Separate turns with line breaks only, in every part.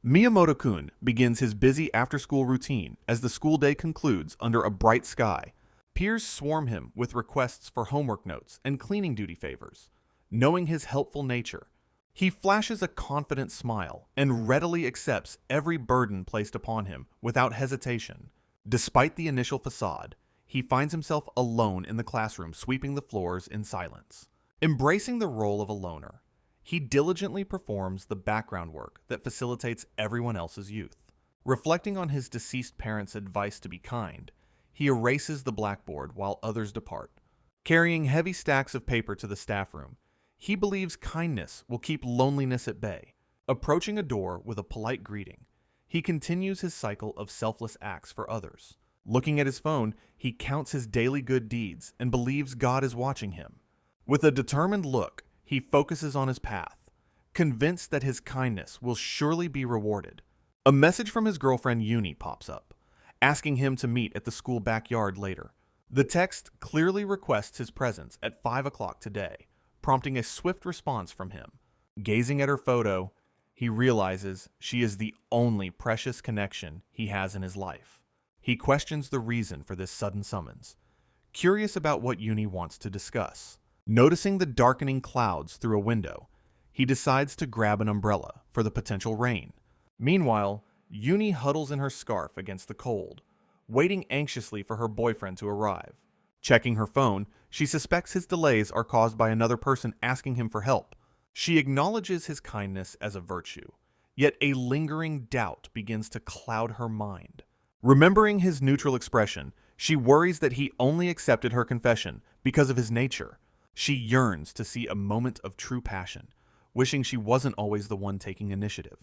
Miyamoto-kun begins his busy after-school routine as the school day concludes under a bright sky. Peers swarm him with requests for homework notes and cleaning duty favors. Knowing his helpful nature, he flashes a confident smile and readily accepts every burden placed upon him without hesitation. Despite the initial facade, he finds himself alone in the classroom sweeping the floors in silence. Embracing the role of a loner, he diligently performs the background work that facilitates everyone else's youth. Reflecting on his deceased parents' advice to be kind, he erases the blackboard while others depart. Carrying heavy stacks of paper to the staff room, he believes kindness will keep loneliness at bay. Approaching a door with a polite greeting, he continues his cycle of selfless acts for others. Looking at his phone, he counts his daily good deeds and believes God is watching him. With a determined look, he focuses on his path, convinced that his kindness will surely be rewarded. A message from his girlfriend Yumi pops up, asking him to meet at the school backyard later. The text clearly requests his presence at 5 o'clock today, prompting a swift response from him. Gazing at her photo, he realizes she is the only precious connection he has in his life. He questions the reason for this sudden summons, curious about what Yumi wants to discuss. Noticing the darkening clouds through a window, he decides to grab an umbrella for the potential rain. Meanwhile, Yumi huddles in her scarf against the cold, waiting anxiously for her boyfriend to arrive. Checking her phone, she suspects his delays are caused by another person asking him for help. She acknowledges his kindness as a virtue, yet a lingering doubt begins to cloud her mind. Remembering his neutral expression, she worries that he only accepted her confession because of his nature. She yearns to see a moment of true passion, wishing she wasn't always the one taking initiative.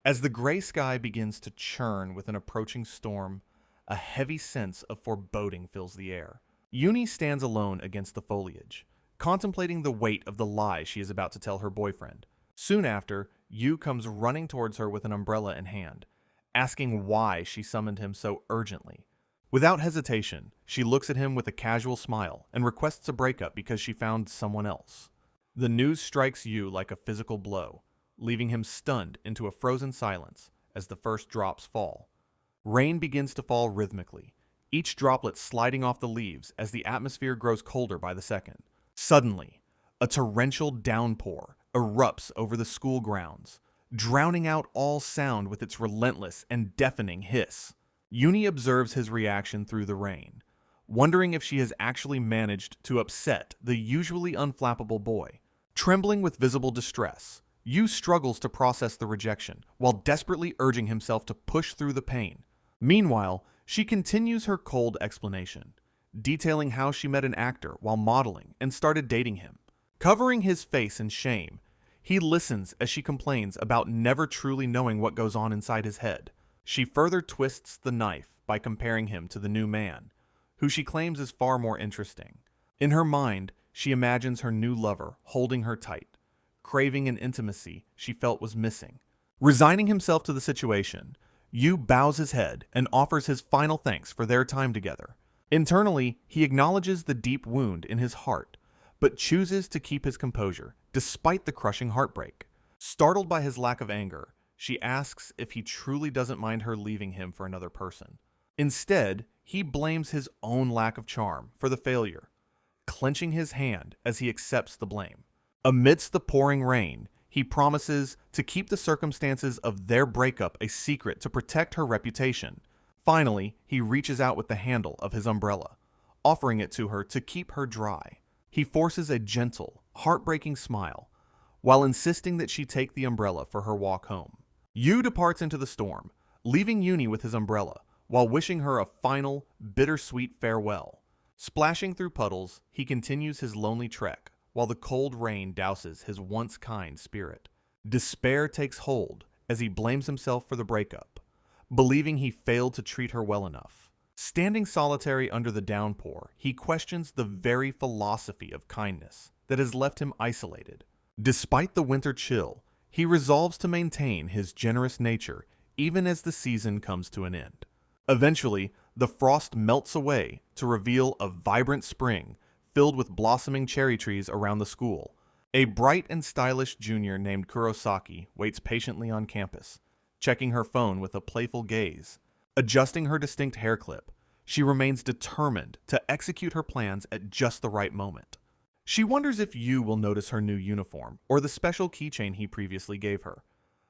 As the gray sky begins to churn with an approaching storm, a heavy sense of foreboding fills the air. Yumi stands alone against the foliage, contemplating the weight of the lie she is about to tell her boyfriend. Soon after, Yu comes running towards her with an umbrella in hand, asking why she summoned him so urgently. Without hesitation, she looks at him with a casual smile and requests a breakup because she found someone else. The news strikes Yu like a physical blow, leaving him stunned into a frozen silence as the first drops fall. Rain begins to fall rhythmically, each droplet sliding off the leaves as the atmosphere grows colder by the second. Suddenly, a torrential downpour erupts over the school grounds, drowning out all sound with its relentless and deafening hiss. Yumi observes his reaction through the rain, wondering if she has actually managed to upset the usually unflappable boy. Trembling with visible distress, Yu struggles to process the rejection while desperately urging himself to push through the pain. Meanwhile, she continues her cold explanation, detailing how she met an actor while modeling and started dating him. Covering his face in shame, he listens as she complains about never truly knowing what goes on inside his head. She further twists the knife by comparing him to the new man, who she claims is far more interesting. In her mind, she imagines her new lover holding her tight, craving an intimacy she felt was missing. Resigning himself to the situation, Yu bows his head and offers his final thanks for their time together. Internally, he acknowledges the deep wound in his heart, but chooses to keep his composure despite the crushing heartbreak. Startled by his lack of anger, she asks if he truly doesn't mind her leaving him for another person. Instead, he blames his own lack of charm for the failure, clenching his hand as he accepts the blame. Amidst the pouring rain, he promises to keep the circumstances of their breakup a secret to protect her reputation. Finally, he reaches out with the handle of his umbrella, offering it to her to keep her dry. He forces a gentle, heartbreaking smile, while insisting that she take the umbrella for her walk home. Yu departs into the storm, leaving Yumi with his umbrella, while wishing her a final, bittersweet farewell. Splashing through puddles, he continues his lonely trek, while the cold rain douses his once kind spirit. Despair takes hold as he blames himself for the breakup, believing he failed to treat her well enough. Standing solitary under the downpour, he questions the very philosophy of kindness that has left him isolated. Despite the winter chill, he resolves to maintain his generous nature even as the season comes to an end. Eventually, the frost melts away to reveal a vibrant spring filled with blossoming cherry trees around the school. A bright and stylish junior named Kurosaki waits patiently on campus, checking her phone with a playful gaze. Adjusting her distinct hair clip, she remains determined to execute her plans at just the right moment. She wonders if Yu will notice her new uniform or the special keychain he previously gave her.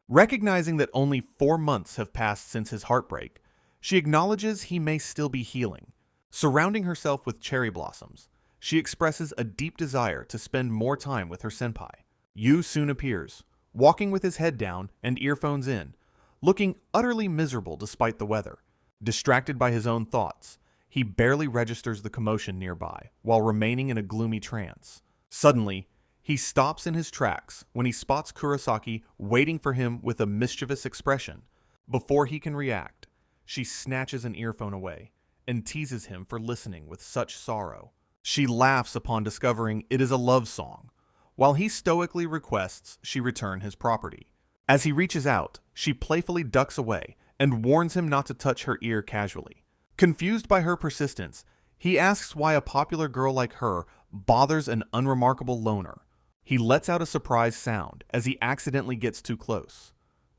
Recognizing that only 4 months have passed since his heartbreak, she acknowledges he may still be healing. Surrounding herself with cherry blossoms, she expresses a deep desire to spend more time with her senpai. Yu soon appears, walking with his head down and earphones in, looking utterly miserable despite the weather. Distracted by his own thoughts, he barely registers the commotion nearby while remaining in a gloomy trance. Suddenly, he stops in his tracks when he spots Kurosaki waiting for him with a mischievous expression. Before he can react, she snatches an earphone away and teases him for listening with such sorrow. She laughs upon discovering it is a love song, while he stoically requests she return his property. As he reaches out, she playfully ducks away and warns him not to touch her ear casually. Confused by her persistence, he asks why a popular girl like her bothers an unremarkable loner. He lets out a surprised sound as he accidentally gets too close.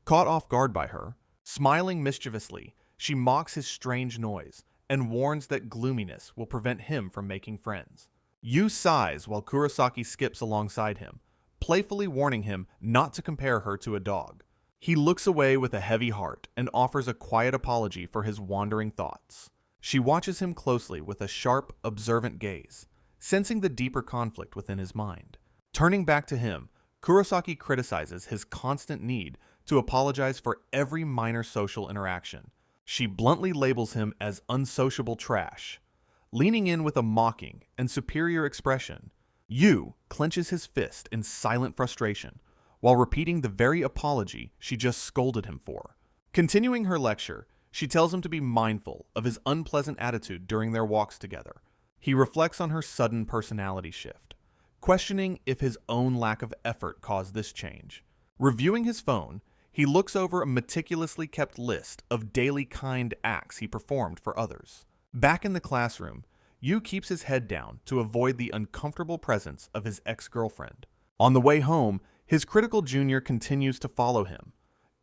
Caught off guard by her, smiling mischievously, she mocks his strange noise and warns that gloominess will prevent him from making friends. Yu sighs while Kurosaki skips alongside him, playfully warning him not to compare her to a dog. He looks away with a heavy heart and offers a quiet apology for his wandering thoughts. She watches him closely with a sharp, observant gaze, sensing the deeper conflict within his mind. Turning back to him, Kurosaki criticizes his constant need to apologize for every minor social interaction. She bluntly labels him as unsociable trash. Leaning in with a mocking and superior expression, Yu clenches his fist in silent frustration, while repeating the very apology she just scolded him for. Continuing her lecture, she tells him to be mindful of his unpleasant attitude during their walks together. He reflects on her sudden personality shift, questioning if his own lack of effort caused this change. Reviewing his phone, he looks over a meticulously kept list of daily kind acts he performed for others. Back in the classroom, Yu keeps his head down to avoid the uncomfortable presence of his ex-girlfriend. On the way home, his critical junior continues to follow him,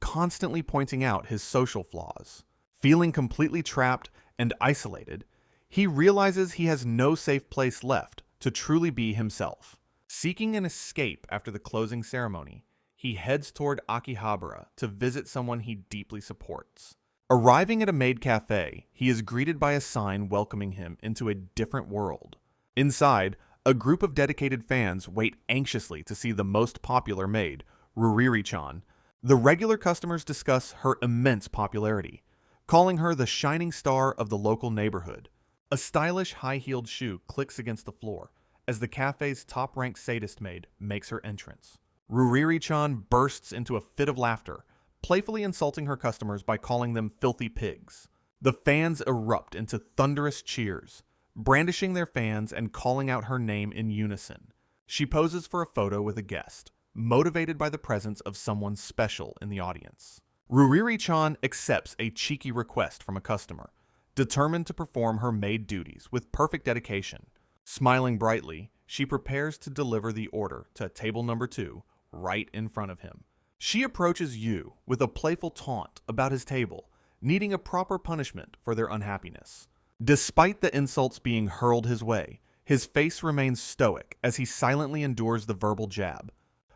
constantly pointing out his social flaws. Feeling completely trapped and isolated, he realizes he has no safe place left to truly be himself. Seeking an escape after the closing ceremony, he heads toward Akihabara to visit someone he deeply supports. Arriving at a Maid cafe, he is greeted by a sign welcoming him into a different world. Inside, a group of dedicated fans wait anxiously to see the most popular maid, Riri-chan. The regular customers discuss her immense popularity, calling her the shining star of the local neighborhood. A stylish high-heeled shoe clicks against the floor as the cafe's top-ranked sadist maid makes her entrance. Riri-chan bursts into a fit of laughter, playfully insulting her customers by calling them filthy pigs. The fans erupt into thunderous cheers, brandishing their fans and calling out her name in unison. She poses for a photo with a guest, motivated by the presence of someone special in the audience. Riri-chan accepts a cheeky request from a customer, determined to perform her maid duties with perfect dedication. Smiling brightly, she prepares to deliver the order to table number 2, right in front of him. She approaches Yu with a playful taunt about his table, needing a proper punishment for their unhappiness. Despite the insults being hurled his way, his face remains stoic as he silently endures the verbal jab.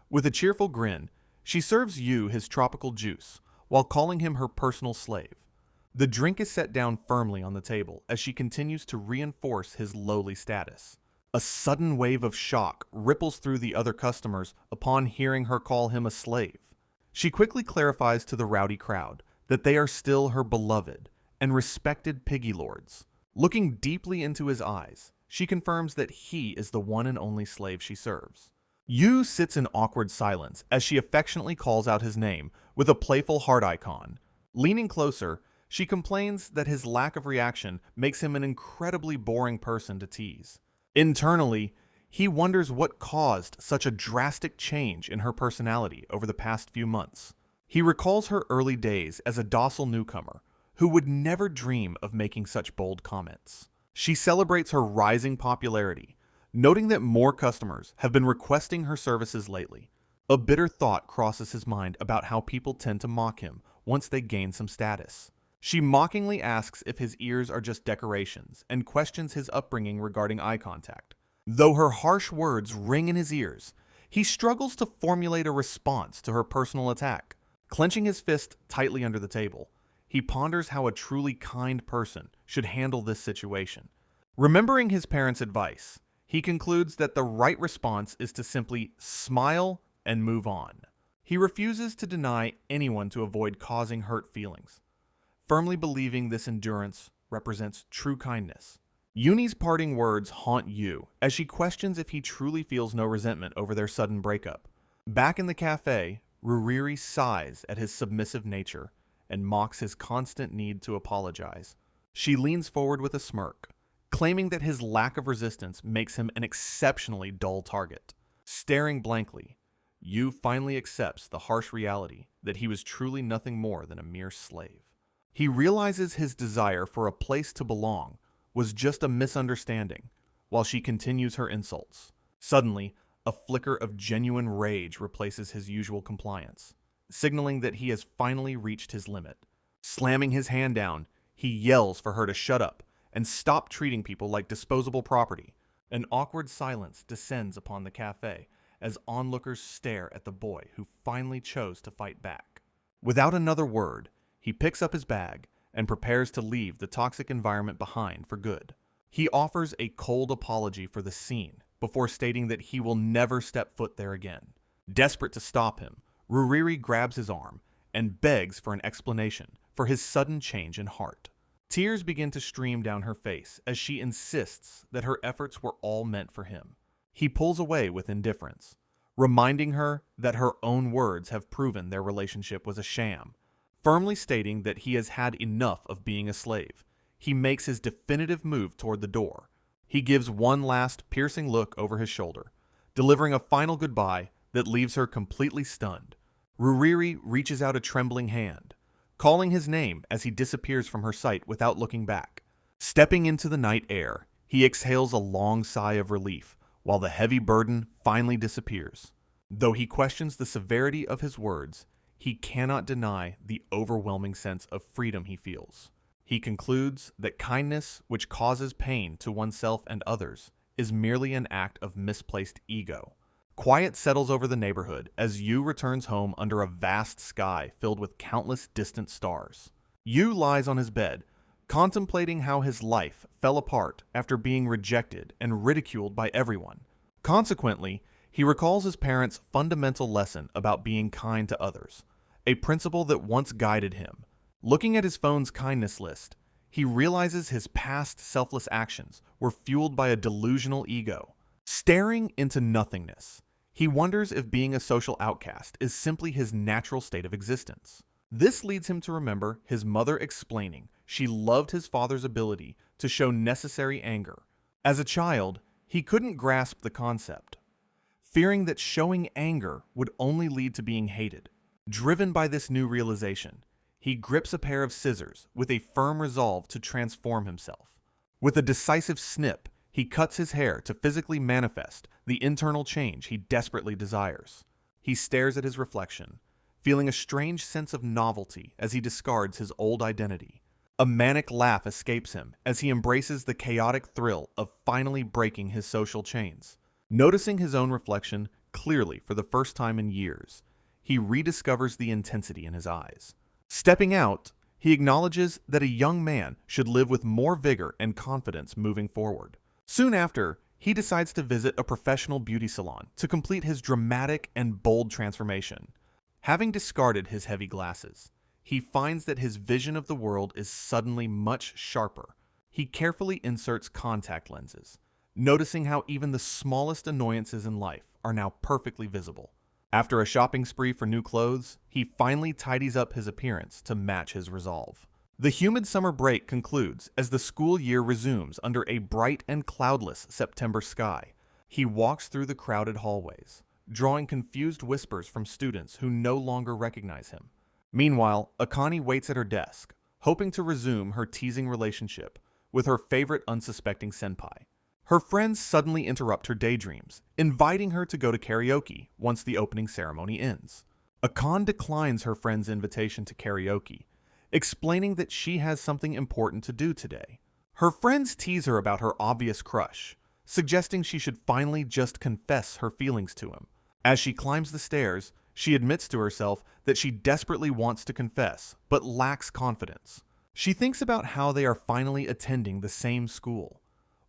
With a cheerful grin, she serves Yu his tropical juice, while calling him her personal slave. The drink is set down firmly on the table as she continues to reinforce his lowly status. A sudden wave of shock ripples through the other customers upon hearing her call him a slave. She quickly clarifies to the rowdy crowd that they are still her beloved and respected piggy lords. Looking deeply into his eyes, she confirms that he is the one and only slave she serves. Yu sits in awkward silence as she affectionately calls out his name with a playful heart icon. Leaning closer, she complains that his lack of reaction makes him an incredibly boring person to tease. Internally, he wonders what caused such a drastic change in her personality over the past few months. He recalls her early days as a docile newcomer who would never dream of making such bold comments. She celebrates her rising popularity, noting that more customers have been requesting her services lately. A bitter thought crosses his mind about how people tend to mock him once they gain some status. She mockingly asks if his ears are just decorations and questions his upbringing regarding eye contact. Though her harsh words ring in his ears, he struggles to formulate a response to her personal attack. Clenching his fist tightly under the table, he ponders how a truly kind person should handle this situation. Remembering his parents' advice, he concludes that the right response is to simply smile and move on. He refuses to deny anyone to avoid causing hurt feelings, firmly believing this endurance represents true kindness. Yuni's parting words haunt Yu as she questions if he truly feels no resentment over their sudden breakup. Back in the cafe, Riri sighs at his submissive nature and mocks his constant need to apologize. She leans forward with a smirk, claiming that his lack of resistance makes him an exceptionally dull target. Staring blankly, Yu finally accepts the harsh reality that he was truly nothing more than a mere slave. He realizes his desire for a place to belong was just a misunderstanding, while she continues her insults. Suddenly, a flicker of genuine rage replaces his usual compliance, signaling that he has finally reached his limit. Slamming his hand down, he yells for her to shut up and stop treating people like disposable property. An awkward silence descends upon the cafe as onlookers stare at the boy who finally chose to fight back. Without another word, he picks up his bag and prepares to leave the toxic environment behind for good. He offers a cold apology for the scene before stating that he will never step foot there again. Desperate to stop him, Riri grabs his arm and begs for an explanation for his sudden change in heart. Tears begin to stream down her face as she insists that her efforts were all meant for him. He pulls away with indifference, reminding her that her own words have proven their relationship was a sham. Firmly stating that he has had enough of being a slave, he makes his definitive move toward the door. He gives one last piercing look over his shoulder, delivering a final goodbye that leaves her completely stunned. Riri reaches out a trembling hand, calling his name as he disappears from her sight without looking back. Stepping into the night air, he exhales a long sigh of relief while the heavy burden finally disappears. Though he questions the severity of his words, he cannot deny the overwhelming sense of freedom he feels. He concludes that kindness, which causes pain to oneself and others, is merely an act of misplaced ego. Quiet settles over the neighborhood as Yu returns home under a vast sky filled with countless distant stars. Yu lies on his bed, contemplating how his life fell apart after being rejected and ridiculed by everyone. Consequently, he recalls his parents' fundamental lesson about being kind to others, a principle that once guided him. Looking at his phone's kindness list, he realizes his past selfless actions were fueled by a delusional ego. Staring into nothingness, he wonders if being a social outcast is simply his natural state of existence. This leads him to remember his mother explaining she loved his father's ability to show necessary anger. As a child, he couldn't grasp the concept, fearing that showing anger would only lead to being hated. Driven by this new realization, he grips a pair of scissors with a firm resolve to transform himself. With a decisive snip, he cuts his hair to physically manifest the internal change he desperately desires. He stares at his reflection, feeling a strange sense of novelty as he discards his old identity. A manic laugh escapes him as he embraces the chaotic thrill of finally breaking his social chains. Noticing his own reflection clearly for the first time in years, he rediscovers the intensity in his eyes. Stepping out, he acknowledges that a young man should live with more vigor and confidence moving forward. Soon after, he decides to visit a professional beauty salon to complete his dramatic and bold transformation. Having discarded his heavy glasses, he finds that his vision of the world is suddenly much sharper. He carefully inserts contact lenses, noticing how even the smallest annoyances in life are now perfectly visible. After a shopping spree for new clothes, he finally tidies up his appearance to match his resolve. The humid summer break concludes as the school year resumes under a bright and cloudless September sky. He walks through the crowded hallways, drawing confused whispers from students who no longer recognize him. Meanwhile, Akane waits at her desk, hoping to resume her teasing relationship with her favorite unsuspecting senpai. Her friends suddenly interrupt her daydreams, inviting her to go to karaoke once the opening ceremony ends. Akane declines her friend's invitation to karaoke, explaining that she has something important to do today. Her friends tease her about her obvious crush, suggesting she should finally just confess her feelings to him. As she climbs the stairs, she admits to herself that she desperately wants to confess, but lacks confidence. She thinks about how they are finally attending the same school,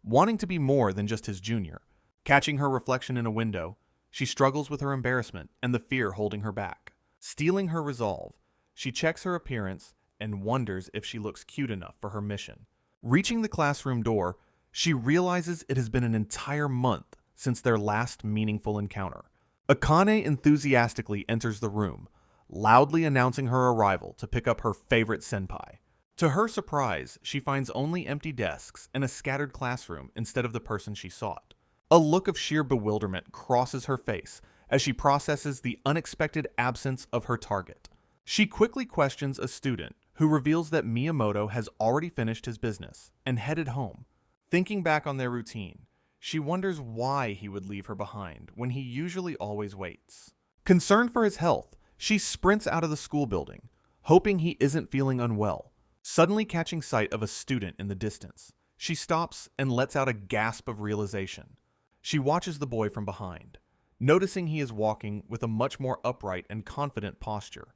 wanting to be more than just his junior. Catching her reflection in a window, she struggles with her embarrassment and the fear holding her back. Stealing her resolve, she checks her appearance and wonders if she looks cute enough for her mission. Reaching the classroom door, she realizes it has been an entire month since their last meaningful encounter. Akane enthusiastically enters the room, loudly announcing her arrival to pick up her favorite senpai. To her surprise, she finds only empty desks and a scattered classroom instead of the person she sought. A look of sheer bewilderment crosses her face as she processes the unexpected absence of her target. She quickly questions a student who reveals that Miyamoto has already finished his business and headed home. Thinking back on their routine, she wonders why he would leave her behind when he usually always waits. Concerned for his health, she sprints out of the school building, hoping he isn't feeling unwell. Suddenly catching sight of a student in the distance, she stops and lets out a gasp of realization. She watches the boy from behind, noticing he is walking with a much more upright and confident posture.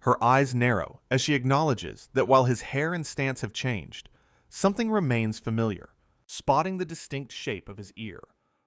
Her eyes narrow as she acknowledges that while his hair and stance have changed, something remains familiar. Spotting the distinct shape of his ear,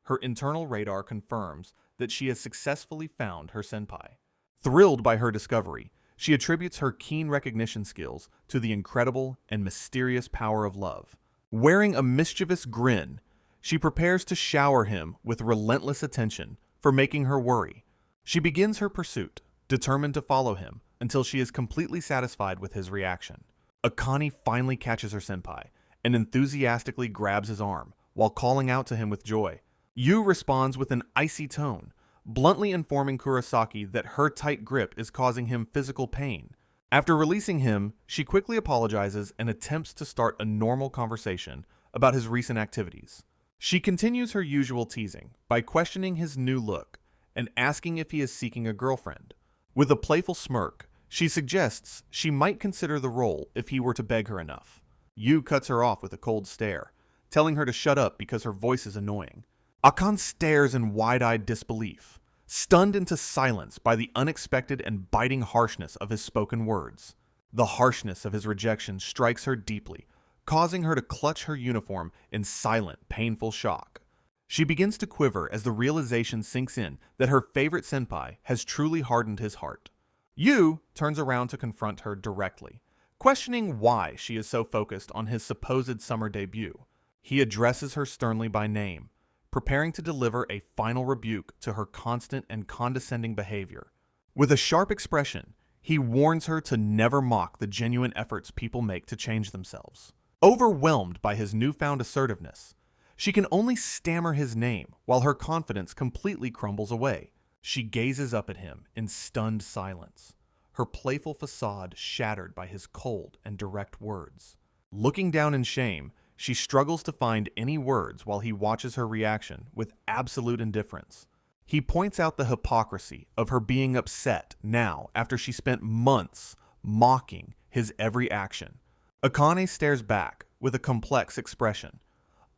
her internal radar confirms that she has successfully found her senpai. Thrilled by her discovery, she attributes her keen recognition skills to the incredible and mysterious power of love. Wearing a mischievous grin, she prepares to shower him with relentless attention for making her worry. She begins her pursuit, determined to follow him until she is completely satisfied with his reaction. Akane finally catches her senpai and enthusiastically grabs his arm while calling out to him with joy. Yu responds with an icy tone, bluntly informing Kurosaki that her tight grip is causing him physical pain. After releasing him, she quickly apologizes and attempts to start a normal conversation about his recent activities. She continues her usual teasing by questioning his new look and asking if he is seeking a girlfriend. With a playful smirk, she suggests she might consider the role if he were to beg her enough. Yu cuts her off with a cold stare, telling her to shut up because her voice is annoying. Akane stares in wide-eyed disbelief, stunned into silence by the unexpected and biting harshness of his spoken words. The harshness of his rejection strikes her deeply, causing her to clutch her uniform in silent, painful shock. She begins to quiver as the realization sinks in that her favorite senpai has truly hardened his heart. Yu turns around to confront her directly, questioning why she is so focused on his supposed summer debut. He addresses her sternly by name, preparing to deliver a final rebuke to her constant and condescending behavior. With a sharp expression, he warns her to never mock the genuine efforts people make to change themselves. Overwhelmed by his newfound assertiveness, she can only stammer his name while her confidence completely crumbles away. She gazes up at him in stunned silence, her playful facade shattered by his cold and direct words. Looking down in shame, she struggles to find any words while he watches her reaction with absolute indifference. He points out the hypocrisy of her being upset now after she spent months mocking his every action. Akane stares back with a complex expression,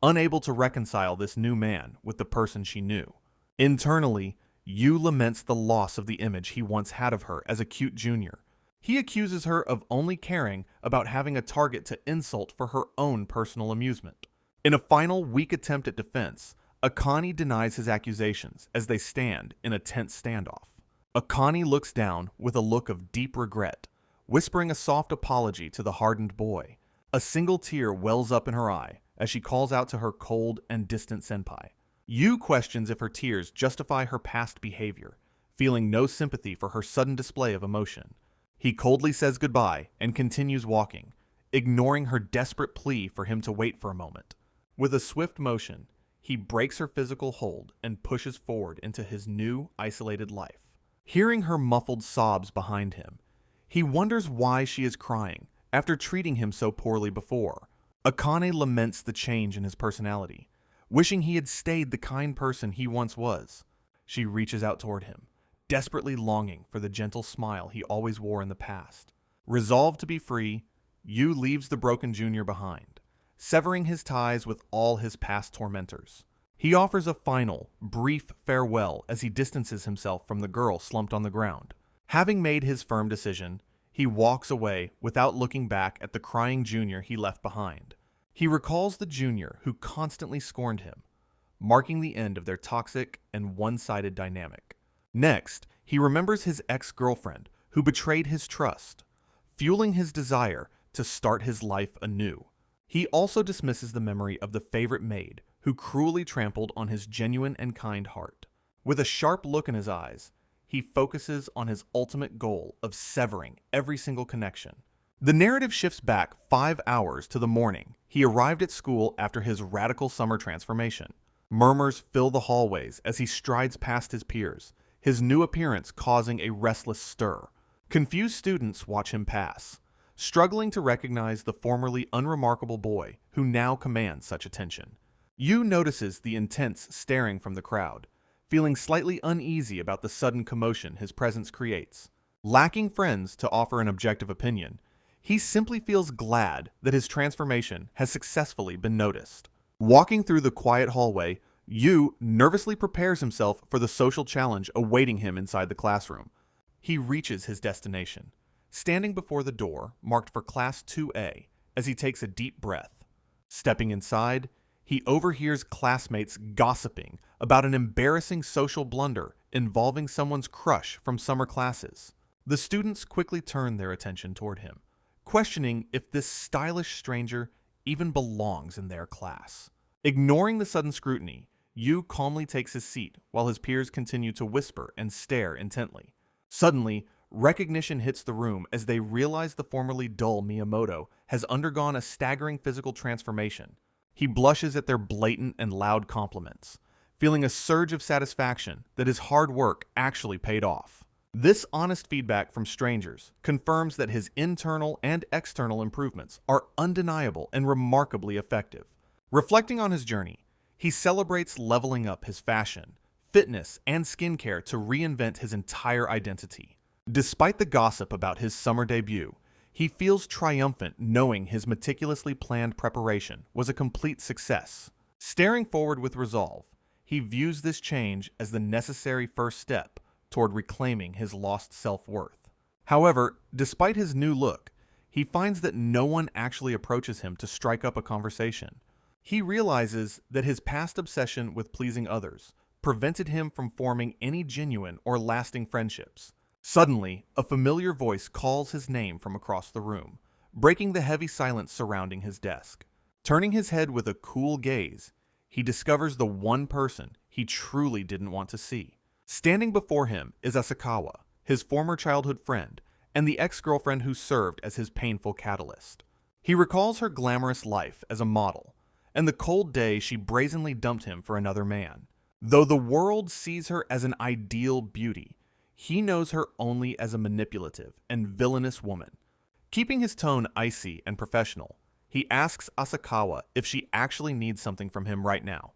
unable to reconcile this new man with the person she knew. Internally, Yu laments the loss of the image he once had of her as a cute junior. He accuses her of only caring about having a target to insult for her own personal amusement. In a final weak attempt at defense, Akane denies his accusations as they stand in a tense standoff. Akane looks down with a look of deep regret, whispering a soft apology to the hardened boy. A single tear wells up in her eye as she calls out to her cold and distant senpai. Yu questions if her tears justify her past behavior, feeling no sympathy for her sudden display of emotion. He coldly says goodbye and continues walking, ignoring her desperate plea for him to wait for a moment. With a swift motion, he breaks her physical hold and pushes forward into his new, isolated life. Hearing her muffled sobs behind him, he wonders why she is crying after treating him so poorly before. Akane laments the change in his personality, wishing he had stayed the kind person he once was. She reaches out toward him, desperately longing for the gentle smile he always wore in the past. Resolved to be free, Yu leaves the broken junior behind, severing his ties with all his past tormentors. He offers a final, brief farewell as he distances himself from the girl slumped on the ground. Having made his firm decision, he walks away without looking back at the crying junior he left behind. He recalls the junior who constantly scorned him, marking the end of their toxic and one-sided dynamic. Next, he remembers his ex-girlfriend who betrayed his trust, fueling his desire to start his life anew. He also dismisses the memory of the favorite maid who cruelly trampled on his genuine and kind heart. With a sharp look in his eyes, he focuses on his ultimate goal of severing every single connection. The narrative shifts back 5 hours to the morning he arrived at school after his radical summer transformation. Murmurs fill the hallways as he strides past his peers, his new appearance causing a restless stir. Confused students watch him pass, struggling to recognize the formerly unremarkable boy who now commands such attention. Yu notices the intense staring from the crowd, feeling slightly uneasy about the sudden commotion his presence creates. Lacking friends to offer an objective opinion, he simply feels glad that his transformation has successfully been noticed. Walking through the quiet hallway, Yu nervously prepares himself for the social challenge awaiting him inside the classroom. He reaches his destination, standing before the door marked for Class 2A as he takes a deep breath. Stepping inside, he overhears classmates gossiping about an embarrassing social blunder involving someone's crush from summer classes. The students quickly turn their attention toward him, questioning if this stylish stranger even belongs in their class. Ignoring the sudden scrutiny, Yu calmly takes his seat while his peers continue to whisper and stare intently. Suddenly, recognition hits the room as they realize the formerly dull Miyamoto has undergone a staggering physical transformation. He blushes at their blatant and loud compliments, feeling a surge of satisfaction that his hard work actually paid off. This honest feedback from strangers confirms that his internal and external improvements are undeniable and remarkably effective. Reflecting on his journey, he celebrates leveling up his fashion, fitness, and skincare to reinvent his entire identity. Despite the gossip about his summer debut, he feels triumphant knowing his meticulously planned preparation was a complete success. Staring forward with resolve, he views this change as the necessary first step toward reclaiming his lost self-worth. However, despite his new look, he finds that no one actually approaches him to strike up a conversation. He realizes that his past obsession with pleasing others prevented him from forming any genuine or lasting friendships. Suddenly, a familiar voice calls his name from across the room, breaking the heavy silence surrounding his desk. Turning his head with a cool gaze, he discovers the one person he truly didn't want to see. Standing before him is Asakawa, his former childhood friend, and the ex-girlfriend who served as his painful catalyst. He recalls her glamorous life as a model, and the cold day she brazenly dumped him for another man. Though the world sees her as an ideal beauty, he knows her only as a manipulative and villainous woman. Keeping his tone icy and professional, he asks Asakawa if she actually needs something from him right now.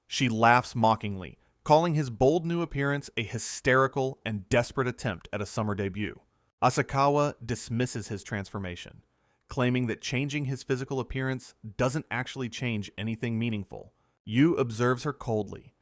She laughs mockingly, calling his bold new appearance a hysterical and desperate attempt at a summer debut. Asakawa dismisses his transformation, claiming that changing his physical appearance doesn't actually change anything meaningful. Yu observes her coldly,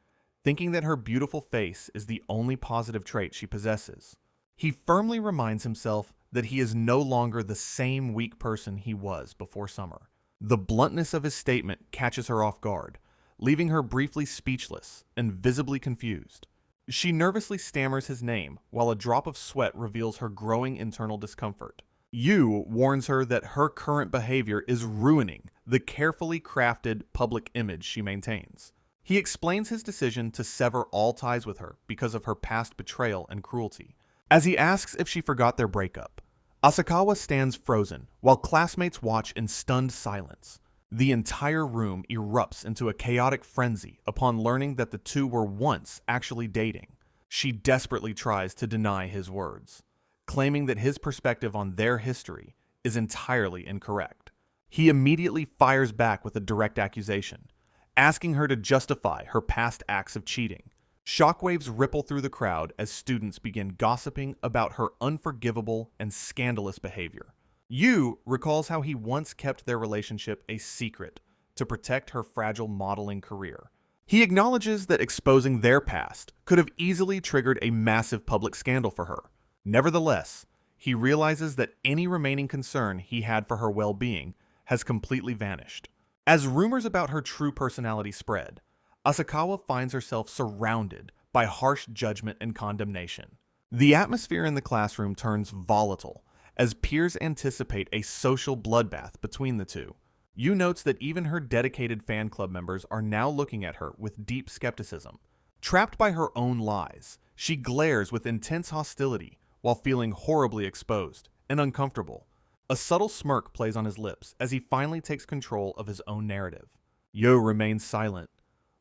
thinking that her beautiful face is the only positive trait she possesses. He firmly reminds himself that he is no longer the same weak person he was before summer. The bluntness of his statement catches her off guard, leaving her briefly speechless and visibly confused. She nervously stammers his name while a drop of sweat reveals her growing internal discomfort. Yu warns her that her current behavior is ruining the carefully crafted public image she maintains. He explains his decision to sever all ties with her because of her past betrayal and cruelty. As he asks if she forgot their breakup, Asakawa stands frozen while classmates watch in stunned silence. The entire room erupts into a chaotic frenzy upon learning that the two were once actually dating. She desperately tries to deny his words, claiming that his perspective on their history is entirely incorrect. He immediately fires back with a direct accusation, asking her to justify her past acts of cheating. Shockwaves ripple through the crowd as students begin gossiping about her unforgivable and scandalous behavior. Yu recalls how he once kept their relationship a secret to protect her fragile modeling career. He acknowledges that exposing their past could have easily triggered a massive public scandal for her. Nevertheless, he realizes that any remaining concern he had for her well-being has completely vanished. As rumors about her true personality spread, Asakawa finds herself surrounded by harsh judgment and condemnation. The atmosphere in the classroom turns volatile as peers anticipate a social bloodbath between the two. Yu notes that even her dedicated fan club members are now looking at her with deep skepticism. Trapped by her own lies, she glares with intense hostility while feeling horribly exposed and uncomfortable. A subtle smirk plays on his lips as he finally takes control of his own narrative. Yo remains silent,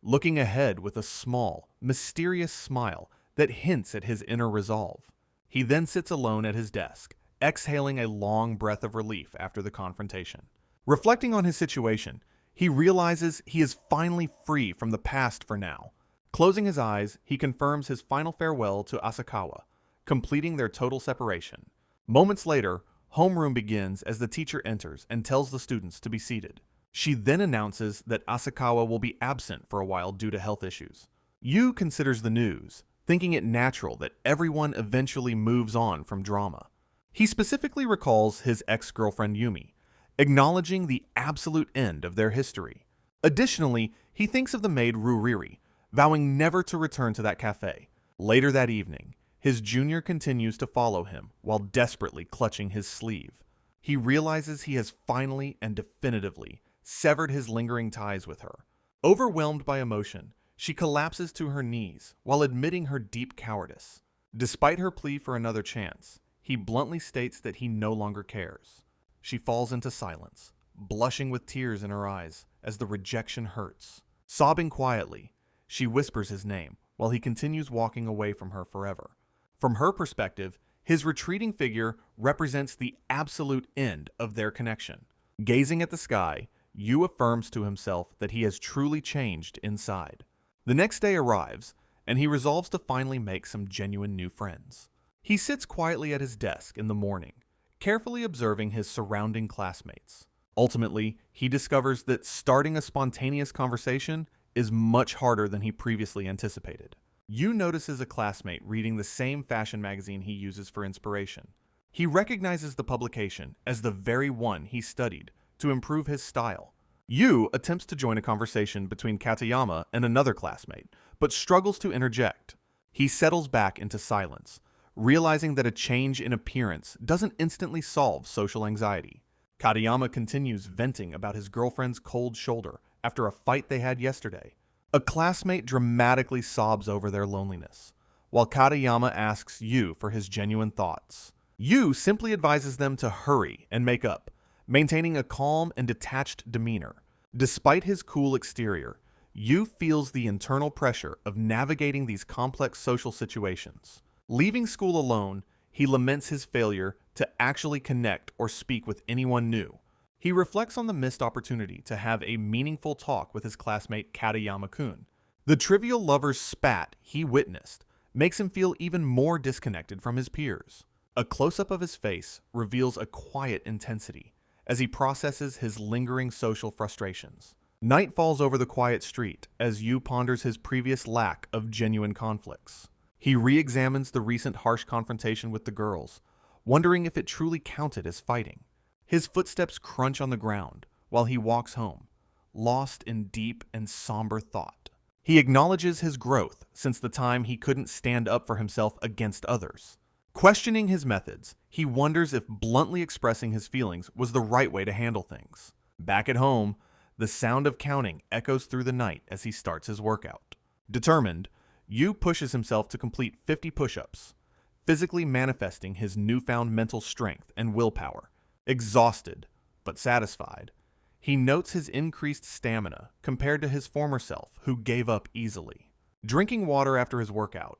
looking ahead with a small, mysterious smile that hints at his inner resolve. He then sits alone at his desk, exhaling a long breath of relief after the confrontation. Reflecting on his situation, he realizes he is finally free from the past for now. Closing his eyes, he confirms his final farewell to Asakawa, completing their total separation. Moments later, homeroom begins as the teacher enters and tells the students to be seated. She then announces that Asakawa will be absent for a while due to health issues. Yu considers the news, thinking it natural that everyone eventually moves on from drama. He specifically recalls his ex-girlfriend Yumi, acknowledging the absolute end of their history. Additionally, he thinks of the maid Riri, vowing never to return to that cafe. Later that evening, his junior continues to follow him while desperately clutching his sleeve. He realizes he has finally and definitively severed his lingering ties with her. Overwhelmed by emotion, she collapses to her knees while admitting her deep cowardice. Despite her plea for another chance, he bluntly states that he no longer cares. She falls into silence, blushing with tears in her eyes as the rejection hurts. Sobbing quietly, she whispers his name while he continues walking away from her forever. From her perspective, his retreating figure represents the absolute end of their connection. Gazing at the sky, Yu affirms to himself that he has truly changed inside. The next day arrives, and he resolves to finally make some genuine new friends. He sits quietly at his desk in the morning, carefully observing his surrounding classmates. Ultimately, he discovers that starting a spontaneous conversation is much harder than he previously anticipated. Yu notices a classmate reading the same fashion magazine he uses for inspiration. He recognizes the publication as the very one he studied to improve his style. Yu attempts to join a conversation between Katayama and another classmate, but struggles to interject. He settles back into silence, realizing that a change in appearance doesn't instantly solve social anxiety. Katayama continues venting about his girlfriend's cold shoulder after a fight they had yesterday. A classmate dramatically sobs over their loneliness, while Katayama asks Yu for his genuine thoughts. Yu simply advises them to hurry and make up, maintaining a calm and detached demeanor. Despite his cool exterior, Yu feels the internal pressure of navigating these complex social situations. Leaving school alone, he laments his failure to actually connect or speak with anyone new. He reflects on the missed opportunity to have a meaningful talk with his classmate Katayama-kun. The trivial lover's spat he witnessed makes him feel even more disconnected from his peers. A close-up of his face reveals a quiet intensity as he processes his lingering social frustrations. Night falls over the quiet street as Yu ponders his previous lack of genuine conflicts. He re-examines the recent harsh confrontation with the girls, wondering if it truly counted as fighting. His footsteps crunch on the ground while he walks home, lost in deep and somber thought. He acknowledges his growth since the time he couldn't stand up for himself against others. Questioning his methods, he wonders if bluntly expressing his feelings was the right way to handle things. Back at home, the sound of counting echoes through the night as he starts his workout. Determined, Yu pushes himself to complete 50 push-ups, physically manifesting his newfound mental strength and willpower. Exhausted, but satisfied, he notes his increased stamina compared to his former self, who gave up easily. Drinking water after his workout,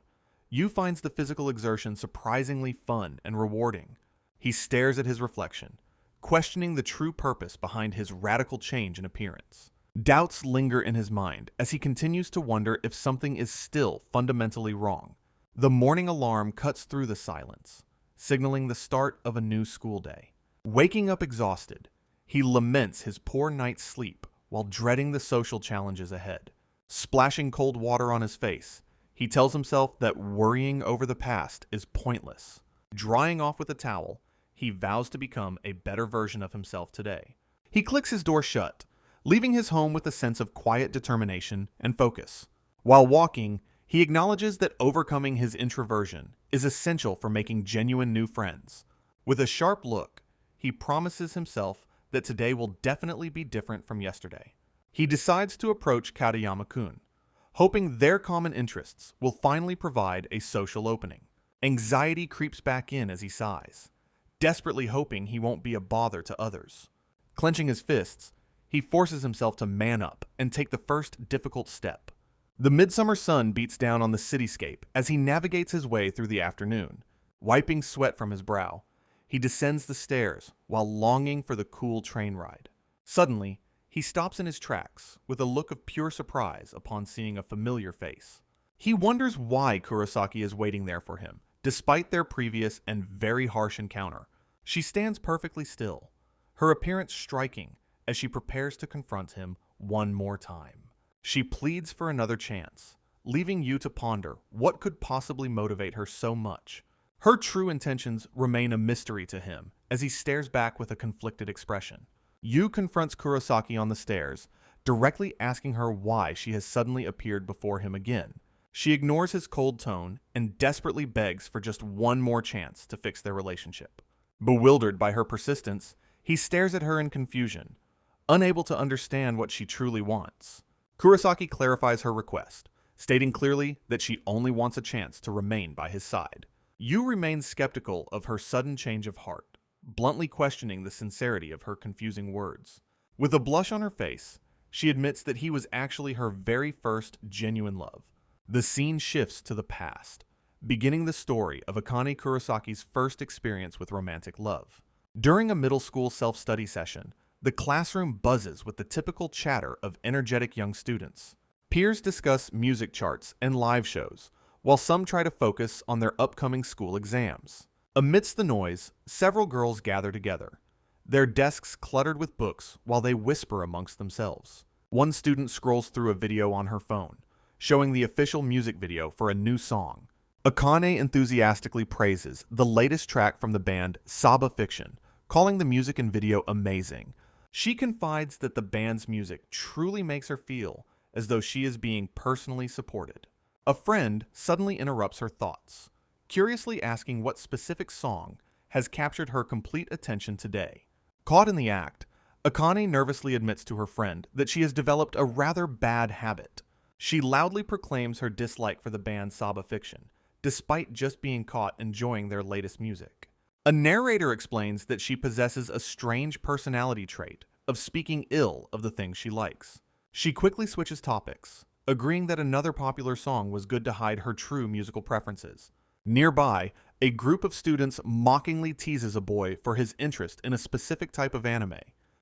Yu finds the physical exertion surprisingly fun and rewarding. He stares at his reflection, questioning the true purpose behind his radical change in appearance. Doubts linger in his mind as he continues to wonder if something is still fundamentally wrong. The morning alarm cuts through the silence, signaling the start of a new school day. Waking up exhausted, he laments his poor night's sleep while dreading the social challenges ahead. Splashing cold water on his face, he tells himself that worrying over the past is pointless. Drying off with a towel, he vows to become a better version of himself today. He clicks his door shut, leaving his home with a sense of quiet determination and focus. While walking, he acknowledges that overcoming his introversion is essential for making genuine new friends. With a sharp look, he promises himself that today will definitely be different from yesterday. He decides to approach Katayama-kun, hoping their common interests will finally provide a social opening. Anxiety creeps back in as he sighs, desperately hoping he won't be a bother to others. Clenching his fists, he forces himself to man up and take the first difficult step. The midsummer sun beats down on the cityscape as he navigates his way through the afternoon. Wiping sweat from his brow, he descends the stairs while longing for the cool train ride. Suddenly, he stops in his tracks with a look of pure surprise upon seeing a familiar face. He wonders why Kurosaki is waiting there for him, despite their previous and very harsh encounter. She stands perfectly still, her appearance striking as she prepares to confront him one more time. She pleads for another chance, leaving you to ponder what could possibly motivate her so much. Her true intentions remain a mystery to him as he stares back with a conflicted expression. Yu confronts Kurosaki on the stairs, directly asking her why she has suddenly appeared before him again. She ignores his cold tone and desperately begs for just one more chance to fix their relationship. Bewildered by her persistence, he stares at her in confusion, unable to understand what she truly wants. Kurosaki clarifies her request, stating clearly that she only wants a chance to remain by his side. Yu remains skeptical of her sudden change of heart, bluntly questioning the sincerity of her confusing words. With a blush on her face, she admits that he was actually her very first genuine love. The scene shifts to the past, beginning the story of Akane Kurosaki's first experience with romantic love. During a middle school self-study session, the classroom buzzes with the typical chatter of energetic young students. Peers discuss music charts and live shows, while some try to focus on their upcoming school exams. Amidst the noise, several girls gather together, their desks cluttered with books while they whisper amongst themselves. One student scrolls through a video on her phone, showing the official music video for a new song. Akane enthusiastically praises the latest track from the band Saba Fiction, calling the music and video amazing. She confides that the band's music truly makes her feel as though she is being personally supported. A friend suddenly interrupts her thoughts, curiously asking what specific song has captured her complete attention today. Caught in the act, Akane nervously admits to her friend that she has developed a rather bad habit. She loudly proclaims her dislike for the band Saba Fiction, despite just being caught enjoying their latest music. A narrator explains that she possesses a strange personality trait of speaking ill of the things she likes. She quickly switches topics, agreeing that another popular song was good to hide her true musical preferences. Nearby, a group of students mockingly teases a boy for his interest in a specific type of anime.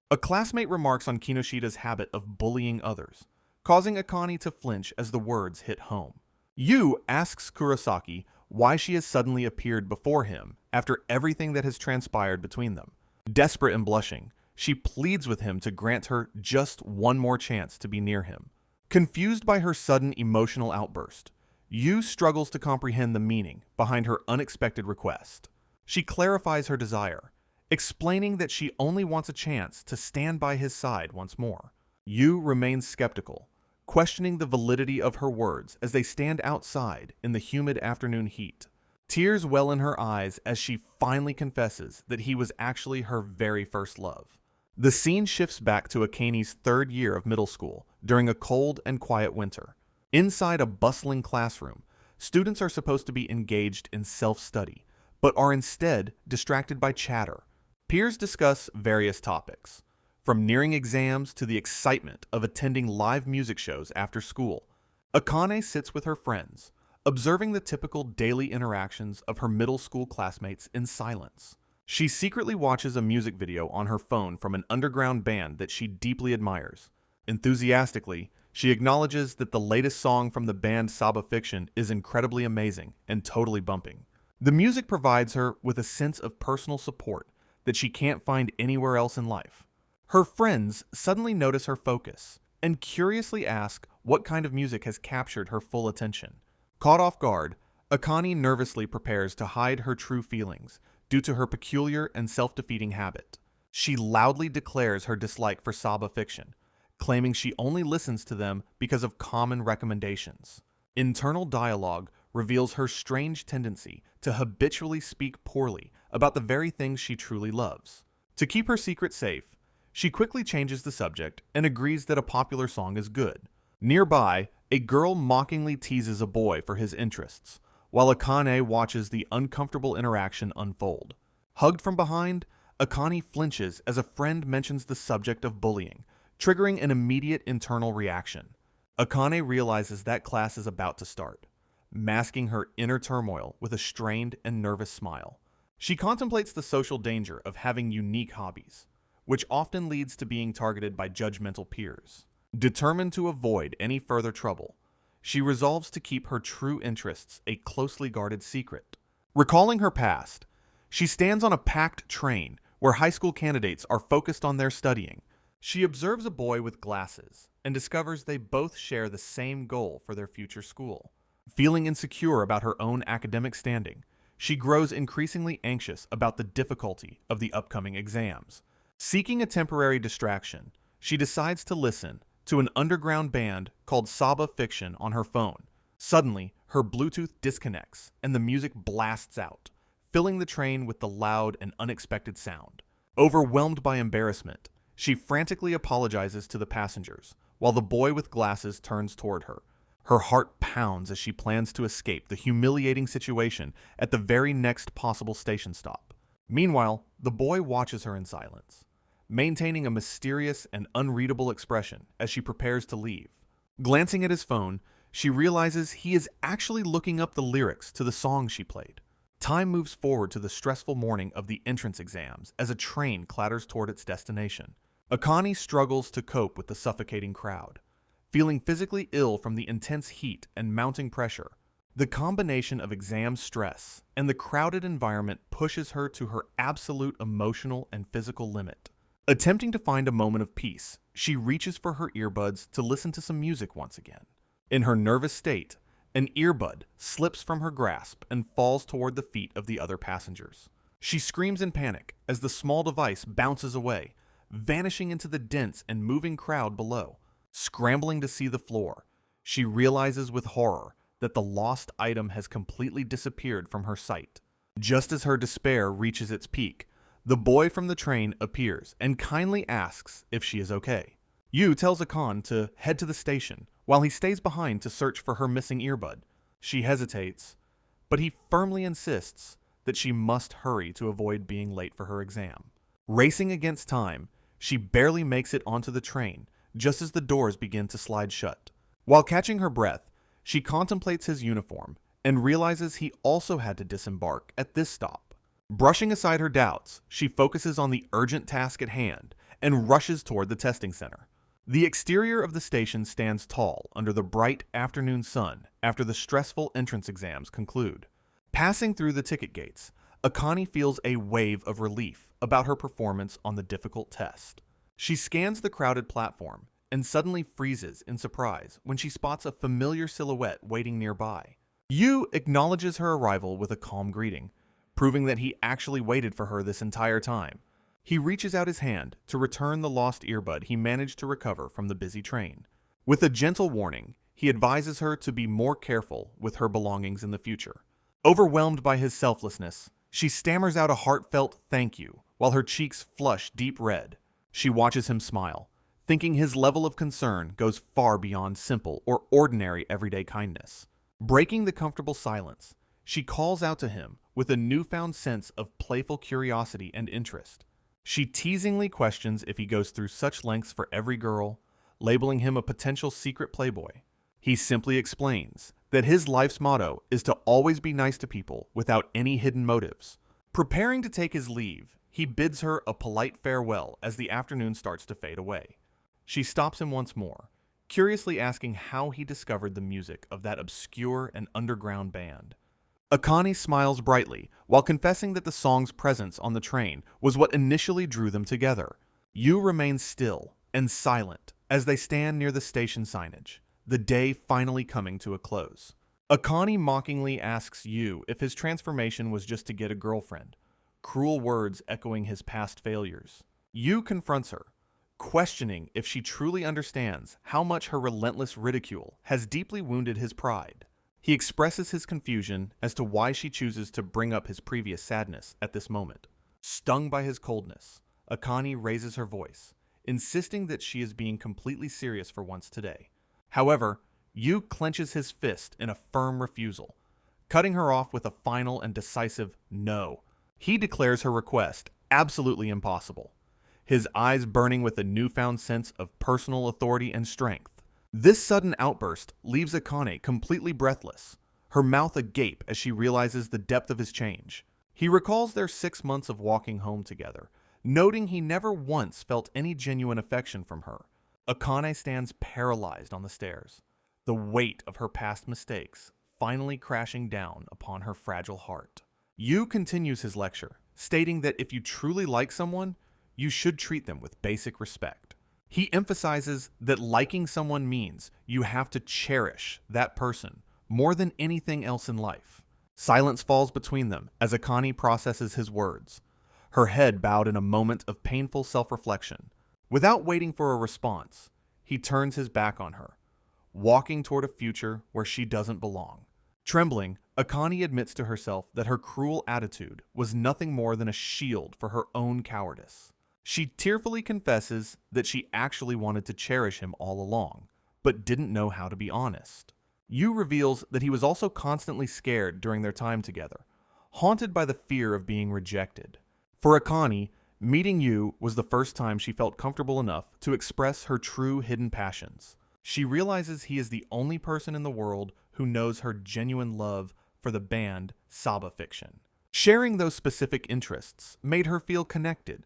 A classmate remarks on Kinoshida's habit of bullying others, causing Akane to flinch as the words hit home. Yu asks Kurosaki why she has suddenly appeared before him after everything that has transpired between them. Desperate and blushing, she pleads with him to grant her just one more chance to be near him. Confused by her sudden emotional outburst, Yu struggles to comprehend the meaning behind her unexpected request. She clarifies her desire, explaining that she only wants a chance to stand by his side once more. Yu remains skeptical, questioning the validity of her words as they stand outside in the humid afternoon heat. Tears well in her eyes as she finally confesses that he was actually her very first love. The scene shifts back to Akane's third year of middle school during a cold and quiet winter. Inside a bustling classroom, students are supposed to be engaged in self-study, but are instead distracted by chatter. Peers discuss various topics, from nearing exams to the excitement of attending live music shows after school. Akane sits with her friends, observing the typical daily interactions of her middle school classmates in silence. She secretly watches a music video on her phone from an underground band that she deeply admires, Enthusiastically, she acknowledges that the latest song from the band Saba Fiction is incredibly amazing and totally bumping. The music provides her with a sense of personal support that she can't find anywhere else in life. Her friends suddenly notice her focus and curiously ask what kind of music has captured her full attention. Caught off guard, Akane nervously prepares to hide her true feelings due to her peculiar and self-defeating habit. She loudly declares her dislike for Saba Fiction, claiming she only listens to them because of common recommendations. Internal dialogue reveals her strange tendency to habitually speak poorly about the very things she truly loves. To keep her secret safe, she quickly changes the subject and agrees that a popular song is good. Nearby, a girl mockingly teases a boy for his interests, while Akane watches the uncomfortable interaction unfold. Hugged from behind, Akane flinches as a friend mentions the subject of bullying, triggering an immediate internal reaction. Akane realizes that class is about to start, masking her inner turmoil with a strained and nervous smile. She contemplates the social danger of having unique hobbies, which often leads to being targeted by judgmental peers. Determined to avoid any further trouble, she resolves to keep her true interests a closely guarded secret. Recalling her past, she stands on a packed train where high school candidates are focused on their studying. She observes a boy with glasses and discovers they both share the same goal for their future school. Feeling insecure about her own academic standing, she grows increasingly anxious about the difficulty of the upcoming exams. Seeking a temporary distraction, she decides to listen to an underground band called Saba Fiction on her phone. Suddenly, her Bluetooth disconnects and the music blasts out, filling the train with the loud and unexpected sound. Overwhelmed by embarrassment, she frantically apologizes to the passengers, while the boy with glasses turns toward her. Her heart pounds as she plans to escape the humiliating situation at the very next possible station stop. Meanwhile, the boy watches her in silence, maintaining a mysterious and unreadable expression as she prepares to leave. Glancing at his phone, she realizes he is actually looking up the lyrics to the song she played. Time moves forward to the stressful morning of the entrance exams as a train clatters toward its destination. Akane struggles to cope with the suffocating crowd, feeling physically ill from the intense heat and mounting pressure. The combination of exam stress and the crowded environment pushes her to her absolute emotional and physical limit. Attempting to find a moment of peace, she reaches for her earbuds to listen to some music once again. In her nervous state, an earbud slips from her grasp and falls toward the feet of the other passengers. She screams in panic as the small device bounces away, vanishing into the dense and moving crowd below. Scrambling to see the floor, she realizes with horror that the lost item has completely disappeared from her sight. Just as her despair reaches its peak, the boy from the train appears and kindly asks if she is okay. Yu tells Akane to head to the station, while he stays behind to search for her missing earbud. She hesitates, but he firmly insists that she must hurry to avoid being late for her exam. Racing against time, she barely makes it onto the train just as the doors begin to slide shut. While catching her breath, she contemplates his uniform and realizes he also had to disembark at this stop. Brushing aside her doubts, she focuses on the urgent task at hand and rushes toward the testing center. The exterior of the station stands tall under the bright afternoon sun after the stressful entrance exams conclude. Passing through the ticket gates, Akane feels a wave of relief about her performance on the difficult test. She scans the crowded platform and suddenly freezes in surprise when she spots a familiar silhouette waiting nearby. Yu acknowledges her arrival with a calm greeting, proving that he actually waited for her this entire time. He reaches out his hand to return the lost earbud he managed to recover from the busy train. With a gentle warning, he advises her to be more careful with her belongings in the future. Overwhelmed by his selflessness, she stammers out a heartfelt thank you while her cheeks flush deep red. She watches him smile, thinking his level of concern goes far beyond simple or ordinary everyday kindness. Breaking the comfortable silence, she calls out to him with a newfound sense of playful curiosity and interest. She teasingly questions if he goes through such lengths for every girl, labeling him a potential secret playboy. He simply explains that his life's motto is to always be nice to people without any hidden motives. Preparing to take his leave, he bids her a polite farewell as the afternoon starts to fade away. She stops him once more, curiously asking how he discovered the music of that obscure and underground band. Akane smiles brightly while confessing that the song's presence on the train was what initially drew them together. Yu remains still and silent as they stand near the station signage, the day finally coming to a close. Akane mockingly asks Yu if his transformation was just to get a girlfriend, cruel words echoing his past failures. Yu confronts her, questioning if she truly understands how much her relentless ridicule has deeply wounded his pride. He expresses his confusion as to why she chooses to bring up his previous sadness at this moment. Stung by his coldness, Akane raises her voice, insisting that she is being completely serious for once today. However, Yu clenches his fist in a firm refusal, cutting her off with a final and decisive no. He declares her request absolutely impossible, his eyes burning with a newfound sense of personal authority and strength. This sudden outburst leaves Akane completely breathless, her mouth agape as she realizes the depth of his change. He recalls their 6 months of walking home together, noting he never once felt any genuine affection from her. Akane stands paralyzed on the stairs, the weight of her past mistakes finally crashing down upon her fragile heart. Yu continues his lecture, stating that if you truly like someone, you should treat them with basic respect. He emphasizes that liking someone means you have to cherish that person more than anything else in life. Silence falls between them as Akane processes his words, her head bowed in a moment of painful self-reflection. Without waiting for a response, he turns his back on her, walking toward a future where she doesn't belong. Trembling, Akane admits to herself that her cruel attitude was nothing more than a shield for her own cowardice. She tearfully confesses that she actually wanted to cherish him all along, but didn't know how to be honest. Yu reveals that he was also constantly scared during their time together, haunted by the fear of being rejected. For Akane, meeting Yu was the first time she felt comfortable enough to express her true hidden passions. She realizes he is the only person in the world who knows her genuine love for the band Saba Fiction. Sharing those specific interests made her feel connected,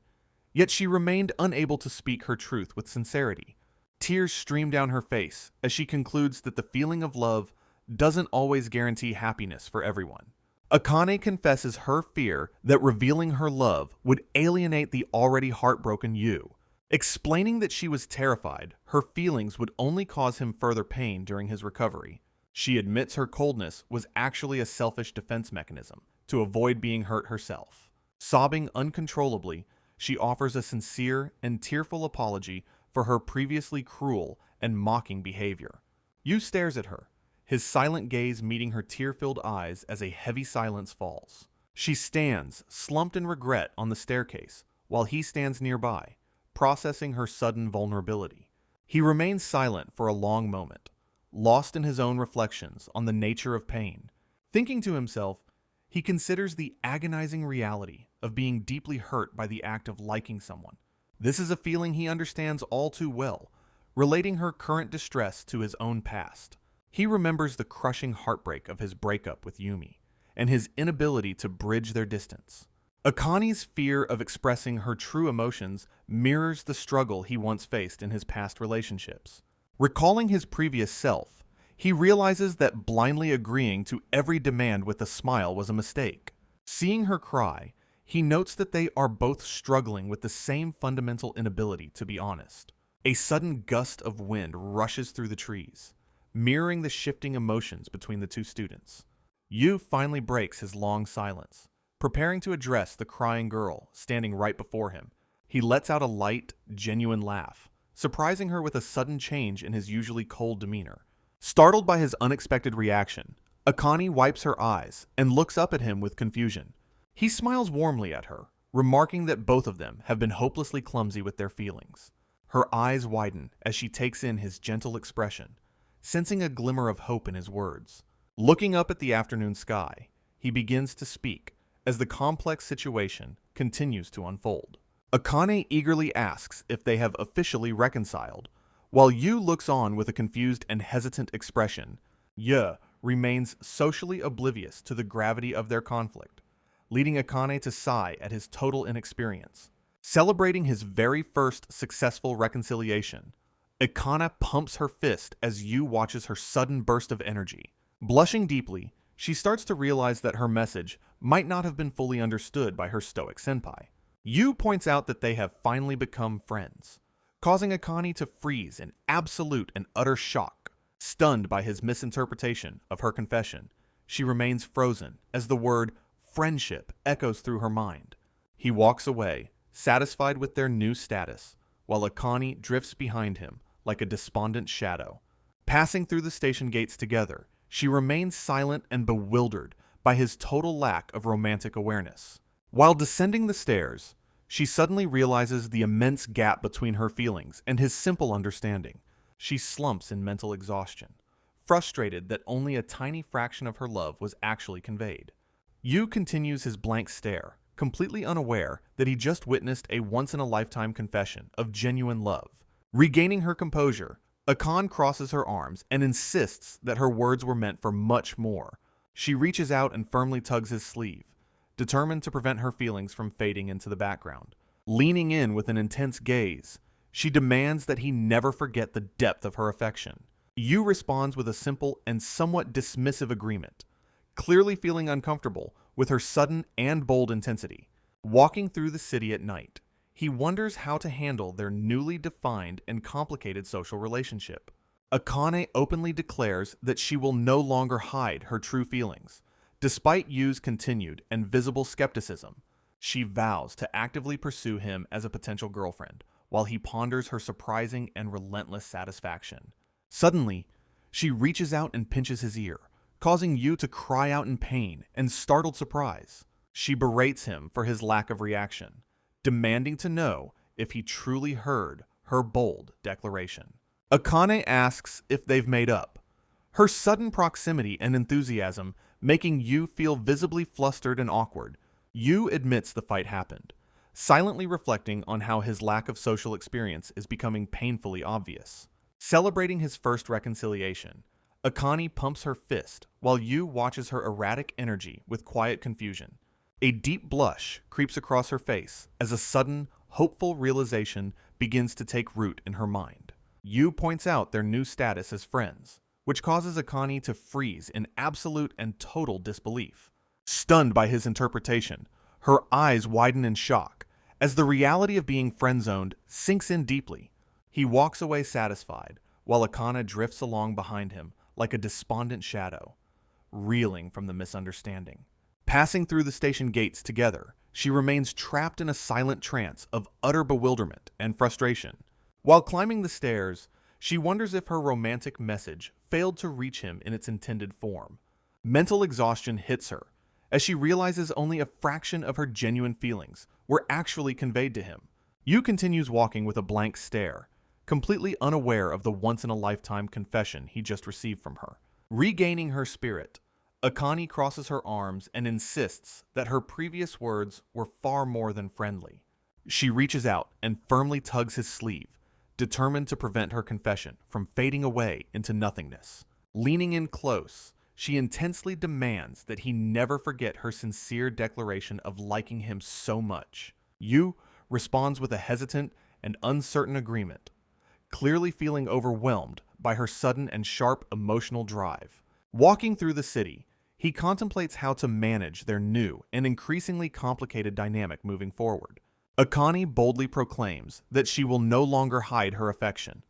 yet she remained unable to speak her truth with sincerity. Tears stream down her face as she concludes that the feeling of love doesn't always guarantee happiness for everyone. Akane confesses her fear that revealing her love would alienate the already heartbroken Yu. Explaining that she was terrified her feelings would only cause him further pain during his recovery. She admits her coldness was actually a selfish defense mechanism to avoid being hurt herself. Sobbing uncontrollably, she offers a sincere and tearful apology for her previously cruel and mocking behavior. Yu stares at her, his silent gaze meeting her tear-filled eyes as a heavy silence falls. She stands, slumped in regret on the staircase, while he stands nearby, processing her sudden vulnerability. He remains silent for a long moment, lost in his own reflections on the nature of pain. Thinking to himself, he considers the agonizing reality of being deeply hurt by the act of liking someone. This is a feeling he understands all too well, relating her current distress to his own past. He remembers the crushing heartbreak of his breakup with Yumi, and his inability to bridge their distance. Akane's fear of expressing her true emotions mirrors the struggle he once faced in his past relationships. Recalling his previous self, he realizes that blindly agreeing to every demand with a smile was a mistake. Seeing her cry, he notes that they are both struggling with the same fundamental inability to be honest. A sudden gust of wind rushes through the trees, mirroring the shifting emotions between the two students. Yu finally breaks his long silence, preparing to address the crying girl standing right before him. He lets out a light, genuine laugh, surprising her with a sudden change in his usually cold demeanor. Startled by his unexpected reaction, Akane wipes her eyes and looks up at him with confusion. He smiles warmly at her, remarking that both of them have been hopelessly clumsy with their feelings. Her eyes widen as she takes in his gentle expression, sensing a glimmer of hope in his words. Looking up at the afternoon sky, he begins to speak as the complex situation continues to unfold. Akane eagerly asks if they have officially reconciled, while Yu looks on with a confused and hesitant expression. Ye remains socially oblivious to the gravity of their conflict, leading Akane to sigh at his total inexperience. Celebrating his very first successful reconciliation, Akane pumps her fist as Yu watches her sudden burst of energy. Blushing deeply, she starts to realize that her message might not have been fully understood by her stoic senpai. Yu points out that they have finally become friends, causing Akane to freeze in absolute and utter shock. Stunned by his misinterpretation of her confession, she remains frozen as the word friendship echoes through her mind. He walks away, satisfied with their new status, while Akane drifts behind him like a despondent shadow. Passing through the station gates together, she remains silent and bewildered by his total lack of romantic awareness. While descending the stairs, she suddenly realizes the immense gap between her feelings and his simple understanding. She slumps in mental exhaustion, frustrated that only a tiny fraction of her love was actually conveyed. Yu continues his blank stare, completely unaware that he just witnessed a once-in-a-lifetime confession of genuine love. Regaining her composure, Akane crosses her arms and insists that her words were meant for much more. She reaches out and firmly tugs his sleeve, determined to prevent her feelings from fading into the background. Leaning in with an intense gaze, she demands that he never forget the depth of her affection. Yu responds with a simple and somewhat dismissive agreement, clearly feeling uncomfortable with her sudden and bold intensity. Walking through the city at night, he wonders how to handle their newly defined and complicated social relationship. Akane openly declares that she will no longer hide her true feelings. Despite Yu's continued and visible skepticism, she vows to actively pursue him as a potential girlfriend, while he ponders her surprising and relentless satisfaction. Suddenly, she reaches out and pinches his ear, causing Yu to cry out in pain and startled surprise. She berates him for his lack of reaction, demanding to know if he truly heard her bold declaration. Akane asks if they've made up, her sudden proximity and enthusiasm making Yu feel visibly flustered and awkward. Yu admits the fight happened, silently reflecting on how his lack of social experience is becoming painfully obvious. Celebrating his first reconciliation, Akane pumps her fist while Yu watches her erratic energy with quiet confusion. A deep blush creeps across her face as a sudden, hopeful realization begins to take root in her mind. Yu points out their new status as friends, which causes Akane to freeze in absolute and total disbelief. Stunned by his interpretation, her eyes widen in shock as the reality of being friend-zoned sinks in deeply. He walks away satisfied, while Akane drifts along behind him like a despondent shadow, reeling from the misunderstanding. Passing through the station gates together, she remains trapped in a silent trance of utter bewilderment and frustration. While climbing the stairs, she wonders if her romantic message failed to reach him in its intended form. Mental exhaustion hits her as she realizes only a fraction of her genuine feelings were actually conveyed to him. Yu continues walking with a blank stare, completely unaware of the once-in-a-lifetime confession he just received from her. Regaining her spirit, Akane crosses her arms and insists that her previous words were far more than friendly. She reaches out and firmly tugs his sleeve, determined to prevent her confession from fading away into nothingness. Leaning in close, she intensely demands that he never forget her sincere declaration of liking him so much. Yu responds with a hesitant and uncertain agreement, clearly feeling overwhelmed by her sudden and sharp emotional drive. Walking through the city, he contemplates how to manage their new and increasingly complicated dynamic moving forward. Akane boldly proclaims that she will no longer hide her affection.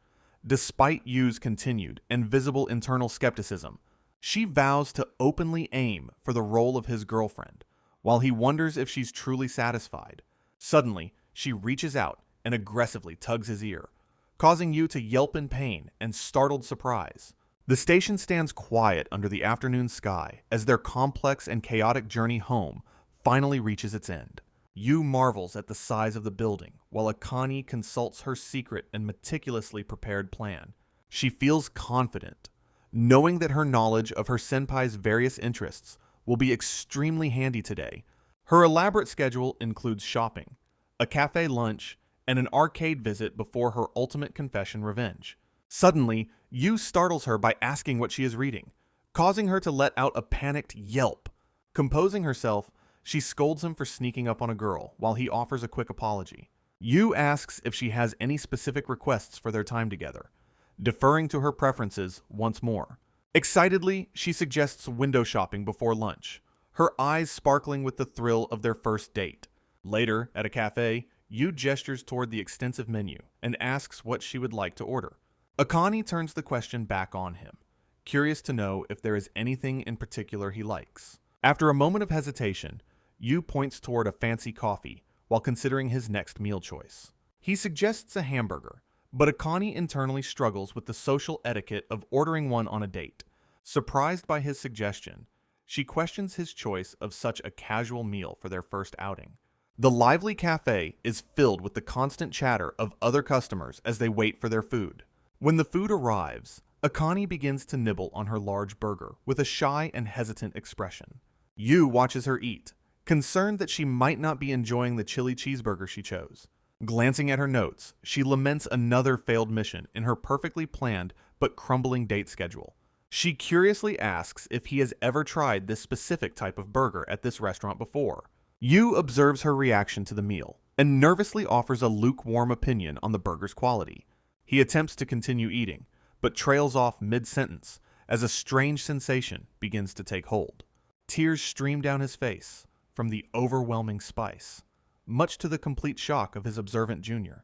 Despite Yu's continued and visible internal skepticism, she vows to openly aim for the role of his girlfriend, while he wonders if she's truly satisfied. Suddenly, she reaches out and aggressively tugs his ear, causing Yu to yelp in pain and startled surprise. The station stands quiet under the afternoon sky as their complex and chaotic journey home finally reaches its end. Yu marvels at the size of the building, while Akane consults her secret and meticulously prepared plan. She feels confident, knowing that her knowledge of her senpai's various interests will be extremely handy today. Her elaborate schedule includes shopping, a cafe lunch, and an arcade visit before her ultimate confession revenge. Suddenly, Yu startles her by asking what she is reading, causing her to let out a panicked yelp. Composing herself, she scolds him for sneaking up on a girl while he offers a quick apology. Yu asks if she has any specific requests for their time together, deferring to her preferences once more. Excitedly, she suggests window shopping before lunch, her eyes sparkling with the thrill of their first date. Later, at a cafe, Yu gestures toward the extensive menu and asks what she would like to order. Akane turns the question back on him, curious to know if there is anything in particular he likes. After a moment of hesitation, Yu points toward a fancy coffee while considering his next meal choice. He suggests a hamburger, but Akane internally struggles with the social etiquette of ordering one on a date. Surprised by his suggestion, she questions his choice of such a casual meal for their first outing. The lively cafe is filled with the constant chatter of other customers as they wait for their food. When the food arrives, Akane begins to nibble on her large burger with a shy and hesitant expression. Yu watches her eat, concerned that she might not be enjoying the chili cheeseburger she chose. Glancing at her notes, she laments another failed mission in her perfectly planned but crumbling date schedule. She curiously asks if he has ever tried this specific type of burger at this restaurant before. Yu observes her reaction to the meal and nervously offers a lukewarm opinion on the burger's quality. He attempts to continue eating, but trails off mid-sentence as a strange sensation begins to take hold. Tears stream down his face from the overwhelming spice, much to the complete shock of his observant junior.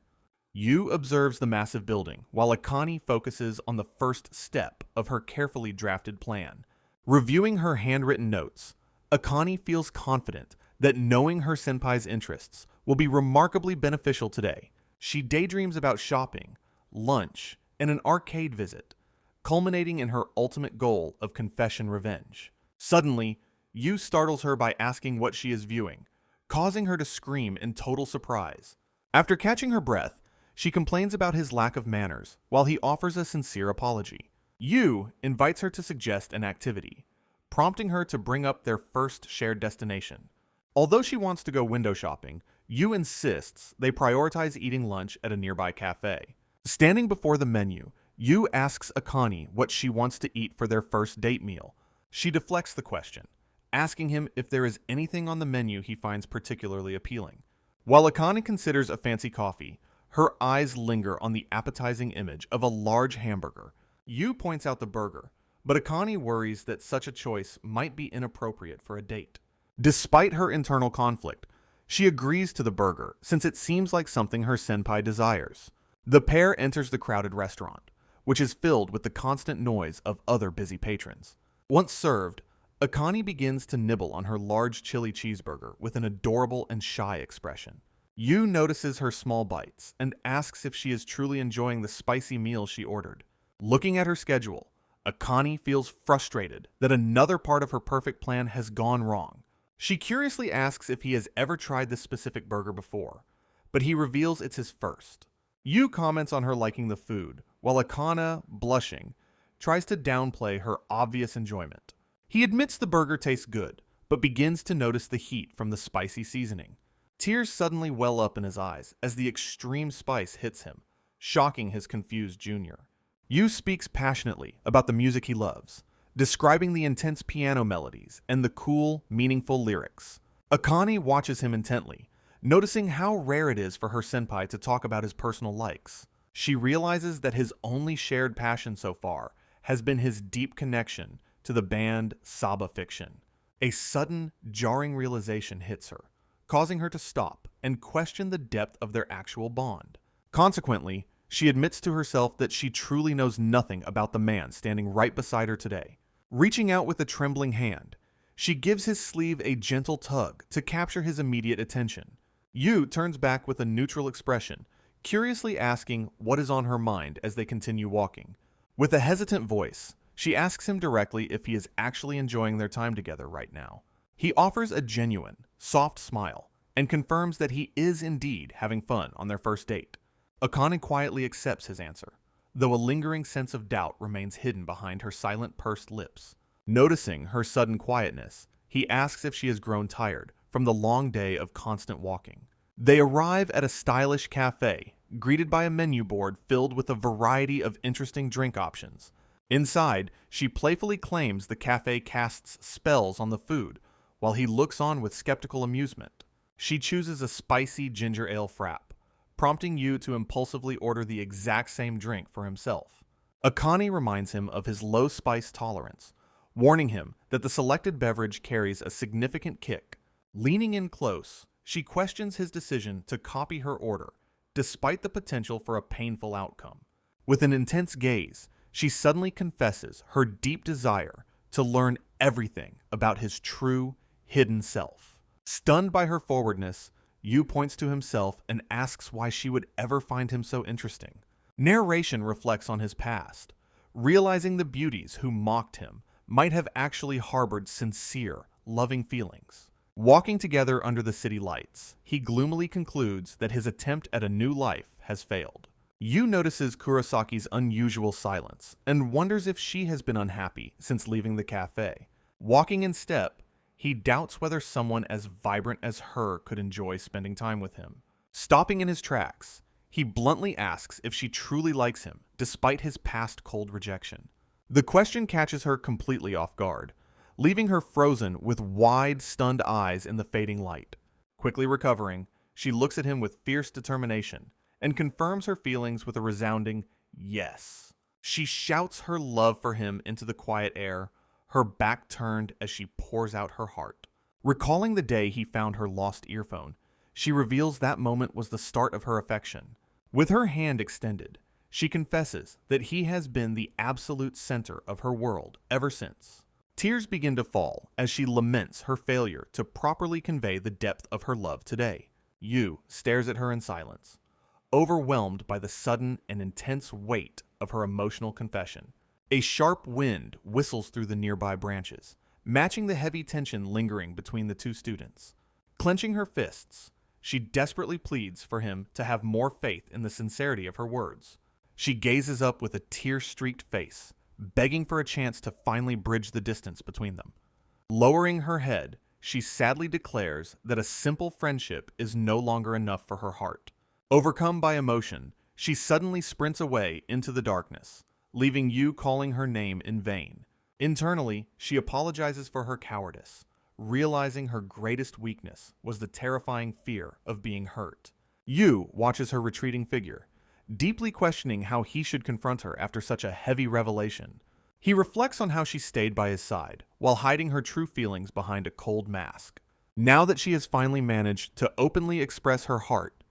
Yu observes the massive building, while Akane focuses on the first step of her carefully drafted plan. Reviewing her handwritten notes, Akane feels confident that knowing her senpai's interests will be remarkably beneficial today. She daydreams about shopping, lunch, and an arcade visit, culminating in her ultimate goal of confession revenge. Suddenly, Yu startles her by asking what she is viewing, causing her to scream in total surprise. After catching her breath, she complains about his lack of manners, while he offers a sincere apology. Yu invites her to suggest an activity, prompting her to bring up their first shared destination. Although she wants to go window shopping, Yu insists they prioritize eating lunch at a nearby cafe. Standing before the menu, Yu asks Akane what she wants to eat for their first date meal. She deflects the question, asking him if there is anything on the menu he finds particularly appealing. While Akane considers a fancy coffee, her eyes linger on the appetizing image of a large hamburger. Yu points out the burger, but Akane worries that such a choice might be inappropriate for a date. Despite her internal conflict, she agrees to the burger since it seems like something her senpai desires. The pair enters the crowded restaurant, which is filled with the constant noise of other busy patrons. Once served, Akane begins to nibble on her large chili cheeseburger with an adorable and shy expression. Yu notices her small bites and asks if she is truly enjoying the spicy meal she ordered. Looking at her schedule, Akane feels frustrated that another part of her perfect plan has gone wrong. She curiously asks if he has ever tried this specific burger before, but he reveals it's his first. Yu comments on her liking the food, while Akane, blushing, tries to downplay her obvious enjoyment. He admits the burger tastes good, but begins to notice the heat from the spicy seasoning. Tears suddenly well up in his eyes as the extreme spice hits him, shocking his confused junior. Yu speaks passionately about the music he loves, describing the intense piano melodies and the cool, meaningful lyrics. Akane watches him intently, noticing how rare it is for her senpai to talk about his personal likes. She realizes that his only shared passion so far has been his deep connection to the band Saba Fiction. A sudden, jarring realization hits her, causing her to stop and question the depth of their actual bond. Consequently, she admits to herself that she truly knows nothing about the man standing right beside her today. Reaching out with a trembling hand, she gives his sleeve a gentle tug to capture his immediate attention. Yu turns back with a neutral expression, curiously asking what is on her mind as they continue walking. With a hesitant voice, she asks him directly if he is actually enjoying their time together right now. He offers a genuine, soft smile and confirms that he is indeed having fun on their first date. Akane quietly accepts his answer, though a lingering sense of doubt remains hidden behind her silent, pursed lips. Noticing her sudden quietness, he asks if she has grown tired from the long day of constant walking. They arrive at a stylish cafe, greeted by a menu board filled with a variety of interesting drink options. Inside, she playfully claims the cafe casts spells on the food, while he looks on with skeptical amusement. She chooses a spicy ginger ale frap, prompting Yu to impulsively order the exact same drink for himself. Akane reminds him of his low spice tolerance, warning him that the selected beverage carries a significant kick. Leaning in close, she questions his decision to copy her order, despite the potential for a painful outcome. With an intense gaze, she suddenly confesses her deep desire to learn everything about his true, hidden self. Stunned by her forwardness, Yu points to himself and asks why she would ever find him so interesting. Narration reflects on his past, realizing the beauties who mocked him might have actually harbored sincere, loving feelings. Walking together under the city lights, he gloomily concludes that his attempt at a new life has failed. Yu notices Kurosaki's unusual silence and wonders if she has been unhappy since leaving the cafe. Walking in step, he doubts whether someone as vibrant as her could enjoy spending time with him. Stopping in his tracks, he bluntly asks if she truly likes him, despite his past cold rejection. The question catches her completely off guard, leaving her frozen with wide, stunned eyes in the fading light. Quickly recovering, she looks at him with fierce determination and confirms her feelings with a resounding yes. She shouts her love for him into the quiet air, her back turned as she pours out her heart. Recalling the day he found her lost earphone, she reveals that moment was the start of her affection. With her hand extended, she confesses that he has been the absolute center of her world ever since. Tears begin to fall as she laments her failure to properly convey the depth of her love today. Yu stares at her in silence, overwhelmed by the sudden and intense weight of her emotional confession. A sharp wind whistles through the nearby branches, matching the heavy tension lingering between the two students. Clenching her fists, she desperately pleads for him to have more faith in the sincerity of her words. She gazes up with a tear-streaked face, begging for a chance to finally bridge the distance between them. Lowering her head, she sadly declares that a simple friendship is no longer enough for her heart. Overcome by emotion, she suddenly sprints away into the darkness, leaving Yu calling her name in vain. Internally, she apologizes for her cowardice, realizing her greatest weakness was the terrifying fear of being hurt. Yu watches her retreating figure, deeply questioning how he should confront her after such a heavy revelation. He reflects on how she stayed by his side, while hiding her true feelings behind a cold mask. Now that she has finally managed to openly express her heart,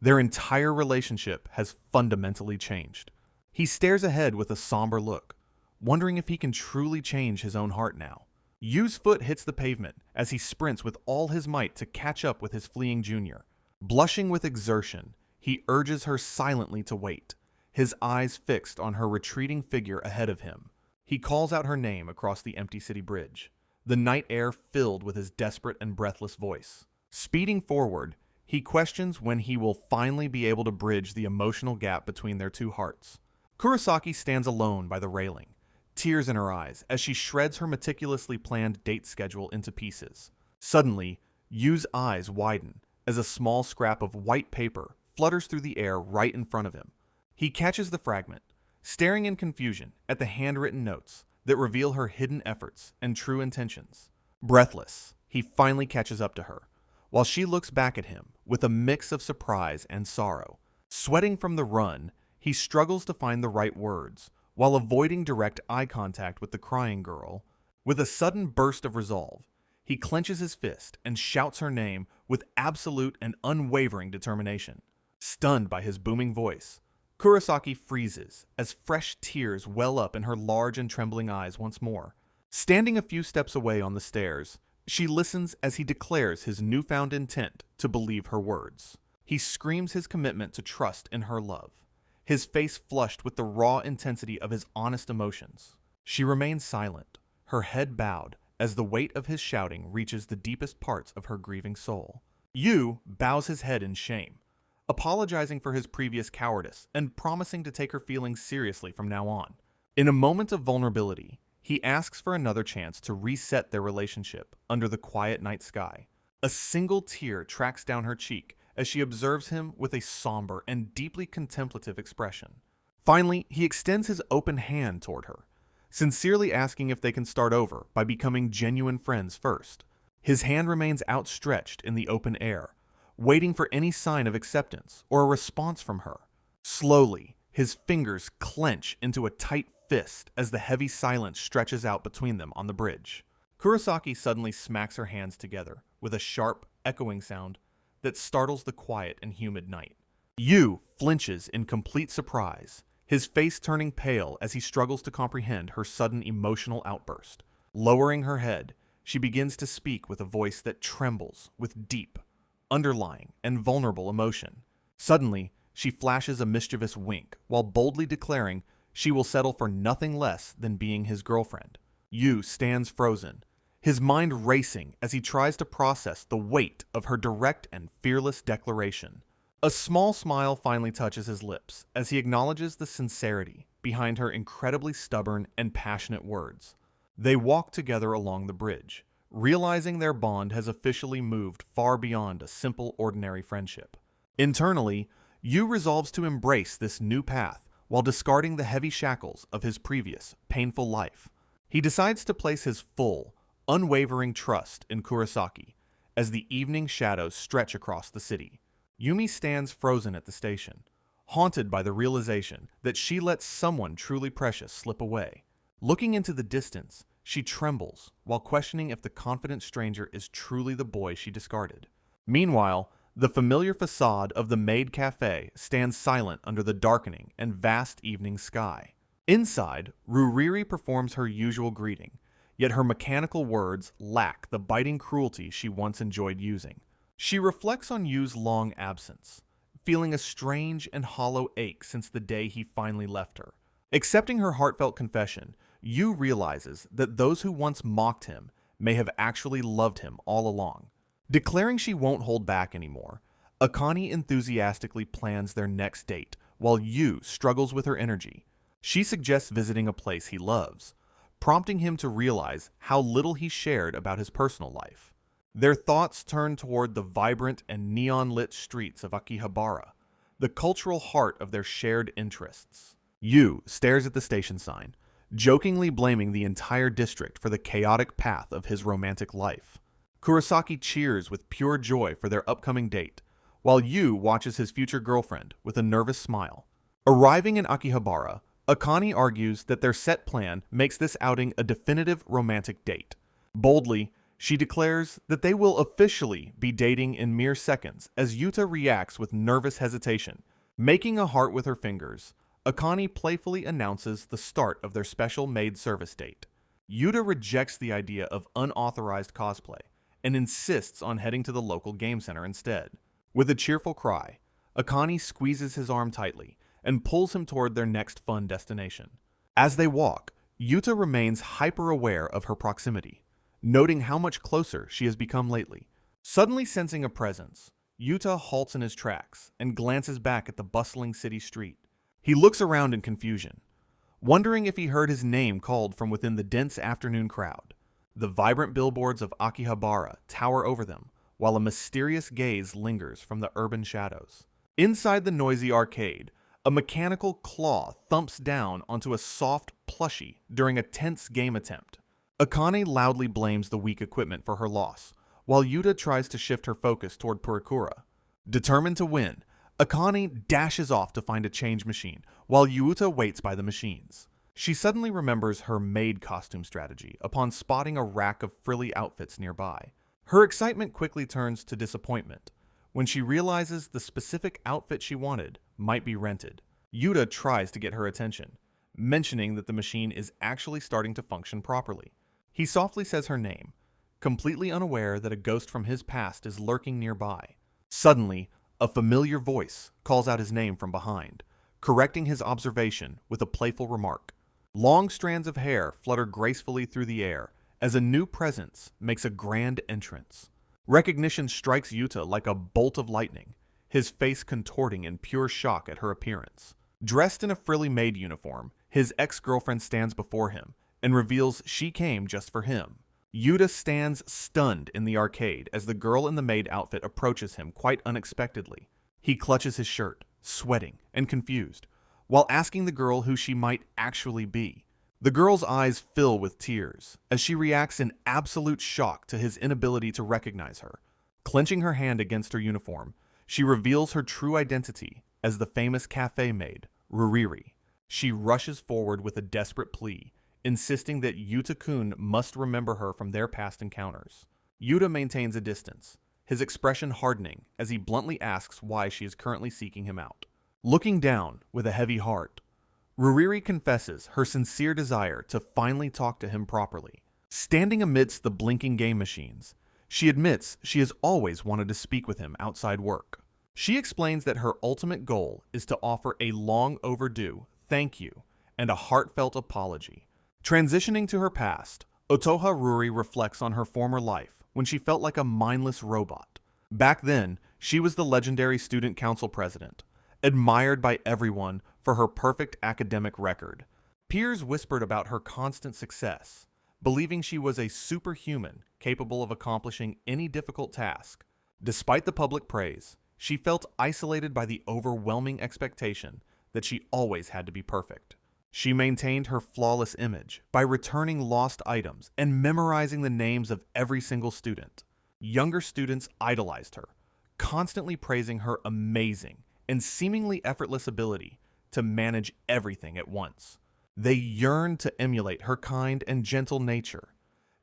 their entire relationship has fundamentally changed. He stares ahead with a somber look, wondering if he can truly change his own heart now. Yu's foot hits the pavement as he sprints with all his might to catch up with his fleeing junior. Blushing with exertion, he urges her silently to wait, his eyes fixed on her retreating figure ahead of him. He calls out her name across the empty city bridge, the night air filled with his desperate and breathless voice. Speeding forward, he questions when he will finally be able to bridge the emotional gap between their two hearts. Kurosaki stands alone by the railing, tears in her eyes as she shreds her meticulously planned date schedule into pieces. Suddenly, Yu's eyes widen as a small scrap of white paper flutters through the air right in front of him. He catches the fragment, staring in confusion at the handwritten notes that reveal her hidden efforts and true intentions. Breathless, he finally catches up to her, while she looks back at him with a mix of surprise and sorrow. Sweating from the run, he struggles to find the right words, while avoiding direct eye contact with the crying girl. With a sudden burst of resolve, he clenches his fist and shouts her name with absolute and unwavering determination. Stunned by his booming voice, Kurosaki freezes as fresh tears well up in her large and trembling eyes once more. Standing a few steps away on the stairs, she listens as he declares his newfound intent to believe her words. He screams his commitment to trust in her love, his face flushed with the raw intensity of his honest emotions. She remains silent, her head bowed, as the weight of his shouting reaches the deepest parts of her grieving soul. Yu bows his head in shame, apologizing for his previous cowardice and promising to take her feelings seriously from now on. In a moment of vulnerability, he asks for another chance to reset their relationship under the quiet night sky. A single tear tracks down her cheek as she observes him with a somber and deeply contemplative expression. Finally, he extends his open hand toward her, sincerely asking if they can start over by becoming genuine friends first. His hand remains outstretched in the open air, waiting for any sign of acceptance or a response from her. Slowly, his fingers clench into a tight fist as the heavy silence stretches out between them on the bridge. Kurosaki suddenly smacks her hands together with a sharp, echoing sound that startles the quiet and humid night. Yu flinches in complete surprise, his face turning pale as he struggles to comprehend her sudden emotional outburst. Lowering her head, she begins to speak with a voice that trembles with deep, underlying, and vulnerable emotion. Suddenly, she flashes a mischievous wink while boldly declaring she will settle for nothing less than being his girlfriend. Yu stands frozen, his mind racing as he tries to process the weight of her direct and fearless declaration. A small smile finally touches his lips as he acknowledges the sincerity behind her incredibly stubborn and passionate words. They walk together along the bridge, realizing their bond has officially moved far beyond a simple, ordinary friendship. Internally, Yu resolves to embrace this new path while discarding the heavy shackles of his previous, painful life. He decides to place his full, unwavering trust in Kurosaki as the evening shadows stretch across the city. Yumi stands frozen at the station, haunted by the realization that she let someone truly precious slip away. Looking into the distance, she trembles while questioning if the confident stranger is truly the boy she discarded. Meanwhile, the familiar facade of the Maid Cafe stands silent under the darkening and vast evening sky. Inside, Riri performs her usual greeting, yet her mechanical words lack the biting cruelty she once enjoyed using. She reflects on Yu's long absence, feeling a strange and hollow ache since the day he finally left her. Accepting her heartfelt confession, Yu realizes that those who once mocked him may have actually loved him all along. Declaring she won't hold back anymore, Akane enthusiastically plans their next date while Yu struggles with her energy. She suggests visiting a place he loves, prompting him to realize how little he shared about his personal life. Their thoughts turn toward the vibrant and neon-lit streets of Akihabara, the cultural heart of their shared interests. Yu stares at the station sign, jokingly blaming the entire district for the chaotic path of his romantic life. Kurosaki cheers with pure joy for their upcoming date, while Yu watches his future girlfriend with a nervous smile. Arriving in Akihabara, Akane argues that their set plan makes this outing a definitive romantic date. Boldly, she declares that they will officially be dating in mere seconds as Yuta reacts with nervous hesitation. Making a heart with her fingers, Akane playfully announces the start of their special maid service date. Yuta rejects the idea of unauthorized cosplay and insists on heading to the local game center instead. With a cheerful cry, Akane squeezes his arm tightly and pulls him toward their next fun destination. As they walk, Yuta remains hyper-aware of her proximity, noting how much closer she has become lately. Suddenly sensing a presence, Yuta halts in his tracks and glances back at the bustling city street. He looks around in confusion, wondering if he heard his name called from within the dense afternoon crowd. The vibrant billboards of Akihabara tower over them, while a mysterious gaze lingers from the urban shadows. Inside the noisy arcade, a mechanical claw thumps down onto a soft plushie during a tense game attempt. Akane loudly blames the weak equipment for her loss, while Yuta tries to shift her focus toward Purikura. Determined to win, Akane dashes off to find a change machine, while Yuta waits by the machines. She suddenly remembers her maid costume strategy upon spotting a rack of frilly outfits nearby. Her excitement quickly turns to disappointment when she realizes the specific outfit she wanted might be rented. Yuta tries to get her attention, mentioning that the machine is actually starting to function properly. He softly says her name, completely unaware that a ghost from his past is lurking nearby. Suddenly, a familiar voice calls out his name from behind, correcting his observation with a playful remark. Long strands of hair flutter gracefully through the air as a new presence makes a grand entrance. Recognition strikes Yuta like a bolt of lightning, his face contorting in pure shock at her appearance. Dressed in a frilly maid uniform, his ex-girlfriend stands before him and reveals she came just for him. Yuta stands stunned in the arcade as the girl in the maid outfit approaches him quite unexpectedly. He clutches his shirt, sweating and confused, while asking the girl who she might actually be. The girl's eyes fill with tears as she reacts in absolute shock to his inability to recognize her. Clenching her hand against her uniform, she reveals her true identity as the famous cafe maid, Riri. She rushes forward with a desperate plea, insisting that Yuta-kun must remember her from their past encounters. Yuta maintains a distance, his expression hardening as he bluntly asks why she is currently seeking him out. Looking down with a heavy heart, Riri confesses her sincere desire to finally talk to him properly. Standing amidst the blinking game machines, she admits she has always wanted to speak with him outside work. She explains that her ultimate goal is to offer a long overdue thank you and a heartfelt apology. Transitioning to her past, Otoha Ruri reflects on her former life when she felt like a mindless robot. Back then, she was the legendary student council president, admired by everyone for her perfect academic record. Peers whispered about her constant success, believing she was a superhuman capable of accomplishing any difficult task. Despite the public praise, she felt isolated by the overwhelming expectation that she always had to be perfect. She maintained her flawless image by returning lost items and memorizing the names of every single student. Younger students idolized her, constantly praising her amazing and seemingly effortless ability to manage everything at once. They yearned to emulate her kind and gentle nature,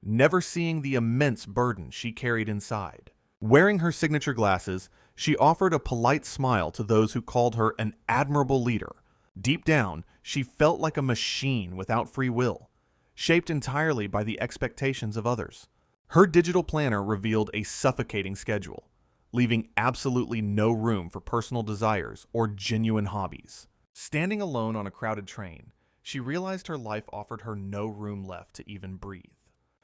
never seeing the immense burden she carried inside. Wearing her signature glasses, she offered a polite smile to those who called her an admirable leader. Deep down, she felt like a machine without free will, shaped entirely by the expectations of others. Her digital planner revealed a suffocating schedule, leaving absolutely no room for personal desires or genuine hobbies. Standing alone on a crowded train, she realized her life offered her no room left to even breathe.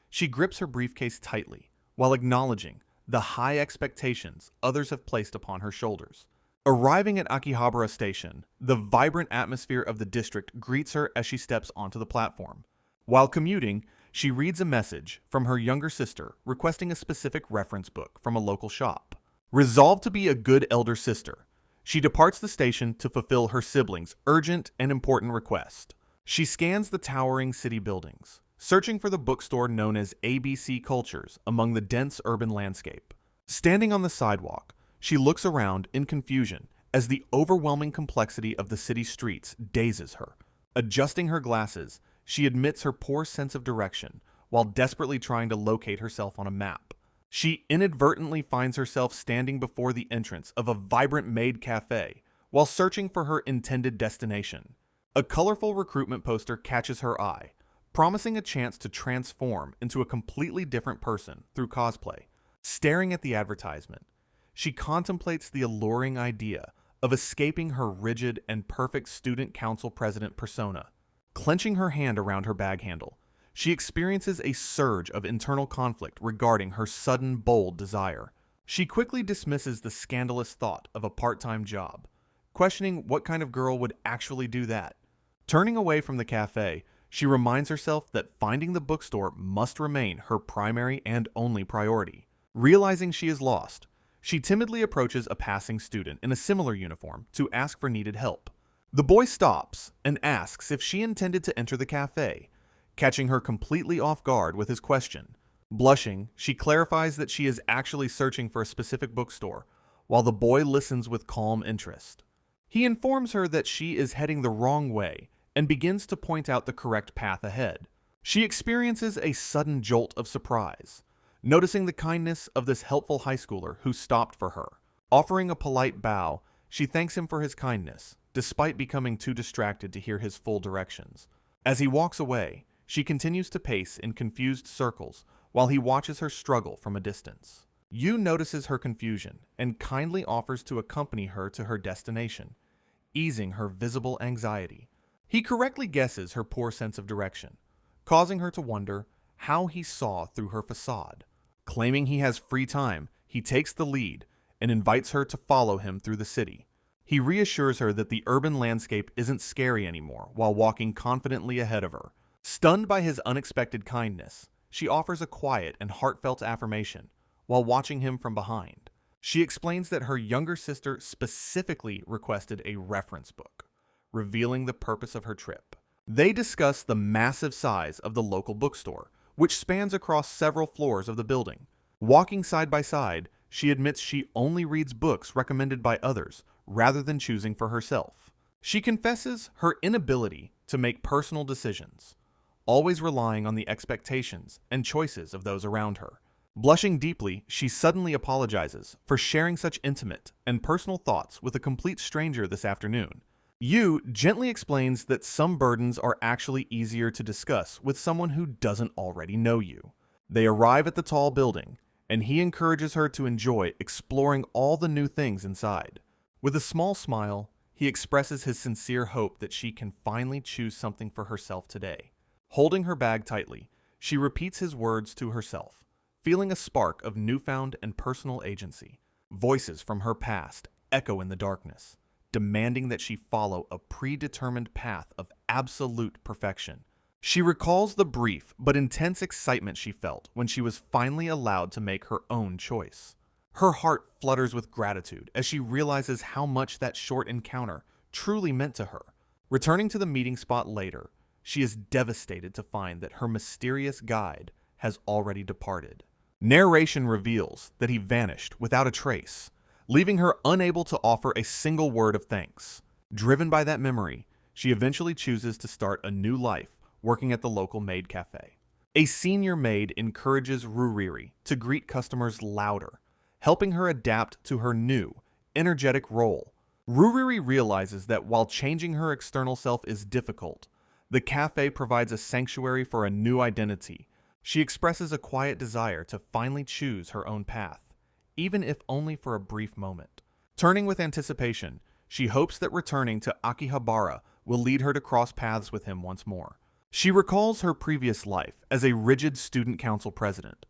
She grips her briefcase tightly, while acknowledging the high expectations others have placed upon her shoulders. Arriving at Akihabara Station, the vibrant atmosphere of the district greets her as she steps onto the platform. While commuting, she reads a message from her younger sister requesting a specific reference book from a local shop. Resolved to be a good elder sister, she departs the station to fulfill her siblings' urgent and important request. She scans the towering city buildings, searching for the bookstore known as ABC Cultures among the dense urban landscape. Standing on the sidewalk, she looks around in confusion as the overwhelming complexity of the city streets dazes her. Adjusting her glasses, she admits her poor sense of direction while desperately trying to locate herself on a map. She inadvertently finds herself standing before the entrance of a vibrant Maid cafe while searching for her intended destination. A colorful recruitment poster catches her eye, promising a chance to transform into a completely different person through cosplay. Staring at the advertisement, she contemplates the alluring idea of escaping her rigid and perfect student council president persona. Clenching her hand around her bag handle, she experiences a surge of internal conflict regarding her sudden, bold desire. She quickly dismisses the scandalous thought of a part-time job, questioning what kind of girl would actually do that. Turning away from the cafe, she reminds herself that finding the bookstore must remain her primary and only priority. Realizing she is lost, she timidly approaches a passing student in a similar uniform to ask for needed help. The boy stops and asks if she intended to enter the cafe, catching her completely off guard with his question. Blushing, she clarifies that she is actually searching for a specific bookstore, while the boy listens with calm interest. He informs her that she is heading the wrong way and begins to point out the correct path ahead. She experiences a sudden jolt of surprise, noticing the kindness of this helpful high schooler who stopped for her. Offering a polite bow, she thanks him for his kindness, despite becoming too distracted to hear his full directions. As he walks away, she continues to pace in confused circles while he watches her struggle from a distance. Yu notices her confusion and kindly offers to accompany her to her destination, easing her visible anxiety. He correctly guesses her poor sense of direction, causing her to wonder how he saw through her facade. Claiming he has free time, he takes the lead and invites her to follow him through the city. He reassures her that the urban landscape isn't scary anymore while walking confidently ahead of her. Stunned by his unexpected kindness, she offers a quiet and heartfelt affirmation while watching him from behind. She explains that her younger sister specifically requested a reference book, revealing the purpose of her trip. They discuss the massive size of the local bookstore, which spans across several floors of the building. Walking side by side, she admits she only reads books recommended by others rather than choosing for herself. She confesses her inability to make personal decisions, always relying on the expectations and choices of those around her. Blushing deeply, she suddenly apologizes for sharing such intimate and personal thoughts with a complete stranger this afternoon. Yu gently explains that some burdens are actually easier to discuss with someone who doesn't already know you. They arrive at the tall building, and he encourages her to enjoy exploring all the new things inside. With a small smile, he expresses his sincere hope that she can finally choose something for herself today. Holding her bag tightly, she repeats his words to herself, feeling a spark of newfound and personal agency. Voices from her past echo in the darkness, demanding that she follow a predetermined path of absolute perfection. She recalls the brief but intense excitement she felt when she was finally allowed to make her own choice. Her heart flutters with gratitude as she realizes how much that short encounter truly meant to her. Returning to the meeting spot later, she is devastated to find that her mysterious guide has already departed. Narration reveals that he vanished without a trace, leaving her unable to offer a single word of thanks. Driven by that memory, she eventually chooses to start a new life working at the local Maid cafe. A senior maid encourages Riri to greet customers louder, helping her adapt to her new, energetic role. Riri realizes that while changing her external self is difficult, the cafe provides a sanctuary for a new identity. She expresses a quiet desire to finally choose her own path, even if only for a brief moment. Turning with anticipation, she hopes that returning to Akihabara will lead her to cross paths with him once more. She recalls her previous life as a rigid student council president,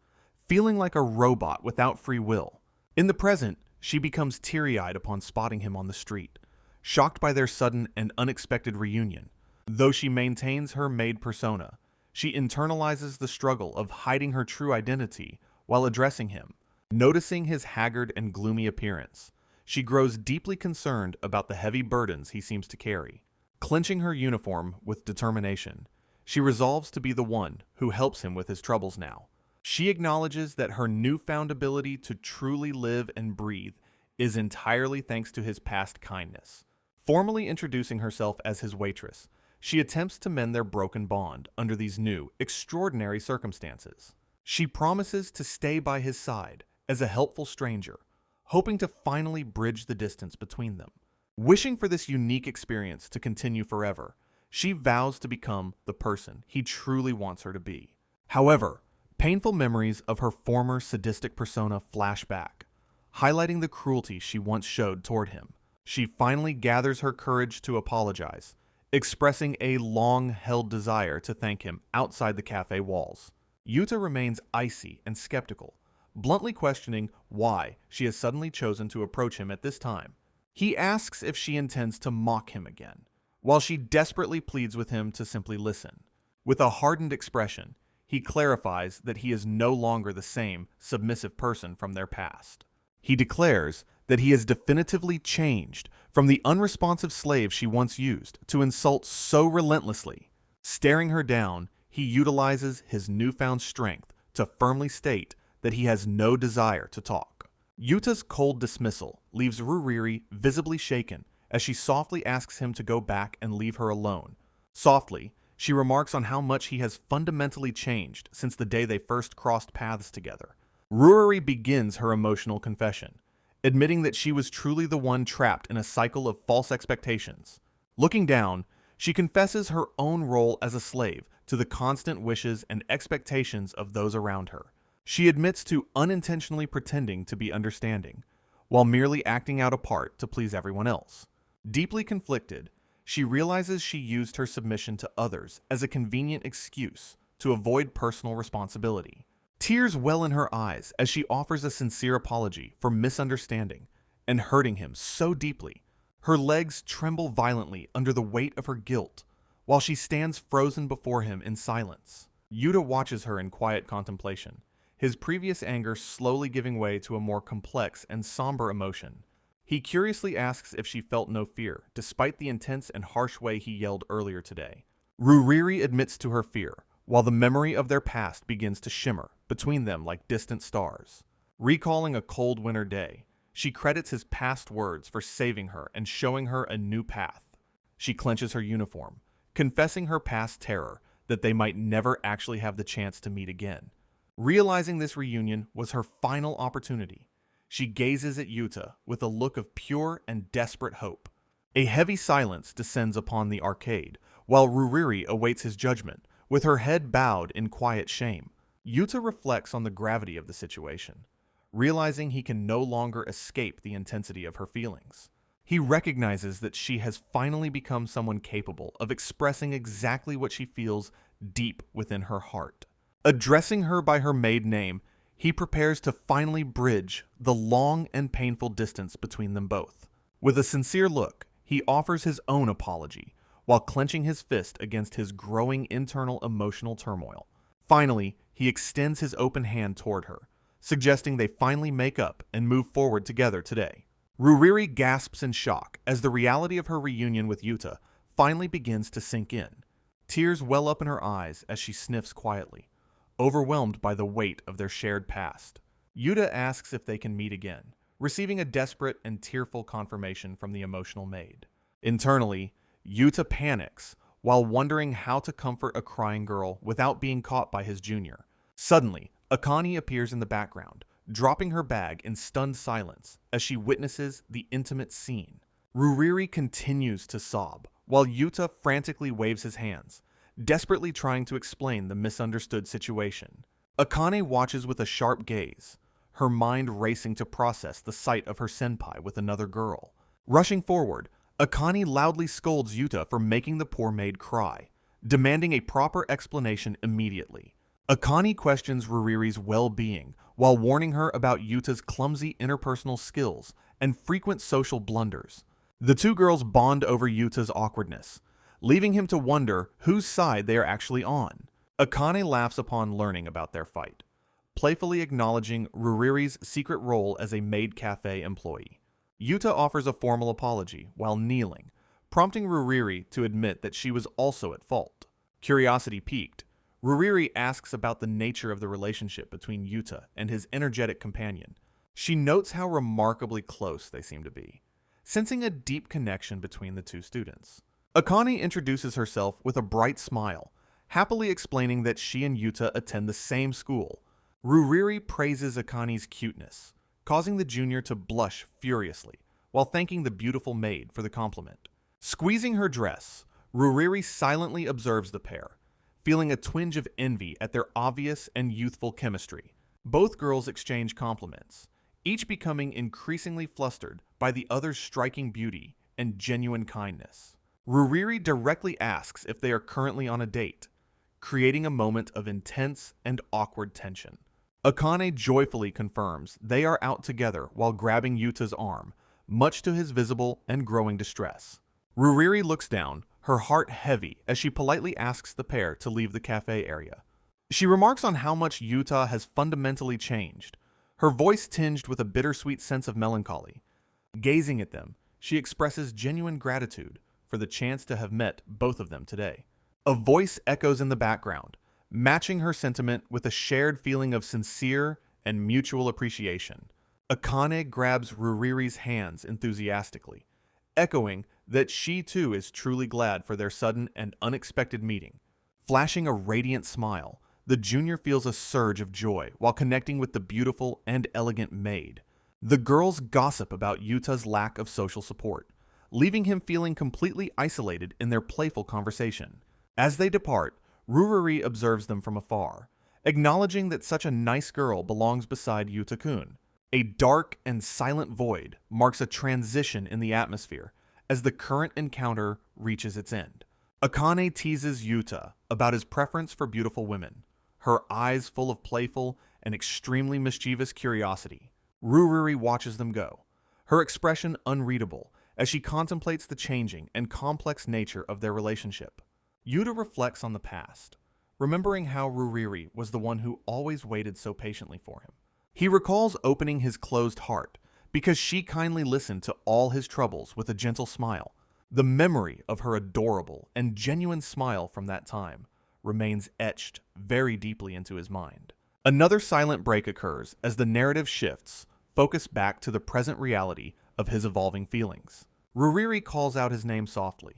feeling like a robot without free will. In the present, she becomes teary-eyed upon spotting him on the street, shocked by their sudden and unexpected reunion. Though she maintains her maid persona, she internalizes the struggle of hiding her true identity while addressing him. Noticing his haggard and gloomy appearance, she grows deeply concerned about the heavy burdens he seems to carry. Clenching her uniform with determination, she resolves to be the one who helps him with his troubles now. She acknowledges that her newfound ability to truly live and breathe is entirely thanks to his past kindness. Formally introducing herself as his waitress, she attempts to mend their broken bond under these new, extraordinary circumstances. She promises to stay by his side as a helpful stranger, hoping to finally bridge the distance between them. Wishing for this unique experience to continue forever, she vows to become the person he truly wants her to be. However, painful memories of her former sadistic persona flash back, highlighting the cruelty she once showed toward him. She finally gathers her courage to apologize, expressing a long-held desire to thank him outside the cafe walls. Yuta remains icy and skeptical, bluntly questioning why she has suddenly chosen to approach him at this time. He asks if she intends to mock him again, while she desperately pleads with him to simply listen. With a hardened expression, he clarifies that he is no longer the same submissive person from their past. He declares that he has definitively changed from the unresponsive slave she once used to insult so relentlessly. Staring her down, he utilizes his newfound strength to firmly state that he has no desire to talk. Yuta's cold dismissal leaves Riri visibly shaken as she softly asks him to go back and leave her alone. Softly, she remarks on how much he has fundamentally changed since the day they first crossed paths together. Ruri begins her emotional confession, admitting that she was truly the one trapped in a cycle of false expectations. Looking down, she confesses her own role as a slave to the constant wishes and expectations of those around her. She admits to unintentionally pretending to be understanding, while merely acting out a part to please everyone else. Deeply conflicted, she realizes she used her submission to others as a convenient excuse to avoid personal responsibility. Tears well in her eyes as she offers a sincere apology for misunderstanding and hurting him so deeply. Her legs tremble violently under the weight of her guilt, while she stands frozen before him in silence. Yuta watches her in quiet contemplation, his previous anger slowly giving way to a more complex and somber emotion. He curiously asks if she felt no fear, despite the intense and harsh way he yelled earlier today. Ruri admits to her fear, while the memory of their past begins to shimmer between them like distant stars. Recalling a cold winter day, she credits his past words for saving her and showing her a new path. She clenches her uniform, confessing her past terror that they might never actually have the chance to meet again. Realizing this reunion was her final opportunity, she gazes at Yuta with a look of pure and desperate hope. A heavy silence descends upon the arcade, while Riri awaits his judgment, with her head bowed in quiet shame. Yuta reflects on the gravity of the situation, realizing he can no longer escape the intensity of her feelings. He recognizes that she has finally become someone capable of expressing exactly what she feels deep within her heart. Addressing her by her maiden name, he prepares to finally bridge the long and painful distance between them both. With a sincere look, he offers his own apology, while clenching his fist against his growing internal emotional turmoil. Finally, he extends his open hand toward her, suggesting they finally make up and move forward together today. Riri gasps in shock as the reality of her reunion with Yuta finally begins to sink in. Tears well up in her eyes as she sniffs quietly, overwhelmed by the weight of their shared past. Yuta asks if they can meet again, receiving a desperate and tearful confirmation from the emotional Maid. Internally, Yuta panics while wondering how to comfort a crying girl without being caught by his junior. Suddenly, Akane appears in the background, dropping her bag in stunned silence as she witnesses the intimate scene. Riri continues to sob, while Yuta frantically waves his hands, desperately trying to explain the misunderstood situation. Akane watches with a sharp gaze, her mind racing to process the sight of her senpai with another girl. Rushing forward, Akane loudly scolds Yuta for making the poor maid cry, demanding a proper explanation immediately. Akane questions Riri's well-being while warning her about Yuta's clumsy interpersonal skills and frequent social blunders. The two girls bond over Yuta's awkwardness, leaving him to wonder whose side they are actually on. Akane laughs upon learning about their fight, playfully acknowledging Riri's secret role as a Maid Cafe employee. Yuta offers a formal apology while kneeling, prompting Riri to admit that she was also at fault. Curiosity piqued, Riri asks about the nature of the relationship between Yuta and his energetic companion. She notes how remarkably close they seem to be, sensing a deep connection between the two students. Akane introduces herself with a bright smile, happily explaining that she and Yuta attend the same school. Riri praises Akane's cuteness, causing the junior to blush furiously, while thanking the beautiful maid for the compliment. Squeezing her dress, Riri silently observes the pair, feeling a twinge of envy at their obvious and youthful chemistry. Both girls exchange compliments, each becoming increasingly flustered by the other's striking beauty and genuine kindness. Riri directly asks if they are currently on a date, creating a moment of intense and awkward tension. Akane joyfully confirms they are out together while grabbing Yuta's arm, much to his visible and growing distress. Riri looks down, her heart heavy as she politely asks the pair to leave the cafe area. She remarks on how much Yuta has fundamentally changed, her voice tinged with a bittersweet sense of melancholy. Gazing at them, she expresses genuine gratitude for the chance to have met both of them today. A voice echoes in the background, matching her sentiment with a shared feeling of sincere and mutual appreciation. Akane grabs Riri's hands enthusiastically, echoing that she too is truly glad for their sudden and unexpected meeting. Flashing a radiant smile, the junior feels a surge of joy while connecting with the beautiful and elegant Maid. The girls gossip about Yuta's lack of social support, leaving him feeling completely isolated in their playful conversation. As they depart, Riri observes them from afar, acknowledging that such a nice girl belongs beside Yuta-kun. A dark and silent void marks a transition in the atmosphere as the current encounter reaches its end. Akane teases Yuta about his preference for beautiful women, her eyes full of playful and extremely mischievous curiosity. Riri watches them go, her expression unreadable as she contemplates the changing and complex nature of their relationship. Yuta reflects on the past, remembering how Riri was the one who always waited so patiently for him. He recalls opening his closed heart because she kindly listened to all his troubles with a gentle smile. The memory of her adorable and genuine smile from that time remains etched very deeply into his mind. Another silent break occurs as the narrative shifts, focus back to the present reality of his evolving feelings. Riri calls out his name softly,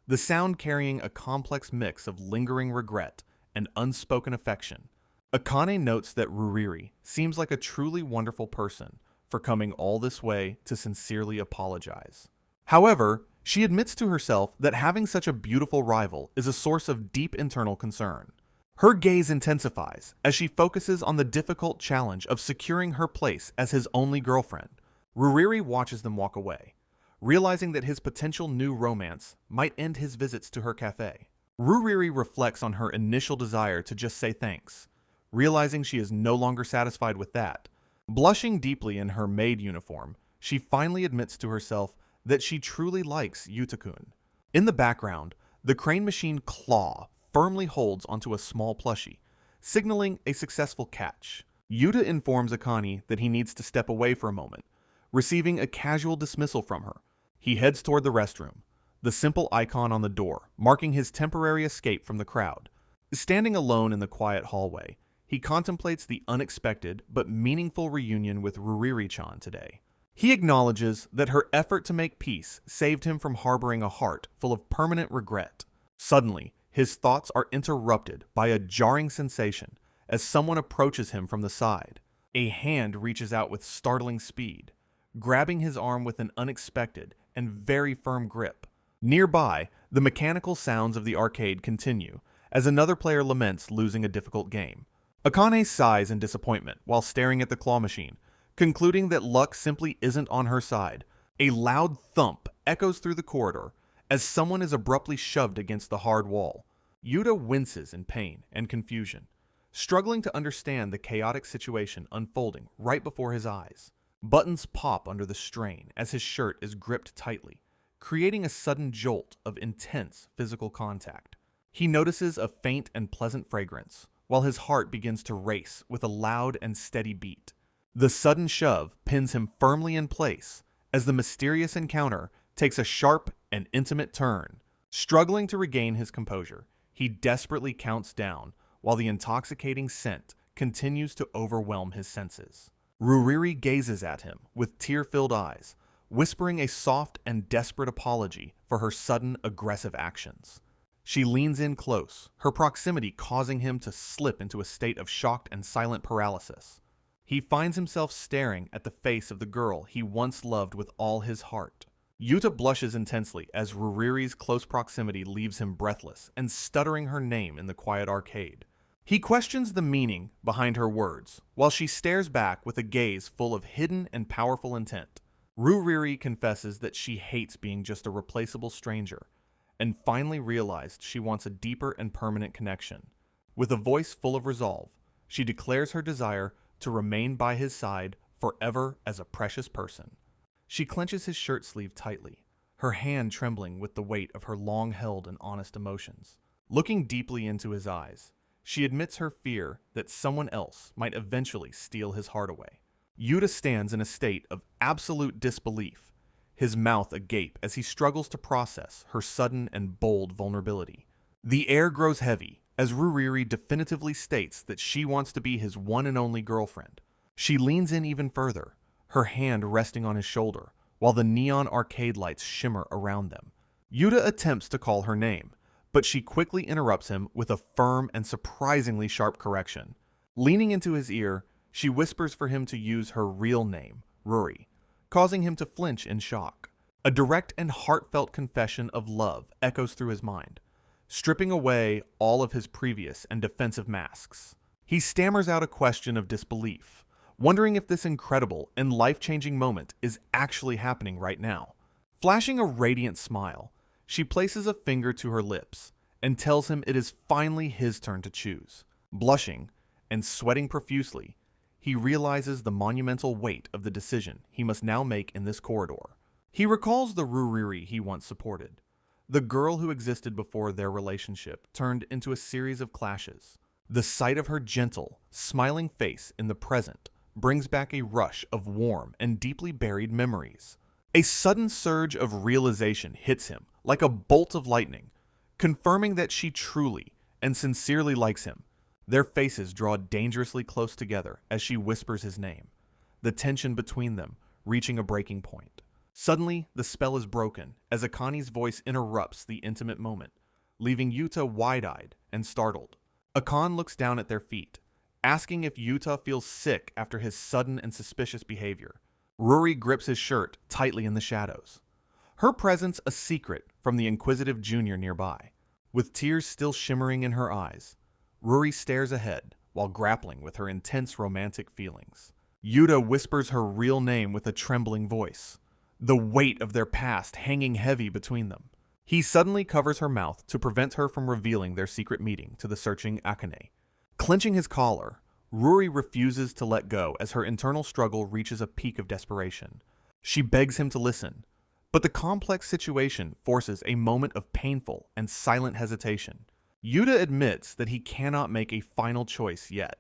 the sound carrying a complex mix of lingering regret and unspoken affection. Akane notes that Riri seems like a truly wonderful person for coming all this way to sincerely apologize. However, she admits to herself that having such a beautiful rival is a source of deep internal concern. Her gaze intensifies as she focuses on the difficult challenge of securing her place as his only girlfriend. Riri watches them walk away, realizing that his potential new romance might end his visits to her cafe. Riri reflects on her initial desire to just say thanks, realizing she is no longer satisfied with that. Blushing deeply in her Maid uniform, she finally admits to herself that she truly likes Yuta-kun. In the background, the crane machine Claw firmly holds onto a small plushie, signaling a successful catch. Yuta informs Akane that he needs to step away for a moment, receiving a casual dismissal from her. He heads toward the restroom, the simple icon on the door marking his temporary escape from the crowd. Standing alone in the quiet hallway, he contemplates the unexpected but meaningful reunion with Riri-chan today. He acknowledges that her effort to make peace saved him from harboring a heart full of permanent regret. Suddenly, his thoughts are interrupted by a jarring sensation as someone approaches him from the side. A hand reaches out with startling speed, grabbing his arm with an unexpected and very firm grip. Nearby, the mechanical sounds of the arcade continue as another player laments losing a difficult game. Akane sighs in disappointment while staring at the claw machine, concluding that luck simply isn't on her side. A loud thump echoes through the corridor as someone is abruptly shoved against the hard wall. Yuta winces in pain and confusion, struggling to understand the chaotic situation unfolding right before his eyes. Buttons pop under the strain as his shirt is gripped tightly, creating a sudden jolt of intense physical contact. He notices a faint and pleasant fragrance, while his heart begins to race with a loud and steady beat. The sudden shove pins him firmly in place as the mysterious encounter takes a sharp and intimate turn. Struggling to regain his composure, he desperately counts down while the intoxicating scent continues to overwhelm his senses. Riri gazes at him with tear-filled eyes, whispering a soft and desperate apology for her sudden aggressive actions. She leans in close, her proximity causing him to slip into a state of shocked and silent paralysis. He finds himself staring at the face of the girl he once loved with all his heart. Yuta blushes intensely as Riri's close proximity leaves him breathless and stuttering her name in the quiet arcade. He questions the meaning behind her words, while she stares back with a gaze full of hidden and powerful intent. Riri confesses that she hates being just a replaceable stranger, and finally realized she wants a deeper and permanent connection. With a voice full of resolve, she declares her desire to remain by his side forever as a precious person. She clenches his shirt sleeve tightly, her hand trembling with the weight of her long-held and honest emotions. Looking deeply into his eyes, she admits her fear that someone else might eventually steal his heart away. Yuta stands in a state of absolute disbelief, his mouth agape as he struggles to process her sudden and bold vulnerability. The air grows heavy as Riri definitively states that she wants to be his one and only girlfriend. She leans in even further, her hand resting on his shoulder, while the neon arcade lights shimmer around them. Yuta attempts to call her name, but she quickly interrupts him with a firm and surprisingly sharp correction. Leaning into his ear, she whispers for him to use her real name, Riri, causing him to flinch in shock. A direct and heartfelt confession of love echoes through his mind, stripping away all of his previous and defensive masks. He stammers out a question of disbelief, wondering if this incredible and life-changing moment is actually happening right now. Flashing a radiant smile, she places a finger to her lips and tells him it is finally his turn to choose. Blushing and sweating profusely, he realizes the monumental weight of the decision he must now make in this corridor. He recalls the Riri he once supported, the girl who existed before their relationship turned into a series of clashes. The sight of her gentle, smiling face in the present brings back a rush of warm and deeply buried memories. A sudden surge of realization hits him like a bolt of lightning, confirming that she truly and sincerely likes him. Their faces draw dangerously close together as she whispers his name, the tension between them reaching a breaking point. Suddenly, the spell is broken as Akane's voice interrupts the intimate moment, leaving Yuta wide-eyed and startled. Akane looks down at their feet, asking if Yuta feels sick after his sudden and suspicious behavior. Ruri grips his shirt tightly in the shadows, her presence a secret from the inquisitive junior nearby. With tears still shimmering in her eyes, Ruri stares ahead while grappling with her intense romantic feelings. Yuta whispers her real name with a trembling voice, the weight of their past hanging heavy between them. He suddenly covers her mouth to prevent her from revealing their secret meeting to the searching Akane. Clenching his collar, Ruri refuses to let go as her internal struggle reaches a peak of desperation. She begs him to listen, but the complex situation forces a moment of painful and silent hesitation. Yuta admits that he cannot make a final choice yet,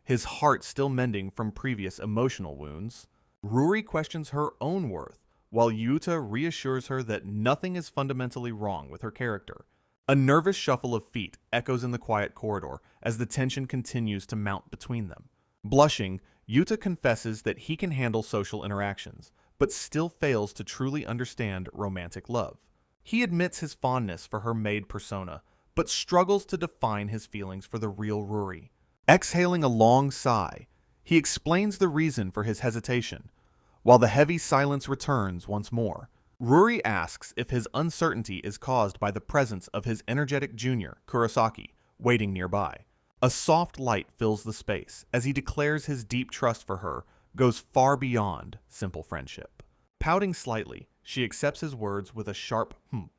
his heart still mending from previous emotional wounds. Ruri questions her own worth, while Yuta reassures her that nothing is fundamentally wrong with her character. A nervous shuffle of feet echoes in the quiet corridor as the tension continues to mount between them. Blushing, Yuta confesses that he can handle social interactions, but still fails to truly understand romantic love. He admits his fondness for her Maid persona, but struggles to define his feelings for the real Ruri. Exhaling a long sigh, he explains the reason for his hesitation. While the heavy silence returns once more, Ruri asks if his uncertainty is caused by the presence of his energetic junior, Kurosaki, waiting nearby. A soft light fills the space as he declares his deep trust for her goes far beyond simple friendship. Pouting slightly, she accepts his words with a sharp "humph,"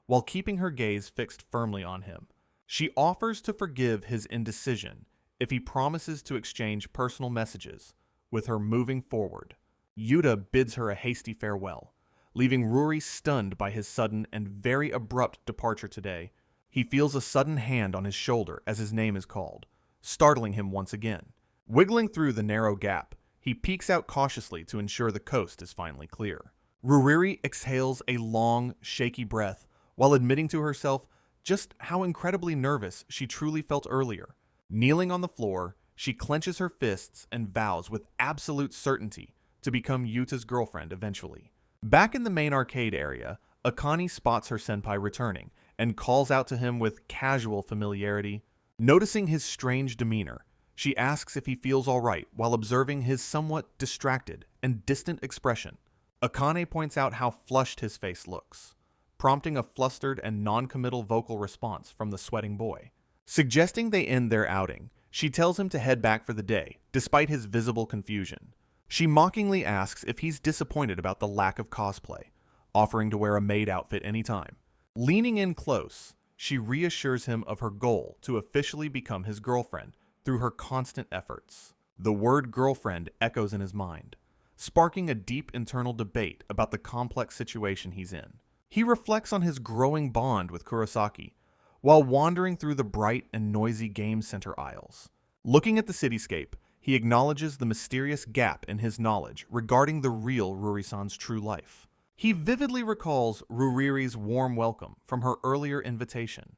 while keeping her gaze fixed firmly on him. She offers to forgive his indecision if he promises to exchange personal messages, with her moving forward. Yuta bids her a hasty farewell, leaving Ruri stunned by his sudden and very abrupt departure today. He feels a sudden hand on his shoulder as his name is called, startling him once again. Wiggling through the narrow gap, he peeks out cautiously to ensure the coast is finally clear. Ruri exhales a long, shaky breath while admitting to herself just how incredibly nervous she truly felt earlier. Kneeling on the floor, she clenches her fists and vows with absolute certainty to become Yuta's girlfriend eventually. Back in the main arcade area, Akane spots her senpai returning and calls out to him with casual familiarity. Noticing his strange demeanor, she asks if he feels alright while observing his somewhat distracted and distant expression. Akane points out how flushed his face looks, prompting a flustered and non-committal vocal response from the sweating boy. Suggesting they end their outing, she tells him to head back for the day, despite his visible confusion. She mockingly asks if he's disappointed about the lack of cosplay, offering to wear a Maid outfit anytime. Leaning in close, she reassures him of her goal to officially become his girlfriend through her constant efforts. The word girlfriend echoes in his mind, sparking a deep internal debate about the complex situation he's in. He reflects on his growing bond with Kurosaki, while wandering through the bright and noisy game center aisles. Looking at the cityscape, he acknowledges the mysterious gap in his knowledge regarding the real Ruri-san's true life. He vividly recalls Ruriri's warm welcome from her earlier invitation,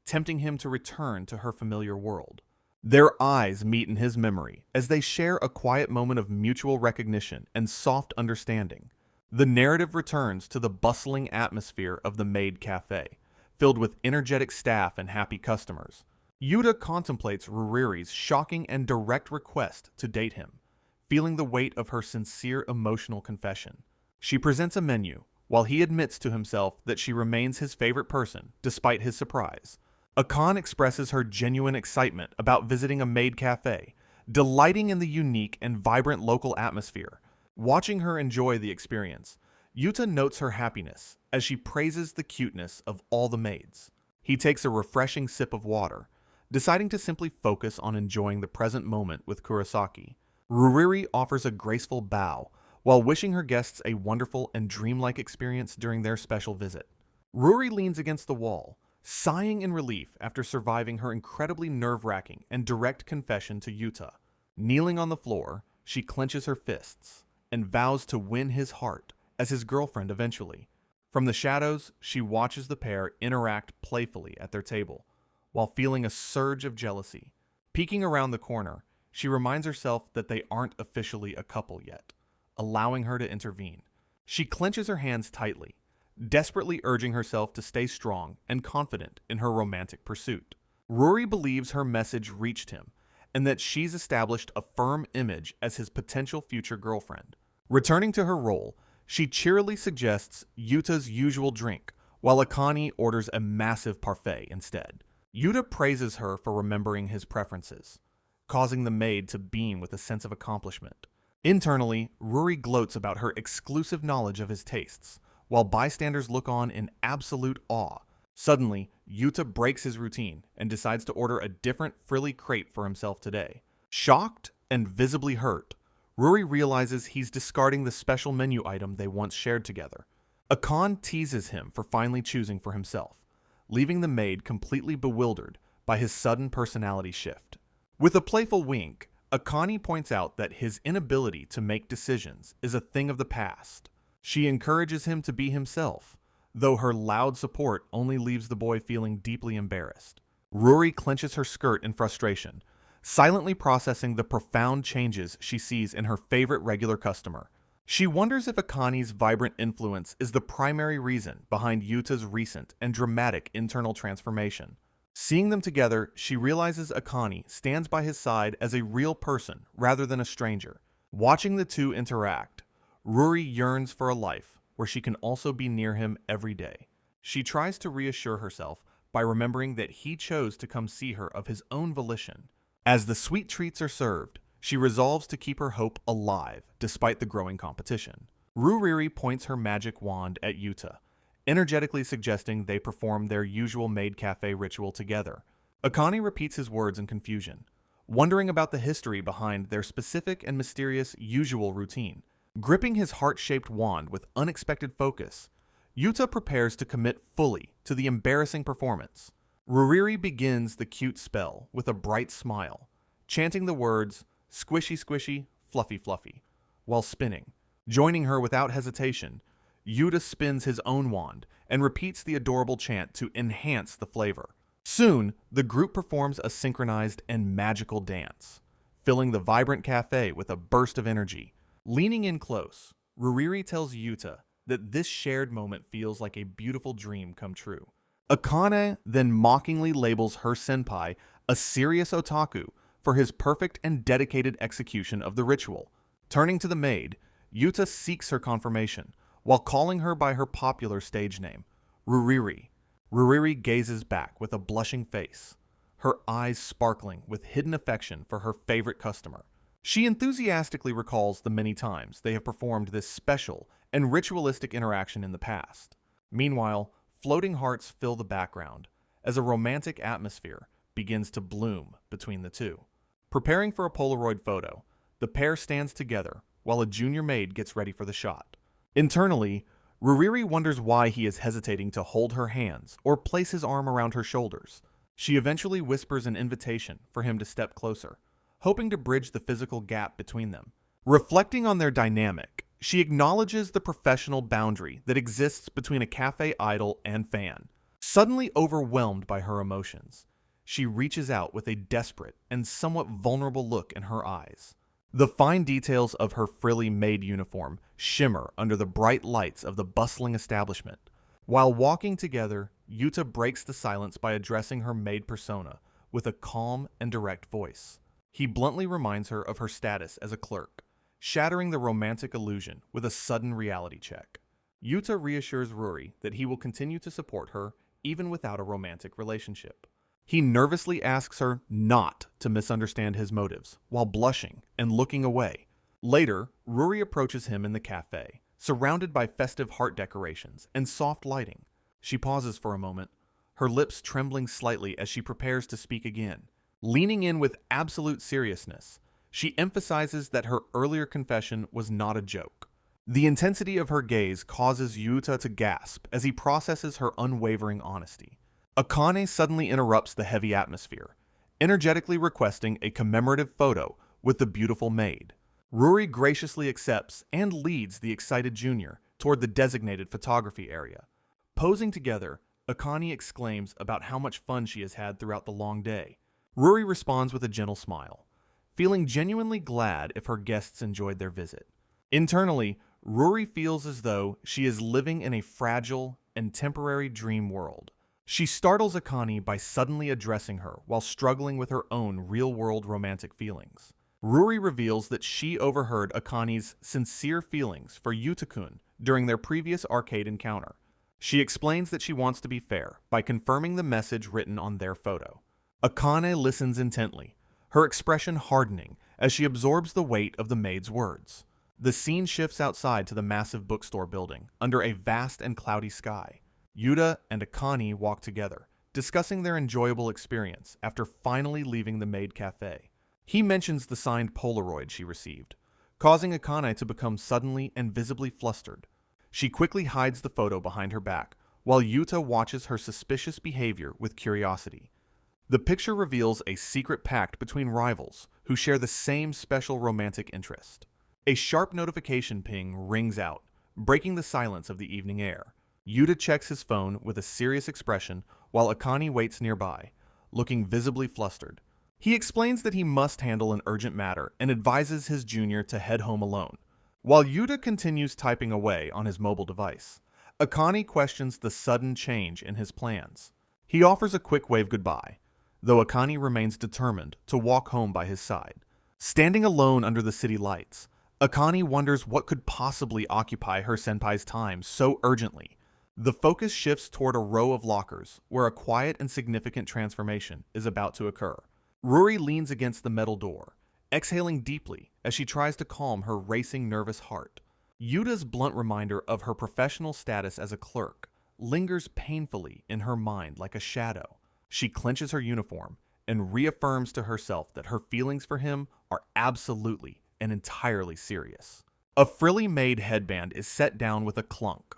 tempting him to return to her familiar world. Their eyes meet in his memory as they share a quiet moment of mutual recognition and soft understanding. The narrative returns to the bustling atmosphere of the Maid Cafe, filled with energetic staff and happy customers. Yuta contemplates Ruriri's shocking and direct request to date him, feeling the weight of her sincere emotional confession. She presents a menu, while he admits to himself that she remains his favorite person despite his surprise. Akane expresses her genuine excitement about visiting a Maid cafe, delighting in the unique and vibrant local atmosphere. Watching her enjoy the experience, Yuta notes her happiness as she praises the cuteness of all the maids. He takes a refreshing sip of water, deciding to simply focus on enjoying the present moment with Kurosaki. Ruriri offers a graceful bow while wishing her guests a wonderful and dreamlike experience during their special visit. Ruri leans against the wall, sighing in relief after surviving her incredibly nerve-wracking and direct confession to Yuta. Kneeling on the floor, she clenches her fists and vows to win his heart as his girlfriend eventually. From the shadows, she watches the pair interact playfully at their table, while feeling a surge of jealousy. Peeking around the corner, she reminds herself that they aren't officially a couple yet, allowing her to intervene. She clenches her hands tightly, desperately urging herself to stay strong and confident in her romantic pursuit. Riri believes her message reached him, and that she's established a firm image as his potential future girlfriend. Returning to her role, she cheerily suggests Yuta's usual drink, while Akane orders a massive parfait instead. Yuta praises her for remembering his preferences, causing the maid to beam with a sense of accomplishment. Internally, Riri gloats about her exclusive knowledge of his tastes, while bystanders look on in absolute awe. Suddenly, Yuta breaks his routine and decides to order a different frilly crepe for himself today. Shocked and visibly hurt, Riri realizes he's discarding the special menu item they once shared together. Akane teases him for finally choosing for himself, leaving the maid completely bewildered by his sudden personality shift. With a playful wink, Akane points out that his inability to make decisions is a thing of the past. She encourages him to be himself, though her loud support only leaves the boy feeling deeply embarrassed. Riri clenches her skirt in frustration, silently processing the profound changes she sees in her favorite regular customer. She wonders if Akane's vibrant influence is the primary reason behind Yuta's recent and dramatic internal transformation. Seeing them together, she realizes Akane stands by his side as a real person rather than a stranger. Watching the two interact, Riri yearns for a life where she can also be near him every day. She tries to reassure herself by remembering that he chose to come see her of his own volition. As the sweet treats are served, she resolves to keep her hope alive despite the growing competition. Riri points her magic wand at Yuta, energetically suggesting they perform their usual maid cafe ritual together. Akane repeats his words in confusion, wondering about the history behind their specific and mysterious usual routine. Gripping his heart-shaped wand with unexpected focus, Yuta prepares to commit fully to the embarrassing performance. Riri begins the cute spell with a bright smile, chanting the words, "Squishy squishy, fluffy fluffy," while spinning. Joining her without hesitation, Yuta spins his own wand and repeats the adorable chant to enhance the flavor. Soon, the group performs a synchronized and magical dance, filling the vibrant cafe with a burst of energy. Leaning in close, Riri tells Yuta that this shared moment feels like a beautiful dream come true. Akane then mockingly labels her senpai a serious otaku for his perfect and dedicated execution of the ritual. Turning to the maid, Yuta seeks her confirmation, while calling her by her popular stage name, Riri. Riri gazes back with a blushing face, her eyes sparkling with hidden affection for her favorite customer. She enthusiastically recalls the many times they have performed this special and ritualistic interaction in the past. Meanwhile, floating hearts fill the background as a romantic atmosphere begins to bloom between the two. Preparing for a Polaroid photo, the pair stands together while a junior maid gets ready for the shot. Internally, Riri wonders why he is hesitating to hold her hands or place his arm around her shoulders. She eventually whispers an invitation for him to step closer, hoping to bridge the physical gap between them. Reflecting on their dynamic, she acknowledges the professional boundary that exists between a cafe idol and fan. Suddenly overwhelmed by her emotions, she reaches out with a desperate and somewhat vulnerable look in her eyes. The fine details of her frilly maid uniform shimmer under the bright lights of the bustling establishment. While walking together, Yuta breaks the silence by addressing her maid persona with a calm and direct voice. He bluntly reminds her of her status as a clerk, shattering the romantic illusion with a sudden reality check. Yuta reassures Riri that he will continue to support her even without a romantic relationship. He nervously asks her not to misunderstand his motives, while blushing and looking away. Later, Riri approaches him in the cafe, surrounded by festive heart decorations and soft lighting. She pauses for a moment, her lips trembling slightly as she prepares to speak again. Leaning in with absolute seriousness, she emphasizes that her earlier confession was not a joke. The intensity of her gaze causes Yuta to gasp as he processes her unwavering honesty. Akane suddenly interrupts the heavy atmosphere, energetically requesting a commemorative photo with the beautiful maid. Riri graciously accepts and leads the excited junior toward the designated photography area. Posing together, Akane exclaims about how much fun she has had throughout the long day. Ruri responds with a gentle smile, feeling genuinely glad if her guests enjoyed their visit. Internally, Ruri feels as though she is living in a fragile and temporary dream world. She startles Akane by suddenly addressing her while struggling with her own real-world romantic feelings. Ruri reveals that she overheard Akane's sincere feelings for Yuta-kun during their previous arcade encounter. She explains that she wants to be fair by confirming the message written on their photo. Akane listens intently, her expression hardening as she absorbs the weight of the maid's words. The scene shifts outside to the massive bookstore building, under a vast and cloudy sky. Yuta and Akane walk together, discussing their enjoyable experience after finally leaving the Maid Cafe. He mentions the signed Polaroid she received, causing Akane to become suddenly and visibly flustered. She quickly hides the photo behind her back, while Yuta watches her suspicious behavior with curiosity. The picture reveals a secret pact between rivals who share the same special romantic interest. A sharp notification ping rings out, breaking the silence of the evening air. Yuta checks his phone with a serious expression while Akane waits nearby, looking visibly flustered. He explains that he must handle an urgent matter and advises his junior to head home alone. While Yuta continues typing away on his mobile device, Akane questions the sudden change in his plans. He offers a quick wave goodbye, though Akane remains determined to walk home by his side. Standing alone under the city lights, Akane wonders what could possibly occupy her senpai's time so urgently. The focus shifts toward a row of lockers where a quiet and significant transformation is about to occur. Ruri leans against the metal door, exhaling deeply as she tries to calm her racing nervous heart. Yuta's blunt reminder of her professional status as a clerk lingers painfully in her mind like a shadow. She clenches her uniform and reaffirms to herself that her feelings for him are absolutely and entirely serious. A frilly Maid headband is set down with a clunk,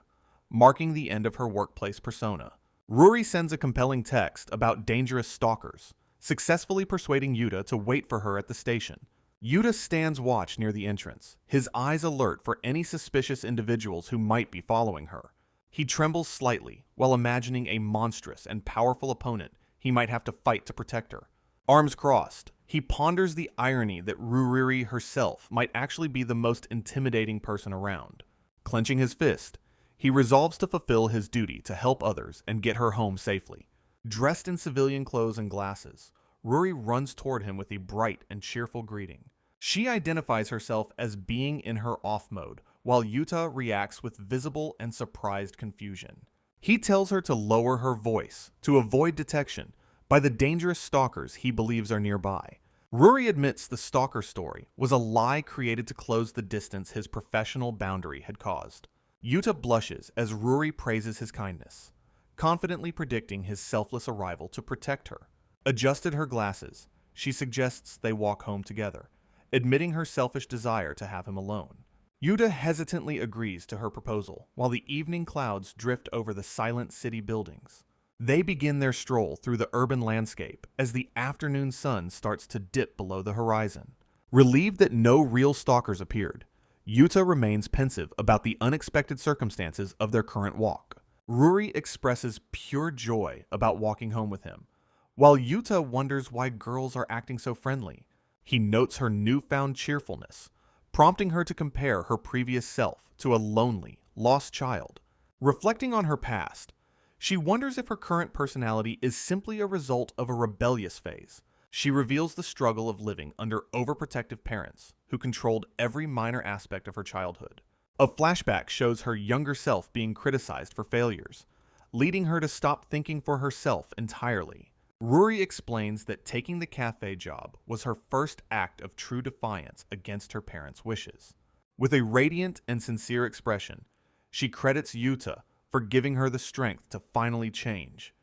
marking the end of her workplace persona. Ruri sends a compelling text about dangerous stalkers, successfully persuading Yuta to wait for her at the station. Yuta stands watch near the entrance, his eyes alert for any suspicious individuals who might be following her. He trembles slightly while imagining a monstrous and powerful opponent he might have to fight to protect her. Arms crossed, he ponders the irony that Ruri herself might actually be the most intimidating person around. Clenching his fist, he resolves to fulfill his duty to help others and get her home safely. Dressed in civilian clothes and glasses, Ruri runs toward him with a bright and cheerful greeting. She identifies herself as being in her off mode, while Yuta reacts with visible and surprised confusion. He tells her to lower her voice to avoid detection by the dangerous stalkers he believes are nearby. Ruri admits the stalker story was a lie created to close the distance his professional boundary had caused. Yuta blushes as Ruri praises his kindness, confidently predicting his selfless arrival to protect her. Adjusted her glasses, she suggests they walk home together, admitting her selfish desire to have him alone. Yuta hesitantly agrees to her proposal while the evening clouds drift over the silent city buildings. They begin their stroll through the urban landscape as the afternoon sun starts to dip below the horizon. Relieved that no real stalkers appeared, Yuta remains pensive about the unexpected circumstances of their current walk. Ruri expresses pure joy about walking home with him, while Yuta wonders why girls are acting so friendly. He notes her newfound cheerfulness, prompting her to compare her previous self to a lonely, lost child. Reflecting on her past, she wonders if her current personality is simply a result of a rebellious phase. She reveals the struggle of living under overprotective parents who controlled every minor aspect of her childhood. A flashback shows her younger self being criticized for failures, leading her to stop thinking for herself entirely. Ruri explains that taking the cafe job was her first act of true defiance against her parents' wishes. With a radiant and sincere expression, she credits Yuta for giving her the strength to finally change.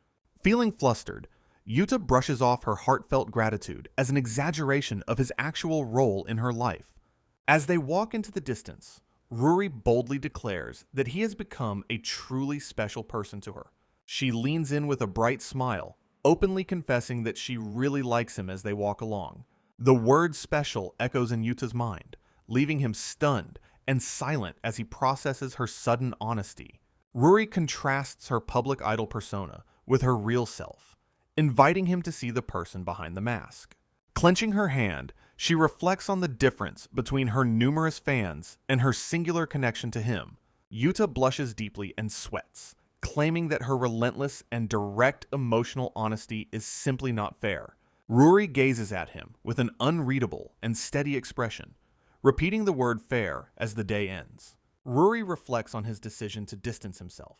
Feeling flustered, Yuta brushes off her heartfelt gratitude as an exaggeration of his actual role in her life. As they walk into the distance, Ruri boldly declares that he has become a truly special person to her. She leans in with a bright smile, openly confessing that she really likes him as they walk along. The word special echoes in Yuta's mind, leaving him stunned and silent as he processes her sudden honesty. Ruri contrasts her public idol persona with her real self, inviting him to see the person behind the mask. Clenching her hand, she reflects on the difference between her numerous fans and her singular connection to him. Yuta blushes deeply and sweats, claiming that her relentless and direct emotional honesty is simply not fair. Ruri gazes at him with an unreadable and steady expression, repeating the word fair as the day ends. Ruri reflects on his decision to distance himself,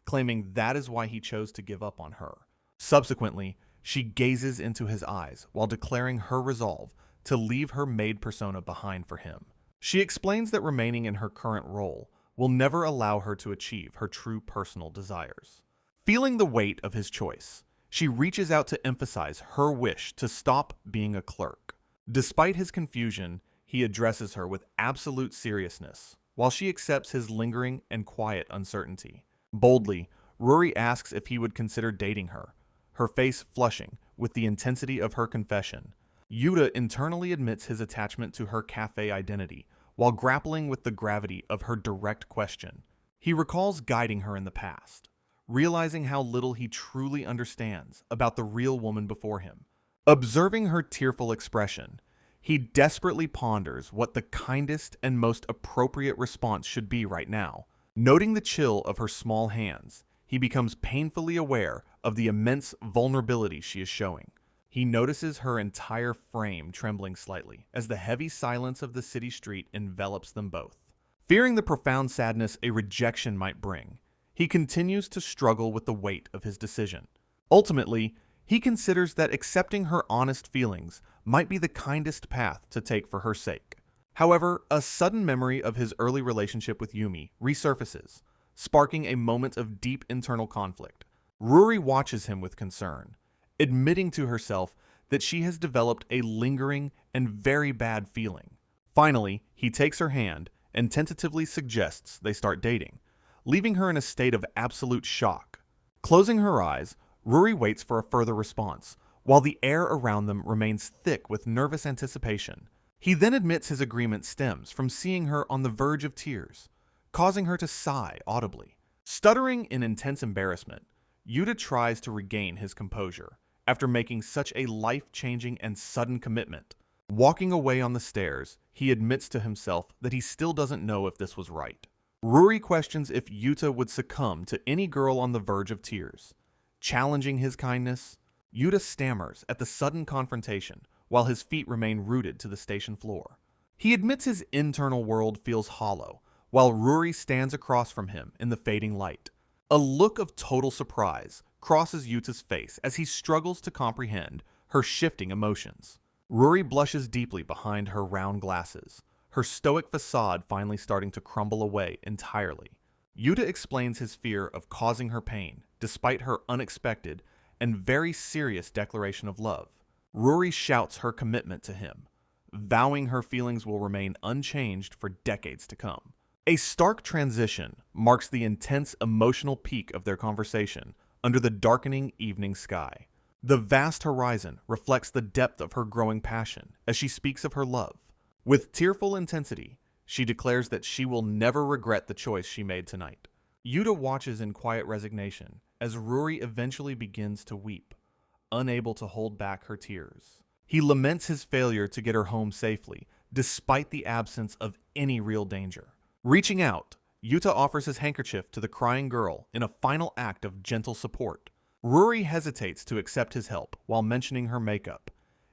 claiming that is why he chose to give up on her. Subsequently, she gazes into his eyes while declaring her resolve to leave her maid persona behind for him. She explains that remaining in her current role will never allow her to achieve her true personal desires. Feeling the weight of his choice, she reaches out to emphasize her wish to stop being a clerk. Despite his confusion, he addresses her with absolute seriousness, while she accepts his lingering and quiet uncertainty. Boldly, Ruri asks if he would consider dating her, her face flushing with the intensity of her confession. Yuta internally admits his attachment to her cafe identity, while grappling with the gravity of her direct question. He recalls guiding her in the past, realizing how little he truly understands about the real woman before him. Observing her tearful expression, he desperately ponders what the kindest and most appropriate response should be right now. Noting the chill of her small hands, he becomes painfully aware of the immense vulnerability she is showing. He notices her entire frame trembling slightly as the heavy silence of the city street envelops them both. Fearing the profound sadness a rejection might bring, he continues to struggle with the weight of his decision. Ultimately, he considers that accepting her honest feelings might be the kindest path to take for her sake. However, a sudden memory of his early relationship with Yumi resurfaces, sparking a moment of deep internal conflict. Ruri watches him with concern, admitting to herself that she has developed a lingering and very bad feeling. Finally, he takes her hand and tentatively suggests they start dating, leaving her in a state of absolute shock. Closing her eyes, Ruri waits for a further response, while the air around them remains thick with nervous anticipation. He then admits his agreement stems from seeing her on the verge of tears, causing her to sigh audibly. Stuttering in intense embarrassment, Yuta tries to regain his composure after making such a life-changing and sudden commitment. Walking away on the stairs, he admits to himself that he still doesn't know if this was right. Ruri questions if Yuta would succumb to any girl on the verge of tears. Challenging his kindness, Yuta stammers at the sudden confrontation while his feet remain rooted to the station floor. He admits his internal world feels hollow, while Ruri stands across from him in the fading light. A look of total surprise crosses Yuta's face as he struggles to comprehend her shifting emotions. Ruri blushes deeply behind her round glasses, her stoic facade finally starting to crumble away entirely. Yuta explains his fear of causing her pain, despite her unexpected and very serious declaration of love. Ruri shouts her commitment to him, vowing her feelings will remain unchanged for decades to come. A stark transition marks the intense emotional peak of their conversation under the darkening evening sky. The vast horizon reflects the depth of her growing passion as she speaks of her love. With tearful intensity, she declares that she will never regret the choice she made tonight. Yuta watches in quiet resignation as Ruri eventually begins to weep, unable to hold back her tears. He laments his failure to get her home safely, despite the absence of any real danger. Reaching out, Yuta offers his handkerchief to the crying girl in a final act of gentle support. Ruri hesitates to accept his help while mentioning her makeup,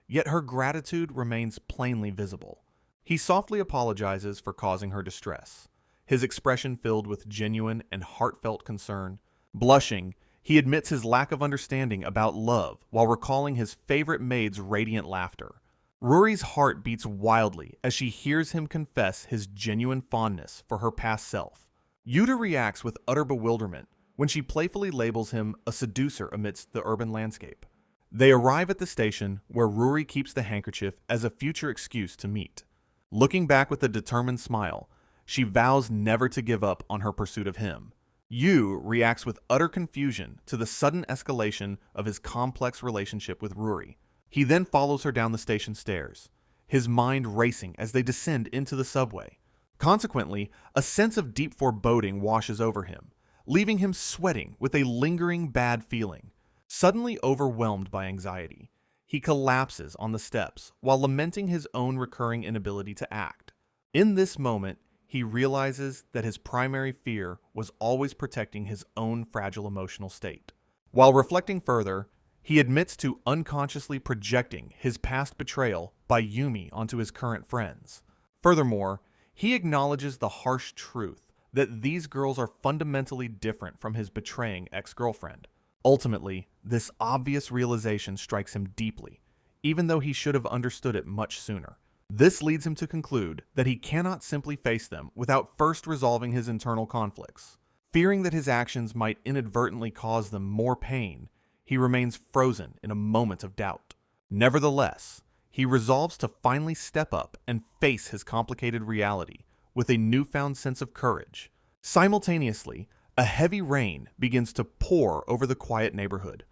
yet her gratitude remains plainly visible. He softly apologizes for causing her distress, his expression filled with genuine and heartfelt concern. Blushing, he admits his lack of understanding about love while recalling his favorite maid's radiant laughter. Ruri's heart beats wildly as she hears him confess his genuine fondness for her past self. Yuta reacts with utter bewilderment when she playfully labels him a seducer amidst the urban landscape. They arrive at the station where Ruri keeps the handkerchief as a future excuse to meet. Looking back with a determined smile, she vows never to give up on her pursuit of him. Yu reacts with utter confusion to the sudden escalation of his complex relationship with Ruri. He then follows her down the station stairs, his mind racing as they descend into the subway. Consequently, a sense of deep foreboding washes over him, leaving him sweating with a lingering bad feeling. Suddenly overwhelmed by anxiety, he collapses on the steps while lamenting his own recurring inability to act. In this moment, he realizes that his primary fear was always protecting his own fragile emotional state. While reflecting further, he admits to unconsciously projecting his past betrayal by Yumi onto his current friends. Furthermore, he acknowledges the harsh truth that these girls are fundamentally different from his betraying ex-girlfriend. Ultimately, this obvious realization strikes him deeply, even though he should have understood it much sooner. This leads him to conclude that he cannot simply face them without first resolving his internal conflicts. Fearing that his actions might inadvertently cause them more pain, he remains frozen in a moment of doubt. Nevertheless, he resolves to finally step up and face his complicated reality with a newfound sense of courage. Simultaneously, a heavy rain begins to pour over the quiet neighborhood,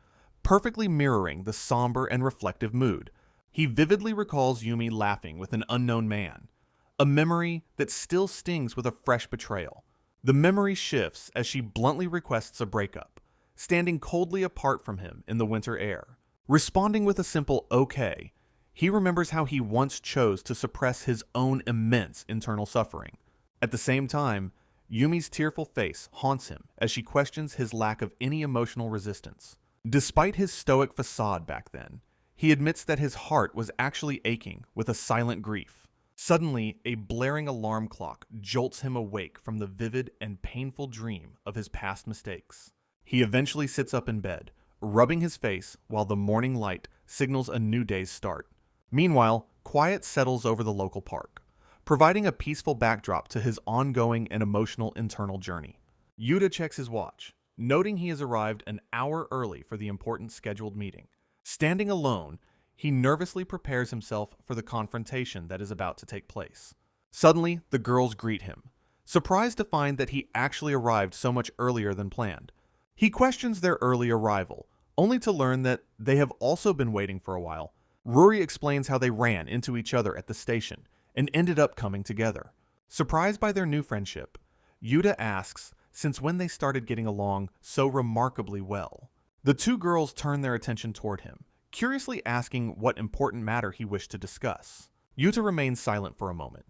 perfectly mirroring the somber and reflective mood. He vividly recalls Yumi laughing with an unknown man, a memory that still stings with a fresh betrayal. The memory shifts as she bluntly requests a breakup, standing coldly apart from him in the winter air. Responding with a simple "okay," he remembers how he once chose to suppress his own immense internal suffering. At the same time, Yumi's tearful face haunts him as she questions his lack of any emotional resistance. Despite his stoic facade back then, he admits that his heart was actually aching with a silent grief. Suddenly, a blaring alarm clock jolts him awake from the vivid and painful dream of his past mistakes. He eventually sits up in bed, rubbing his face while the morning light signals a new day's start. Meanwhile, quiet settles over the local park, providing a peaceful backdrop to his ongoing and emotional internal journey. Yuta checks his watch, noting he has arrived an hour early for the important scheduled meeting. Standing alone, he nervously prepares himself for the confrontation that is about to take place. Suddenly, the girls greet him, surprised to find that he actually arrived so much earlier than planned. He questions their early arrival, only to learn that they have also been waiting for a while. Riri explains how they ran into each other at the station and ended up coming together. Surprised by their new friendship, Yuta asks since when they started getting along so remarkably well. The two girls turn their attention toward him, curiously asking what important matter he wished to discuss. Yuta remains silent for a moment,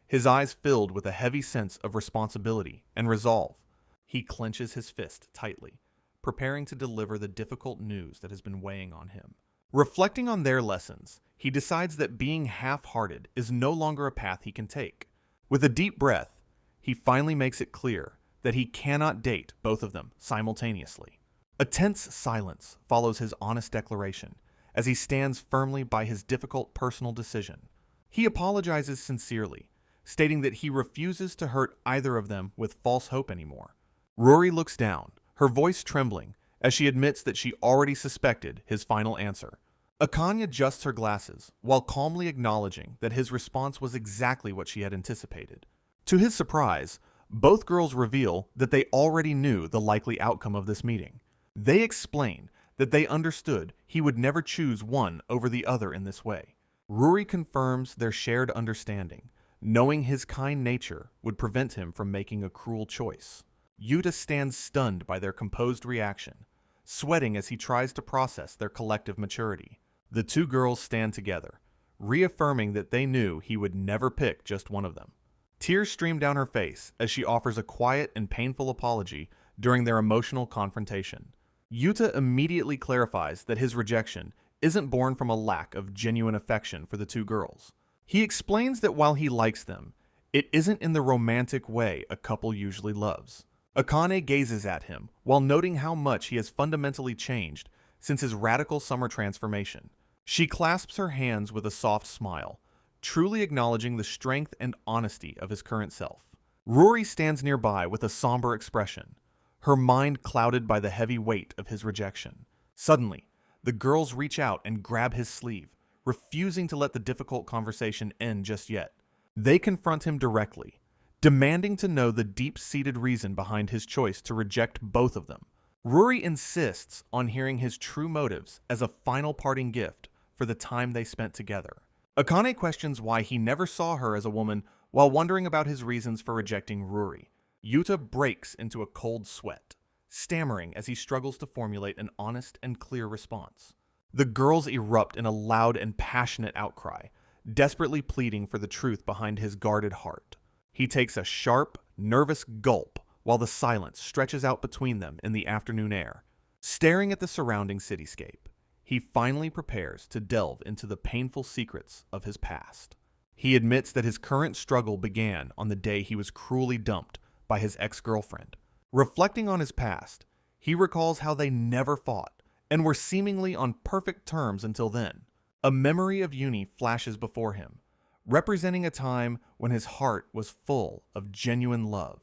his eyes filled with a heavy sense of responsibility and resolve. He clenches his fist tightly, preparing to deliver the difficult news that has been weighing on him. Reflecting on their lessons, he decides that being half-hearted is no longer a path he can take. With a deep breath, he finally makes it clear that he cannot date both of them simultaneously. A tense silence follows his honest declaration as he stands firmly by his difficult personal decision. He apologizes sincerely, stating that he refuses to hurt either of them with false hope anymore. Riri looks down, her voice trembling, as she admits that she already suspected his final answer. Akane adjusts her glasses while calmly acknowledging that his response was exactly what she had anticipated. To his surprise, both girls reveal that they already knew the likely outcome of this meeting. They explain that they understood he would never choose one over the other in this way. Riri confirms their shared understanding, knowing his kind nature would prevent him from making a cruel choice. Yuta stands stunned by their composed reaction, sweating as he tries to process their collective maturity. The two girls stand together, reaffirming that they knew he would never pick just one of them. Tears stream down her face as she offers a quiet and painful apology during their emotional confrontation. Yuta immediately clarifies that his rejection isn't born from a lack of genuine affection for the two girls. He explains that while he likes them, it isn't in the romantic way a couple usually loves. Akane gazes at him while noting how much he has fundamentally changed since his radical summer transformation. She clasps her hands with a soft smile, truly acknowledging the strength and honesty of his current self. Riri stands nearby with a somber expression, her mind clouded by the heavy weight of his rejection. Suddenly, the girls reach out and grab his sleeve, refusing to let the difficult conversation end just yet. They confront him directly, demanding to know the deep-seated reason behind his choice to reject both of them. Riri insists on hearing his true motives as a final parting gift for the time they spent together. Akane questions why he never saw her as a woman while wondering about his reasons for rejecting Riri. Yuta breaks into a cold sweat, stammering as he struggles to formulate an honest and clear response. The girls erupt in a loud and passionate outcry, desperately pleading for the truth behind his guarded heart. He takes a sharp, nervous gulp while the silence stretches out between them in the afternoon air. Staring at the surrounding cityscape, he finally prepares to delve into the painful secrets of his past. He admits that his current struggle began on the day he was cruelly dumped by his ex-girlfriend. Reflecting on his past, he recalls how they never fought and were seemingly on perfect terms until then. A memory of Uni flashes before him, representing a time when his heart was full of genuine love.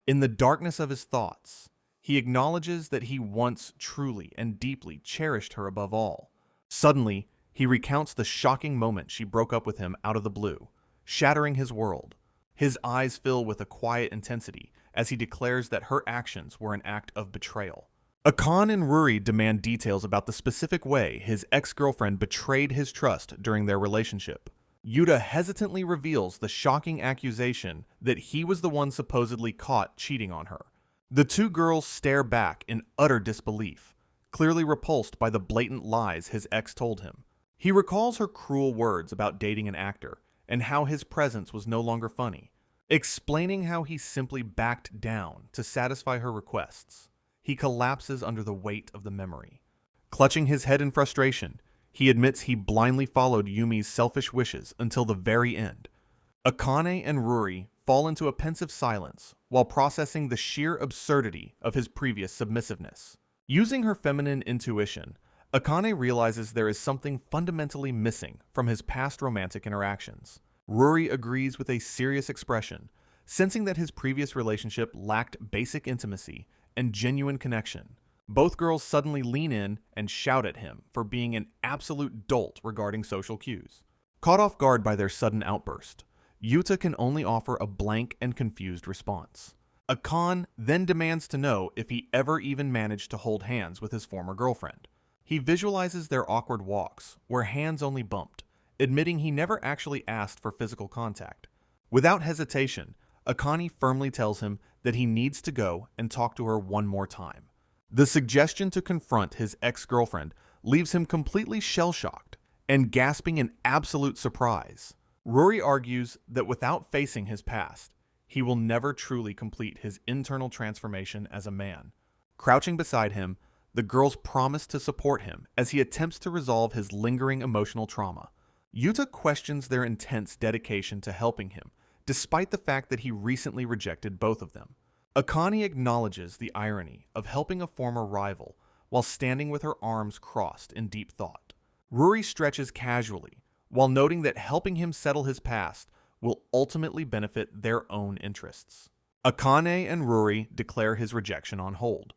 In the darkness of his thoughts, he acknowledges that he once truly and deeply cherished her above all. Suddenly, he recounts the shocking moment she broke up with him out of the blue, shattering his world. His eyes fill with a quiet intensity as he declares that her actions were an act of betrayal. Akane and Riri demand details about the specific way his ex-girlfriend betrayed his trust during their relationship. Yuta hesitantly reveals the shocking accusation that he was the one supposedly caught cheating on her. The two girls stare back in utter disbelief, clearly repulsed by the blatant lies his ex told him. He recalls her cruel words about dating an actor and how his presence was no longer funny, explaining how he simply backed down to satisfy her requests. He collapses under the weight of the memory. Clutching his head in frustration, he admits he blindly followed Yumi's selfish wishes until the very end. Akane and Riri fall into a pensive silence while processing the sheer absurdity of his previous submissiveness. Using her feminine intuition, Akane realizes there is something fundamentally missing from his past romantic interactions. Riri agrees with a serious expression, sensing that his previous relationship lacked basic intimacy and genuine connection. Both girls suddenly lean in and shout at him for being an absolute dolt regarding social cues. Caught off guard by their sudden outburst, Yuta can only offer a blank and confused response. Akane then demands to know if he ever even managed to hold hands with his former girlfriend. He visualizes their awkward walks, where hands only bumped, admitting he never actually asked for physical contact. Without hesitation, Akane firmly tells him that he needs to go and talk to her one more time. The suggestion to confront his ex-girlfriend leaves him completely shell-shocked and gasping in absolute surprise. Ruri argues that without facing his past, he will never truly complete his internal transformation as a man. Crouching beside him, the girls promise to support him as he attempts to resolve his lingering emotional trauma. Yuta questions their intense dedication to helping him, despite the fact that he recently rejected both of them. Akane acknowledges the irony of helping a former rival while standing with her arms crossed in deep thought. Ruri stretches casually, while noting that helping him settle his past will ultimately benefit their own interests. Akane and Ruri declare his rejection on hold,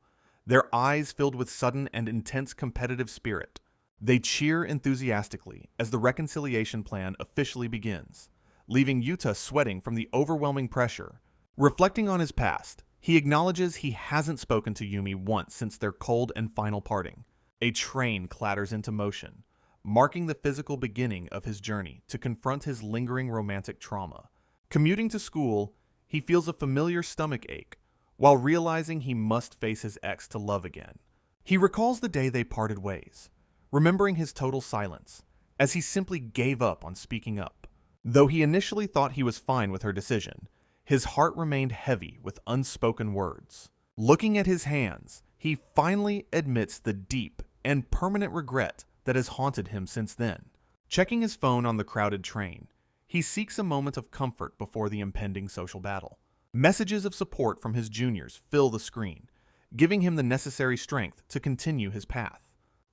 their eyes filled with sudden and intense competitive spirit. They cheer enthusiastically as the reconciliation plan officially begins, leaving Yuta sweating from the overwhelming pressure. Reflecting on his past, he acknowledges he hasn't spoken to Yumi once since their cold and final parting. A train clatters into motion, marking the physical beginning of his journey to confront his lingering romantic trauma. Commuting to school, he feels a familiar stomach ache, while realizing he must face his ex to love again. He recalls the day they parted ways, remembering his total silence, as he simply gave up on speaking up. Though he initially thought he was fine with her decision, his heart remained heavy with unspoken words. Looking at his hands, he finally admits the deep and permanent regret that has haunted him since then. Checking his phone on the crowded train, he seeks a moment of comfort before the impending social battle. Messages of support from his juniors fill the screen, giving him the necessary strength to continue his path.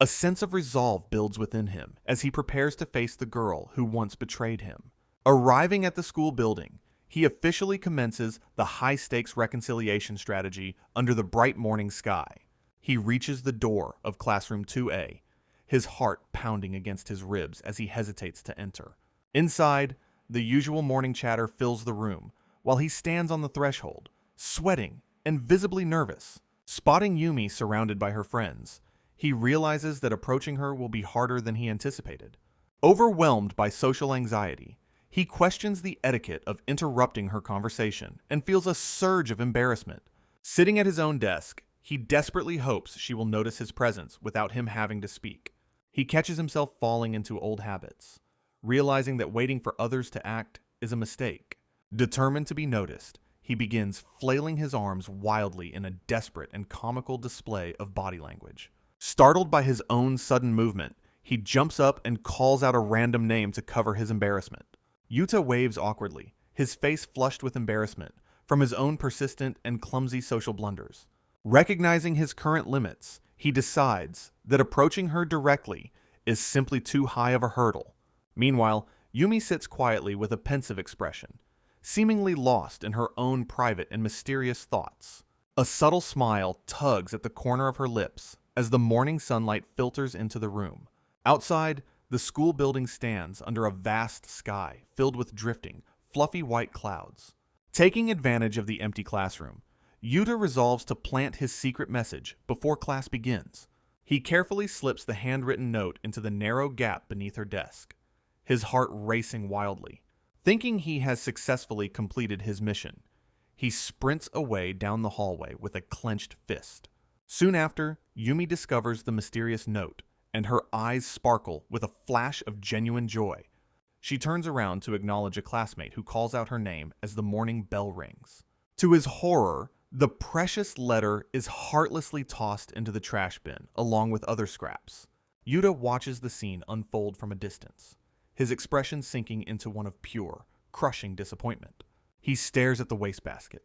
A sense of resolve builds within him as he prepares to face the girl who once betrayed him. Arriving at the school building, he officially commences the high-stakes reconciliation strategy under the bright morning sky. He reaches the door of classroom 2A, his heart pounding against his ribs as he hesitates to enter. Inside, the usual morning chatter fills the room, while he stands on the threshold, sweating and visibly nervous. Spotting Yumi surrounded by her friends, he realizes that approaching her will be harder than he anticipated. Overwhelmed by social anxiety, he questions the etiquette of interrupting her conversation and feels a surge of embarrassment. Sitting at his own desk, He desperately hopes she will notice his presence without him having to speak. He catches himself falling into old habits, realizing that waiting for others to act is a mistake. Determined to be noticed, he begins flailing his arms wildly in a desperate and comical display of body language. Startled by his own sudden movement, he jumps up and calls out a random name to cover his embarrassment. Yuta waves awkwardly, his face flushed with embarrassment from his own persistent and clumsy social blunders. Recognizing his current limits, he decides that approaching her directly is simply too high of a hurdle. Meanwhile, Yumi sits quietly with a pensive expression, seemingly lost in her own private and mysterious thoughts. A subtle smile tugs at the corner of her lips as the morning sunlight filters into the room. Outside, the school building stands under a vast sky filled with drifting, fluffy white clouds. Taking advantage of the empty classroom, Yuta resolves to plant his secret message before class begins. He carefully slips the handwritten note into the narrow gap beneath her desk, his heart racing wildly. Thinking he has successfully completed his mission, he sprints away down the hallway with a clenched fist. Soon after, Yumi discovers the mysterious note, and her eyes sparkle with a flash of genuine joy. She turns around to acknowledge a classmate who calls out her name as the morning bell rings. To his horror, the precious letter is heartlessly tossed into the trash bin, along with other scraps. Yuta watches the scene unfold from a distance, his expression sinking into one of pure, crushing disappointment. He stares at the wastebasket,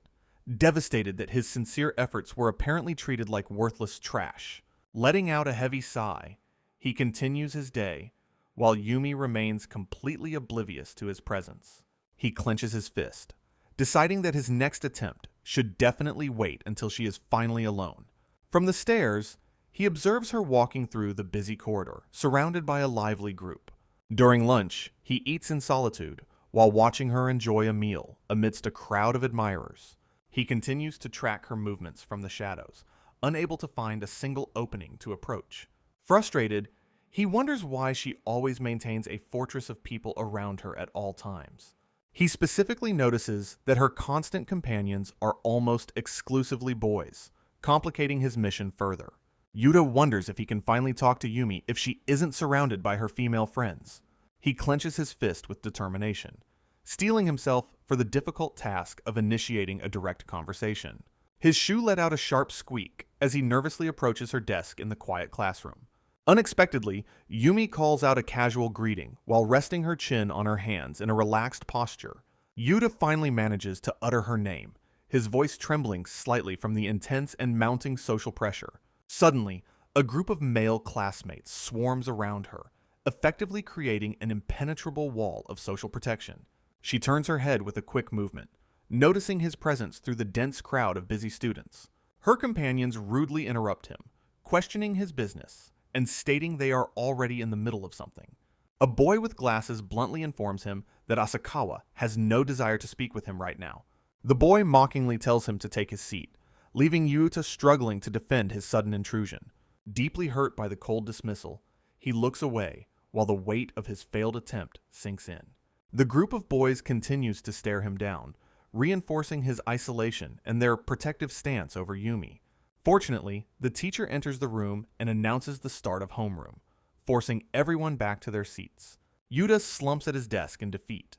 devastated that his sincere efforts were apparently treated like worthless trash. Letting out a heavy sigh, he continues his day, while Yumi remains completely oblivious to his presence. He clenches his fist, deciding that his next attempt should definitely wait until she is finally alone. From the stairs, he observes her walking through the busy corridor, surrounded by a lively group. During lunch, he eats in solitude, while watching her enjoy a meal amidst a crowd of admirers. He continues to track her movements from the shadows, unable to find a single opening to approach. Frustrated, he wonders why she always maintains a fortress of people around her at all times. He specifically notices that her constant companions are almost exclusively boys, complicating his mission further. Yuta wonders if he can finally talk to Yumi if she isn't surrounded by her female friends. He clenches his fist with determination, steeling himself for the difficult task of initiating a direct conversation. His shoe let out a sharp squeak as he nervously approaches her desk in the quiet classroom. Unexpectedly, Yumi calls out a casual greeting while resting her chin on her hands in a relaxed posture. Yuta finally manages to utter her name, his voice trembling slightly from the intense and mounting social pressure. Suddenly, a group of male classmates swarms around her, effectively creating an impenetrable wall of social protection. She turns her head with a quick movement, noticing his presence through the dense crowd of busy students. Her companions rudely interrupt him, questioning his business and stating they are already in the middle of something. A boy with glasses bluntly informs him that Asakawa has no desire to speak with him right now. The boy mockingly tells him to take his seat, leaving Yuta struggling to defend his sudden intrusion. Deeply hurt by the cold dismissal, he looks away while the weight of his failed attempt sinks in. The group of boys continues to stare him down, reinforcing his isolation and their protective stance over Yumi. Fortunately, the teacher enters the room and announces the start of homeroom, forcing everyone back to their seats. Yuta slumps at his desk in defeat,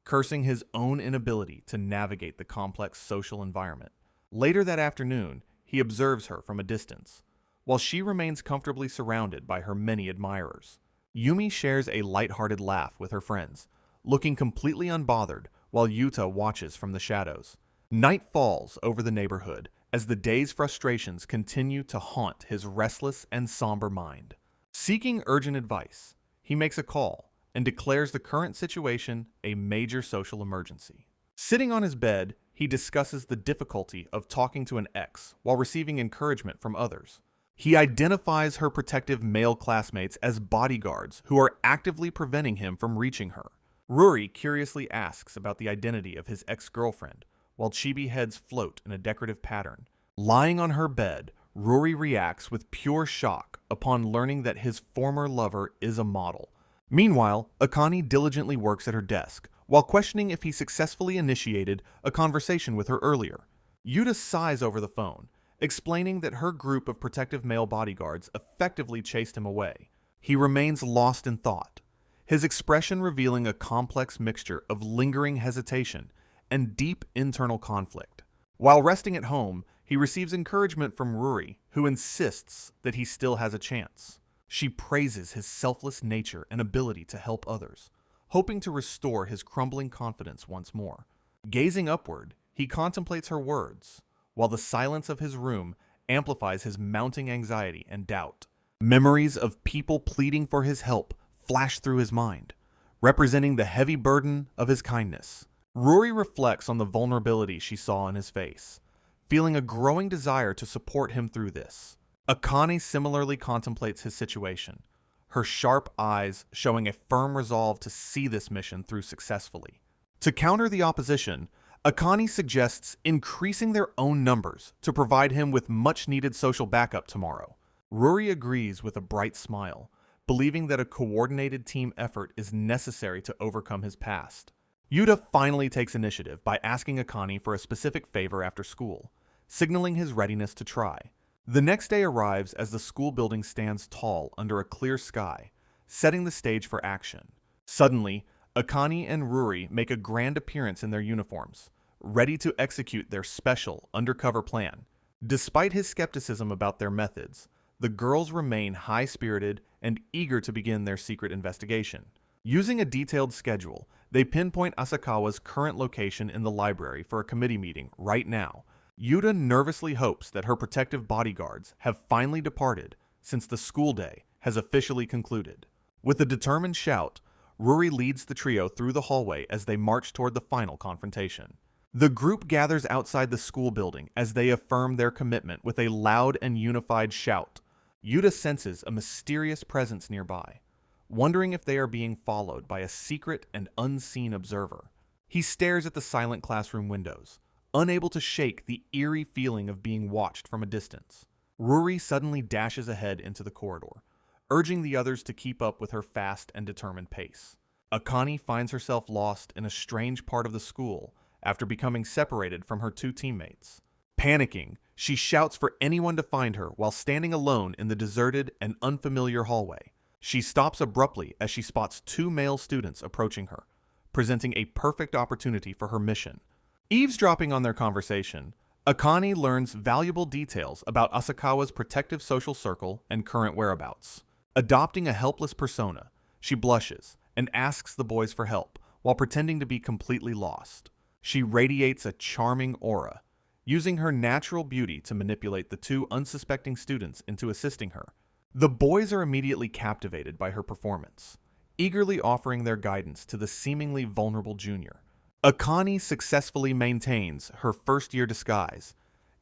cursing his own inability to navigate the complex social environment. Later that afternoon, he observes her from a distance, while she remains comfortably surrounded by her many admirers. Yumi shares a lighthearted laugh with her friends, looking completely unbothered while Yuta watches from the shadows. Night falls over the neighborhood as the day's frustrations continue to haunt his restless and somber mind. Seeking urgent advice, he makes a call and declares the current situation a major social emergency. Sitting on his bed, he discusses the difficulty of talking to an ex while receiving encouragement from others. He identifies her protective male classmates as bodyguards who are actively preventing him from reaching her. Riri curiously asks about the identity of his ex-girlfriend, while chibi heads float in a decorative pattern. Lying on her bed, Riri reacts with pure shock upon learning that his former lover is a model. Meanwhile, Akane diligently works at her desk, while questioning if he successfully initiated a conversation with her earlier. Yuta sighs over the phone, explaining that her group of protective male bodyguards effectively chased him away. He remains lost in thought, his expression revealing a complex mixture of lingering hesitation and deep internal conflict. While resting at home, he receives encouragement from Riri, who insists that he still has a chance. She praises his selfless nature and ability to help others, hoping to restore his crumbling confidence once more. Gazing upward, he contemplates her words, while the silence of his room amplifies his mounting anxiety and doubt. Memories of people pleading for his help flash through his mind, representing the heavy burden of his kindness. Ruri reflects on the vulnerability she saw in his face, feeling a growing desire to support him through this. Akane similarly contemplates his situation, her sharp eyes showing a firm resolve to see this mission through successfully. To counter the opposition, Akane suggests increasing their own numbers to provide him with much-needed social backup tomorrow. Ruri agrees with a bright smile, believing that a coordinated team effort is necessary to overcome his past. Yuta finally takes initiative by asking Akane for a specific favor after school, signaling his readiness to try. The next day arrives as the school building stands tall under a clear sky, setting the stage for action. Suddenly, Akane and Ruri make a grand appearance in their uniforms, ready to execute their special undercover plan. Despite his skepticism about their methods, the girls remain high-spirited and eager to begin their secret investigation. Using a detailed schedule, they pinpoint Asakawa's current location in the library for a committee meeting right now. Yuta nervously hopes that her protective bodyguards have finally departed since the school day has officially concluded. With a determined shout, Ruri leads the trio through the hallway as they march toward the final confrontation. The group gathers outside the school building as they affirm their commitment with a loud and unified shout. Yuta senses a mysterious presence nearby, wondering if they are being followed by a secret and unseen observer. He stares at the silent classroom windows, unable to shake the eerie feeling of being watched from a distance. Ruri suddenly dashes ahead into the corridor, urging the others to keep up with her fast and determined pace. Akane finds herself lost in a strange part of the school after becoming separated from her two teammates. Panicking, she shouts for anyone to find her while standing alone in the deserted and unfamiliar hallway. She stops abruptly as she spots two male students approaching her, presenting a perfect opportunity for her mission. Eavesdropping on their conversation, Akane learns valuable details about Asakawa's protective social circle and current whereabouts. Adopting a helpless persona, she blushes and asks the boys for help while pretending to be completely lost. She radiates a charming aura, using her natural beauty to manipulate the two unsuspecting students into assisting her. The boys are immediately captivated by her performance, eagerly offering their guidance to the seemingly vulnerable junior. Akane successfully maintains her first-year disguise,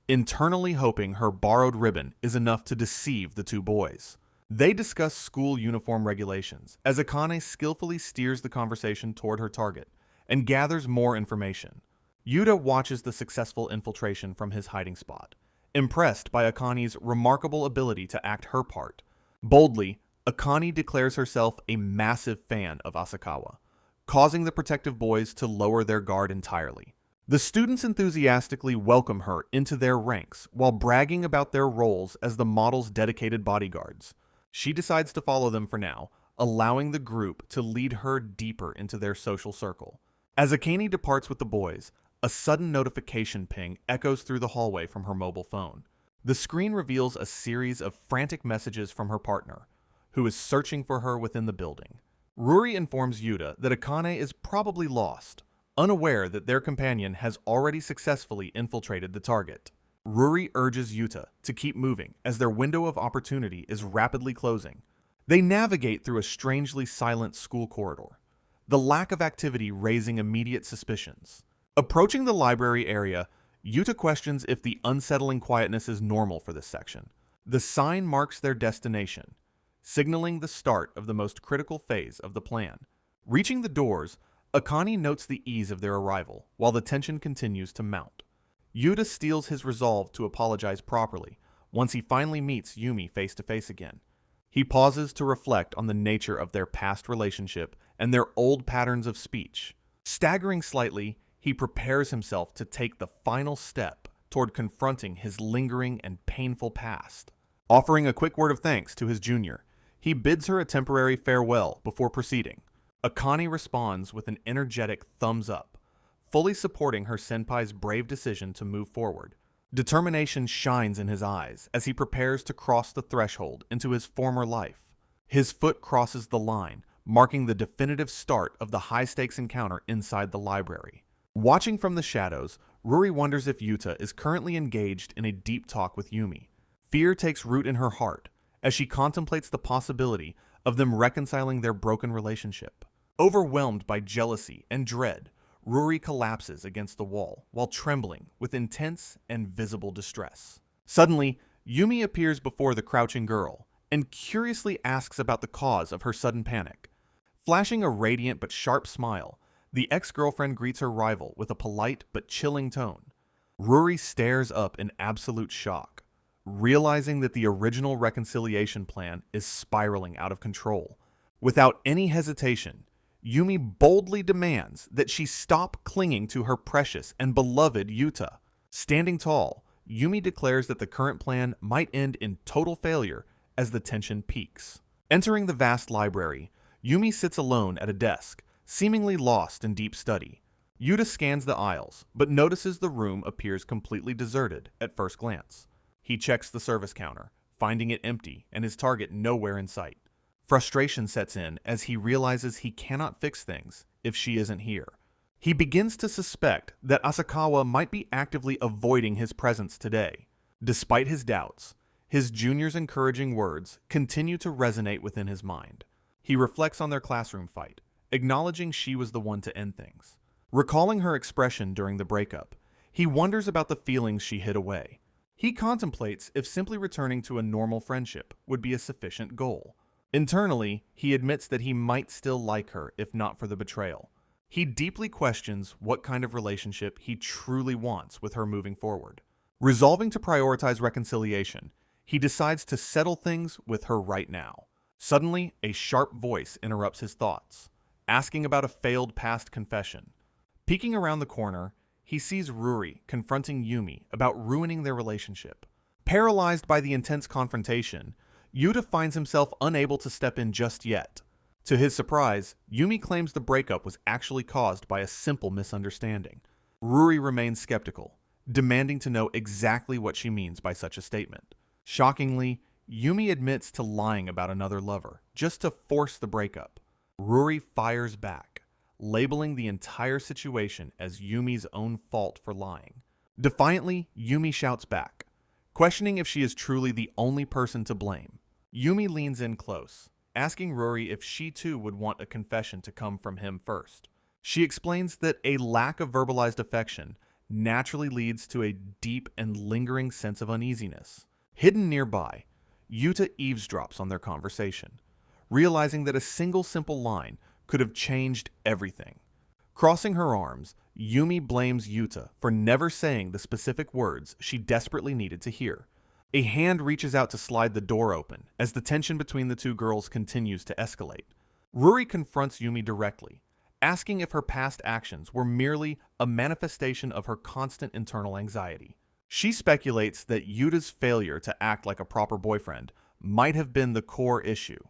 internally hoping her borrowed ribbon is enough to deceive the two boys. They discuss school uniform regulations as Akane skillfully steers the conversation toward her target and gathers more information. Yuta watches the successful infiltration from his hiding spot, impressed by Akane's remarkable ability to act her part. Boldly, Akane declares herself a massive fan of Asakawa, causing the protective boys to lower their guard entirely. The students enthusiastically welcome her into their ranks while bragging about their roles as the model's dedicated bodyguards. She decides to follow them for now, allowing the group to lead her deeper into their social circle. As Akane departs with the boys, a sudden notification ping echoes through the hallway from her mobile phone. The screen reveals a series of frantic messages from her partner, who is searching for her within the building. Ruri informs Yuta that Akane is probably lost, unaware that their companion has already successfully infiltrated the target. Ruri urges Yuta to keep moving as their window of opportunity is rapidly closing. They navigate through a strangely silent school corridor, the lack of activity raising immediate suspicions. Approaching the library area, Yuta questions if the unsettling quietness is normal for this section. The sign marks their destination, signaling the start of the most critical phase of the plan. Reaching the doors, Akane notes the ease of their arrival, while the tension continues to mount. Yuta steels his resolve to apologize properly once he finally meets Yumi face to face again. He pauses to reflect on the nature of their past relationship and their old patterns of speech. Staggering slightly, he prepares himself to take the final step toward confronting his lingering and painful past. Offering a quick word of thanks to his junior, he bids her a temporary farewell before proceeding. Akane responds with an energetic thumbs up, fully supporting her senpai's brave decision to move forward. Determination shines in his eyes as he prepares to cross the threshold into his former life. His foot crosses the line, marking the definitive start of the high-stakes encounter inside the library. Watching from the shadows, Ruri wonders if Yuta is currently engaged in a deep talk with Yumi. Fear takes root in her heart as she contemplates the possibility of them reconciling their broken relationship. Overwhelmed by jealousy and dread, Ruri collapses against the wall while trembling with intense and visible distress. Suddenly, Yumi appears before the crouching girl and curiously asks about the cause of her sudden panic. Flashing a radiant but sharp smile, the ex-girlfriend greets her rival with a polite but chilling tone. Ruri stares up in absolute shock, realizing that the original reconciliation plan is spiraling out of control. Without any hesitation, Yumi boldly demands that she stop clinging to her precious and beloved Yuta. Standing tall, Yumi declares that the current plan might end in total failure as the tension peaks. Entering the vast library, Yumi sits alone at a desk, seemingly lost in deep study. Yuta scans the aisles, but notices the room appears completely deserted at first glance. He checks the service counter, finding it empty and his target nowhere in sight. Frustration sets in as he realizes he cannot fix things if she isn't here. He begins to suspect that Asakawa might be actively avoiding his presence today. Despite his doubts, his junior's encouraging words continue to resonate within his mind. He reflects on their classroom fight, acknowledging she was the one to end things. Recalling her expression during the breakup, he wonders about the feelings she hid away. He contemplates if simply returning to a normal friendship would be a sufficient goal. Internally, he admits that he might still like her if not for the betrayal. He deeply questions what kind of relationship he truly wants with her moving forward. Resolving to prioritize reconciliation, he decides to settle things with her right now. Suddenly, a sharp voice interrupts his thoughts, asking about a failed past confession. Peeking around the corner, he sees Ruri confronting Yumi about ruining their relationship. Paralyzed by the intense confrontation, Yuta finds himself unable to step in just yet. To his surprise, Yumi claims the breakup was actually caused by a simple misunderstanding. Ruri remains skeptical, demanding to know exactly what she means by such a statement. Shockingly, Yumi admits to lying about another lover, just to force the breakup. Ruri fires back, labeling the entire situation as Yumi's own fault for lying. Defiantly, Yumi shouts back, questioning if she is truly the only person to blame. Yumi leans in close, asking Ruri if she too would want a confession to come from him first. She explains that a lack of verbalized affection naturally leads to a deep and lingering sense of uneasiness. Hidden nearby, Yuta eavesdrops on their conversation, realizing that a single simple line could have changed everything. Crossing her arms, Yumi blames Yuta for never saying the specific words she desperately needed to hear. A hand reaches out to slide the door open as the tension between the two girls continues to escalate. Ruri confronts Yumi directly, asking if her past actions were merely a manifestation of her constant internal anxiety. She speculates that Yuta's failure to act like a proper boyfriend might have been the core issue.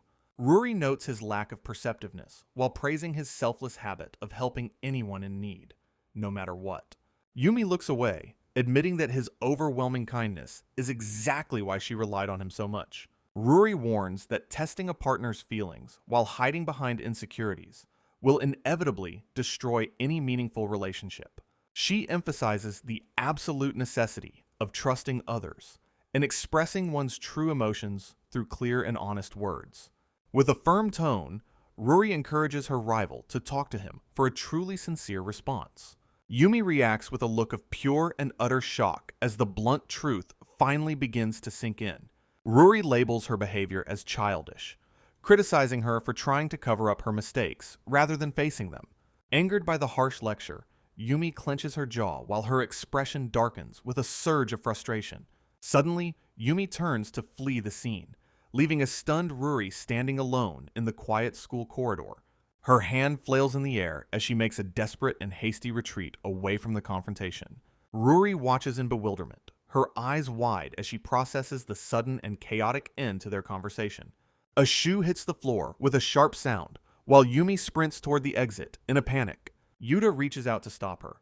Ruri notes his lack of perceptiveness while praising his selfless habit of helping anyone in need, no matter what. Yumi looks away, admitting that his overwhelming kindness is exactly why she relied on him so much. Ruri warns that testing a partner's feelings while hiding behind insecurities will inevitably destroy any meaningful relationship. She emphasizes the absolute necessity of trusting others and expressing one's true emotions through clear and honest words. With a firm tone, Ruri encourages her rival to talk to him for a truly sincere response. Yumi reacts with a look of pure and utter shock as the blunt truth finally begins to sink in. Ruri labels her behavior as childish, criticizing her for trying to cover up her mistakes rather than facing them. Angered by the harsh lecture, Yumi clenches her jaw while her expression darkens with a surge of frustration. Suddenly, Yumi turns to flee the scene, leaving a stunned Ruri standing alone in the quiet school corridor. Her hand flails in the air as she makes a desperate and hasty retreat away from the confrontation. Ruri watches in bewilderment, her eyes wide as she processes the sudden and chaotic end to their conversation. A shoe hits the floor with a sharp sound, while Yumi sprints toward the exit in a panic. Yuta reaches out to stop her,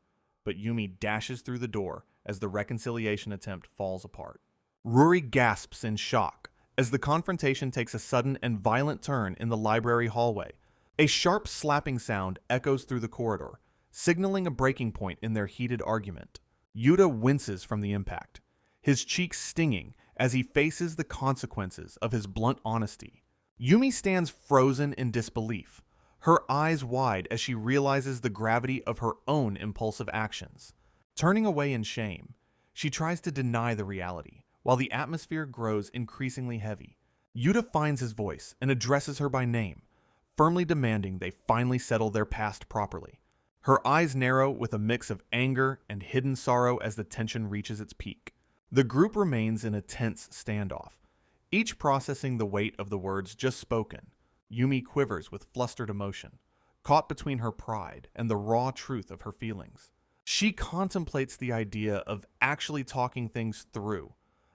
but Yumi dashes through the door as the reconciliation attempt falls apart. Ruri gasps in shock as the confrontation takes a sudden and violent turn in the library hallway. A sharp slapping sound echoes through the corridor, signaling a breaking point in their heated argument. Yuta winces from the impact, his cheeks stinging as he faces the consequences of his blunt honesty. Yumi stands frozen in disbelief, her eyes wide as she realizes the gravity of her own impulsive actions. Turning away in shame, she tries to deny the reality, while the atmosphere grows increasingly heavy. Yuta finds his voice and addresses her by name, firmly demanding they finally settle their past properly. Her eyes narrow with a mix of anger and hidden sorrow as the tension reaches its peak. The group remains in a tense standoff, each processing the weight of the words just spoken. Yumi quivers with flustered emotion, caught between her pride and the raw truth of her feelings. She contemplates the idea of actually talking things through,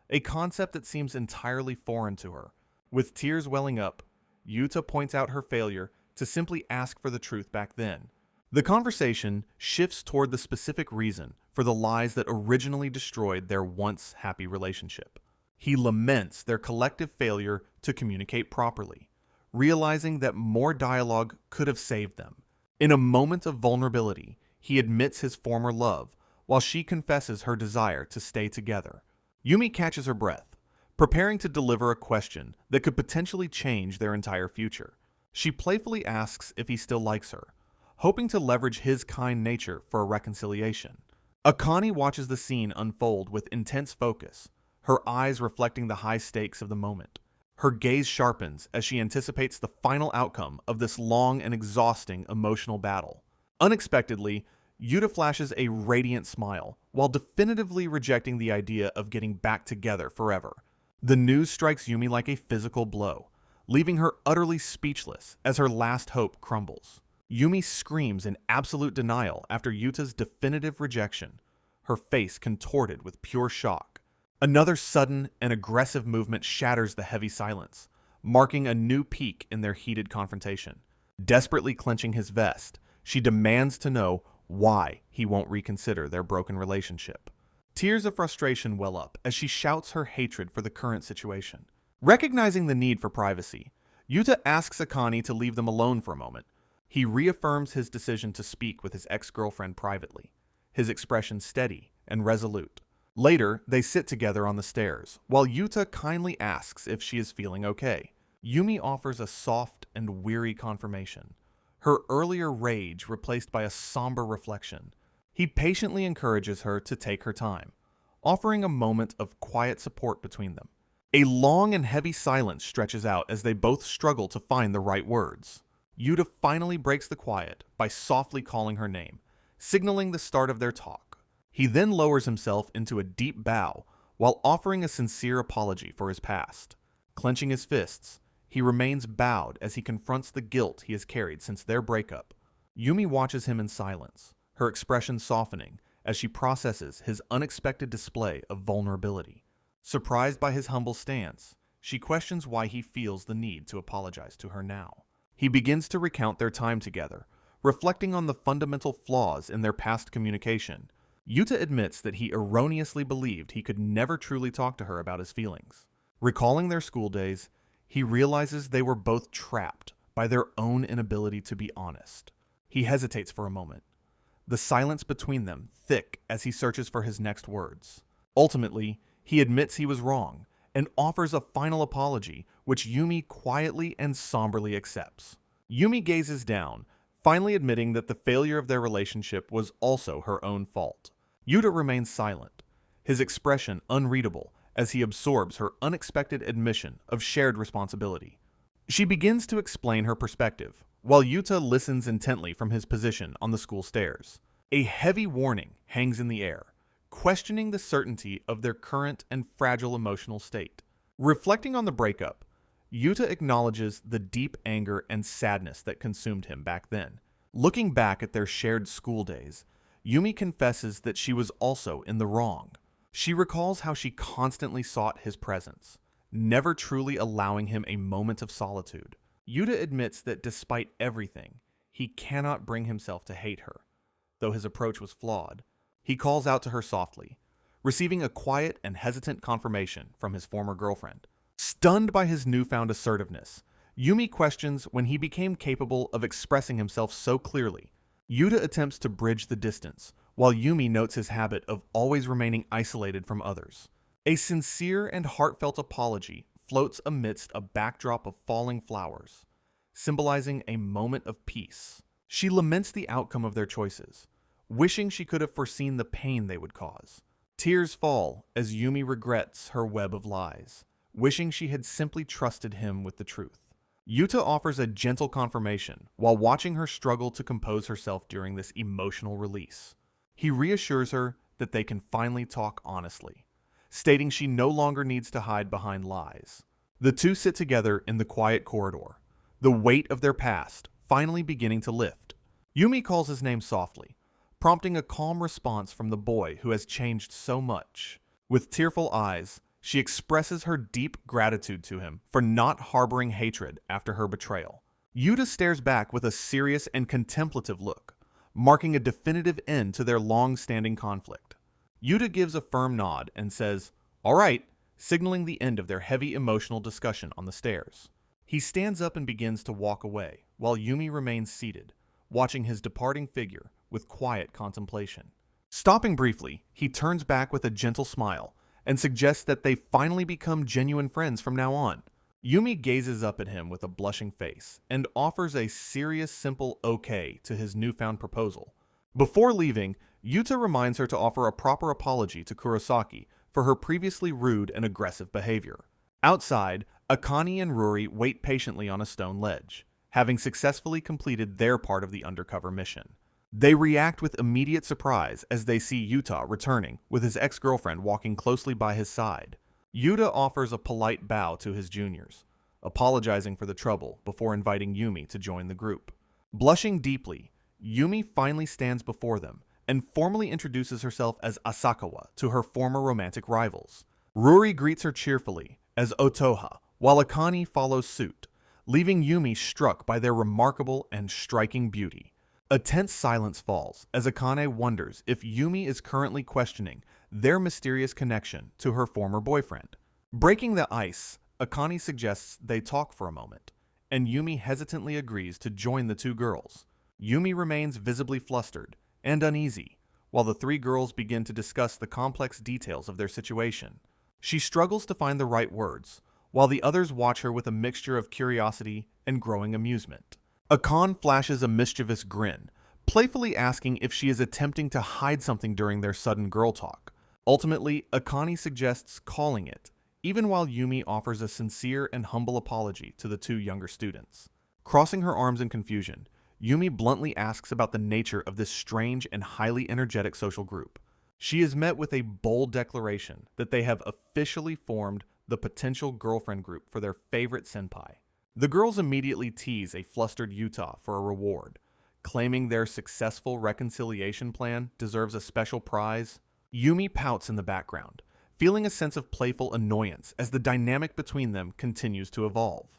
a concept that seems entirely foreign to her. With tears welling up, Yuta points out her failure to simply ask for the truth back then. The conversation shifts toward the specific reason for the lies that originally destroyed their once happy relationship. He laments their collective failure to communicate properly, realizing that more dialogue could have saved them. In a moment of vulnerability, he admits his former love, while she confesses her desire to stay together. Yumi catches her breath, preparing to deliver a question that could potentially change their entire future. She playfully asks if he still likes her, hoping to leverage his kind nature for a reconciliation. Akane watches the scene unfold with intense focus, her eyes reflecting the high stakes of the moment. Her gaze sharpens as she anticipates the final outcome of this long and exhausting emotional battle. Unexpectedly, Yuta flashes a radiant smile, while definitively rejecting the idea of getting back together forever. The news strikes Yumi like a physical blow, leaving her utterly speechless as her last hope crumbles. Yumi screams in absolute denial after Yuta's definitive rejection, her face contorted with pure shock. Another sudden and aggressive movement shatters the heavy silence, marking a new peak in their heated confrontation. Desperately clenching his vest, she demands to know why he won't reconsider their broken relationship. Tears of frustration well up as she shouts her hatred for the current situation. Recognizing the need for privacy, Yuta asks Akane to leave them alone for a moment. He reaffirms his decision to speak with his ex-girlfriend privately, his expression steady and resolute. Later, they sit together on the stairs, while Yuta kindly asks if she is feeling okay. Yumi offers a soft and weary confirmation, her earlier rage replaced by a somber reflection. He patiently encourages her to take her time, offering a moment of quiet support between them. A long and heavy silence stretches out as they both struggle to find the right words. Yuta finally breaks the quiet by softly calling her name, signaling the start of their talk. He then lowers himself into a deep bow while offering a sincere apology for his past. Clenching his fists, he remains bowed as he confronts the guilt he has carried since their breakup. Yumi watches him in silence, her expression softening as she processes his unexpected display of vulnerability. Surprised by his humble stance, she questions why he feels the need to apologize to her now. He begins to recount their time together, reflecting on the fundamental flaws in their past communication. Yuta admits that he erroneously believed he could never truly talk to her about his feelings. Recalling their school days, he realizes they were both trapped by their own inability to be honest. He hesitates for a moment, the silence between them thick as he searches for his next words. Ultimately, he admits he was wrong and offers a final apology, which Yumi quietly and somberly accepts. Yumi gazes down, finally admitting that the failure of their relationship was also her own fault. Yuta remains silent, his expression unreadable as he absorbs her unexpected admission of shared responsibility. She begins to explain her perspective, while Yuta listens intently from his position on the school stairs. A heavy warning hangs in the air, questioning the certainty of their current and fragile emotional state. Reflecting on the breakup, Yuta acknowledges the deep anger and sadness that consumed him back then. Looking back at their shared school days, Yumi confesses that she was also in the wrong. She recalls how she constantly sought his presence, never truly allowing him a moment of solitude. Yuta admits that despite everything, he cannot bring himself to hate her. Though his approach was flawed, he calls out to her softly, receiving a quiet and hesitant confirmation from his former girlfriend. Stunned by his newfound assertiveness, Yumi questions when he became capable of expressing himself so clearly. Yuta attempts to bridge the distance, while Yumi notes his habit of always remaining isolated from others. A sincere and heartfelt apology floats amidst a backdrop of falling flowers, symbolizing a moment of peace. She laments the outcome of their choices, wishing she could have foreseen the pain they would cause. Tears fall as Yumi regrets her web of lies, wishing she had simply trusted him with the truth. Yuta offers a gentle confirmation while watching her struggle to compose herself during this emotional release. He reassures her that they can finally talk honestly, stating she no longer needs to hide behind lies. The two sit together in the quiet corridor, the weight of their past finally beginning to lift. Yumi calls his name softly, prompting a calm response from the boy who has changed so much. With tearful eyes, she expresses her deep gratitude to him for not harboring hatred after her betrayal. Yuta stares back with a serious and contemplative look, marking a definitive end to their long-standing conflict. Yuta gives a firm nod and says, "All right," signaling the end of their heavy emotional discussion on the stairs. He stands up and begins to walk away, while Yumi remains seated, watching his departing figure with quiet contemplation. Stopping briefly, he turns back with a gentle smile and suggests that they finally become genuine friends from now on. Yumi gazes up at him with a blushing face and offers a serious, simple okay to his newfound proposal. Before leaving, Yuta reminds her to offer a proper apology to Kurosaki for her previously rude and aggressive behavior. Outside, Akane and Riri wait patiently on a stone ledge, having successfully completed their part of the undercover mission. They react with immediate surprise as they see Yuta returning, with his ex-girlfriend walking closely by his side. Yuta offers a polite bow to his juniors, apologizing for the trouble before inviting Yumi to join the group. Blushing deeply, Yumi finally stands before them and formally introduces herself as Asakawa to her former romantic rivals. Ruri greets her cheerfully as Otoha, while Akane follows suit, leaving Yumi struck by their remarkable and striking beauty. A tense silence falls as Akane wonders if Yumi is currently questioning their mysterious connection to her former boyfriend. Breaking the ice, Akane suggests they talk for a moment, and Yumi hesitantly agrees to join the two girls. Yumi remains visibly flustered and uneasy, while the three girls begin to discuss the complex details of their situation. She struggles to find the right words, while the others watch her with a mixture of curiosity and growing amusement. Akane flashes a mischievous grin, playfully asking if she is attempting to hide something during their sudden girl talk. Ultimately, Akane suggests calling it, even while Yumi offers a sincere and humble apology to the two younger students. Crossing her arms in confusion, Yumi bluntly asks about the nature of this strange and highly energetic social group. She is met with a bold declaration that they have officially formed the potential girlfriend group for their favorite senpai. The girls immediately tease a flustered Yuta for a reward, claiming their successful reconciliation plan deserves a special prize. Yumi pouts in the background, feeling a sense of playful annoyance as the dynamic between them continues to evolve.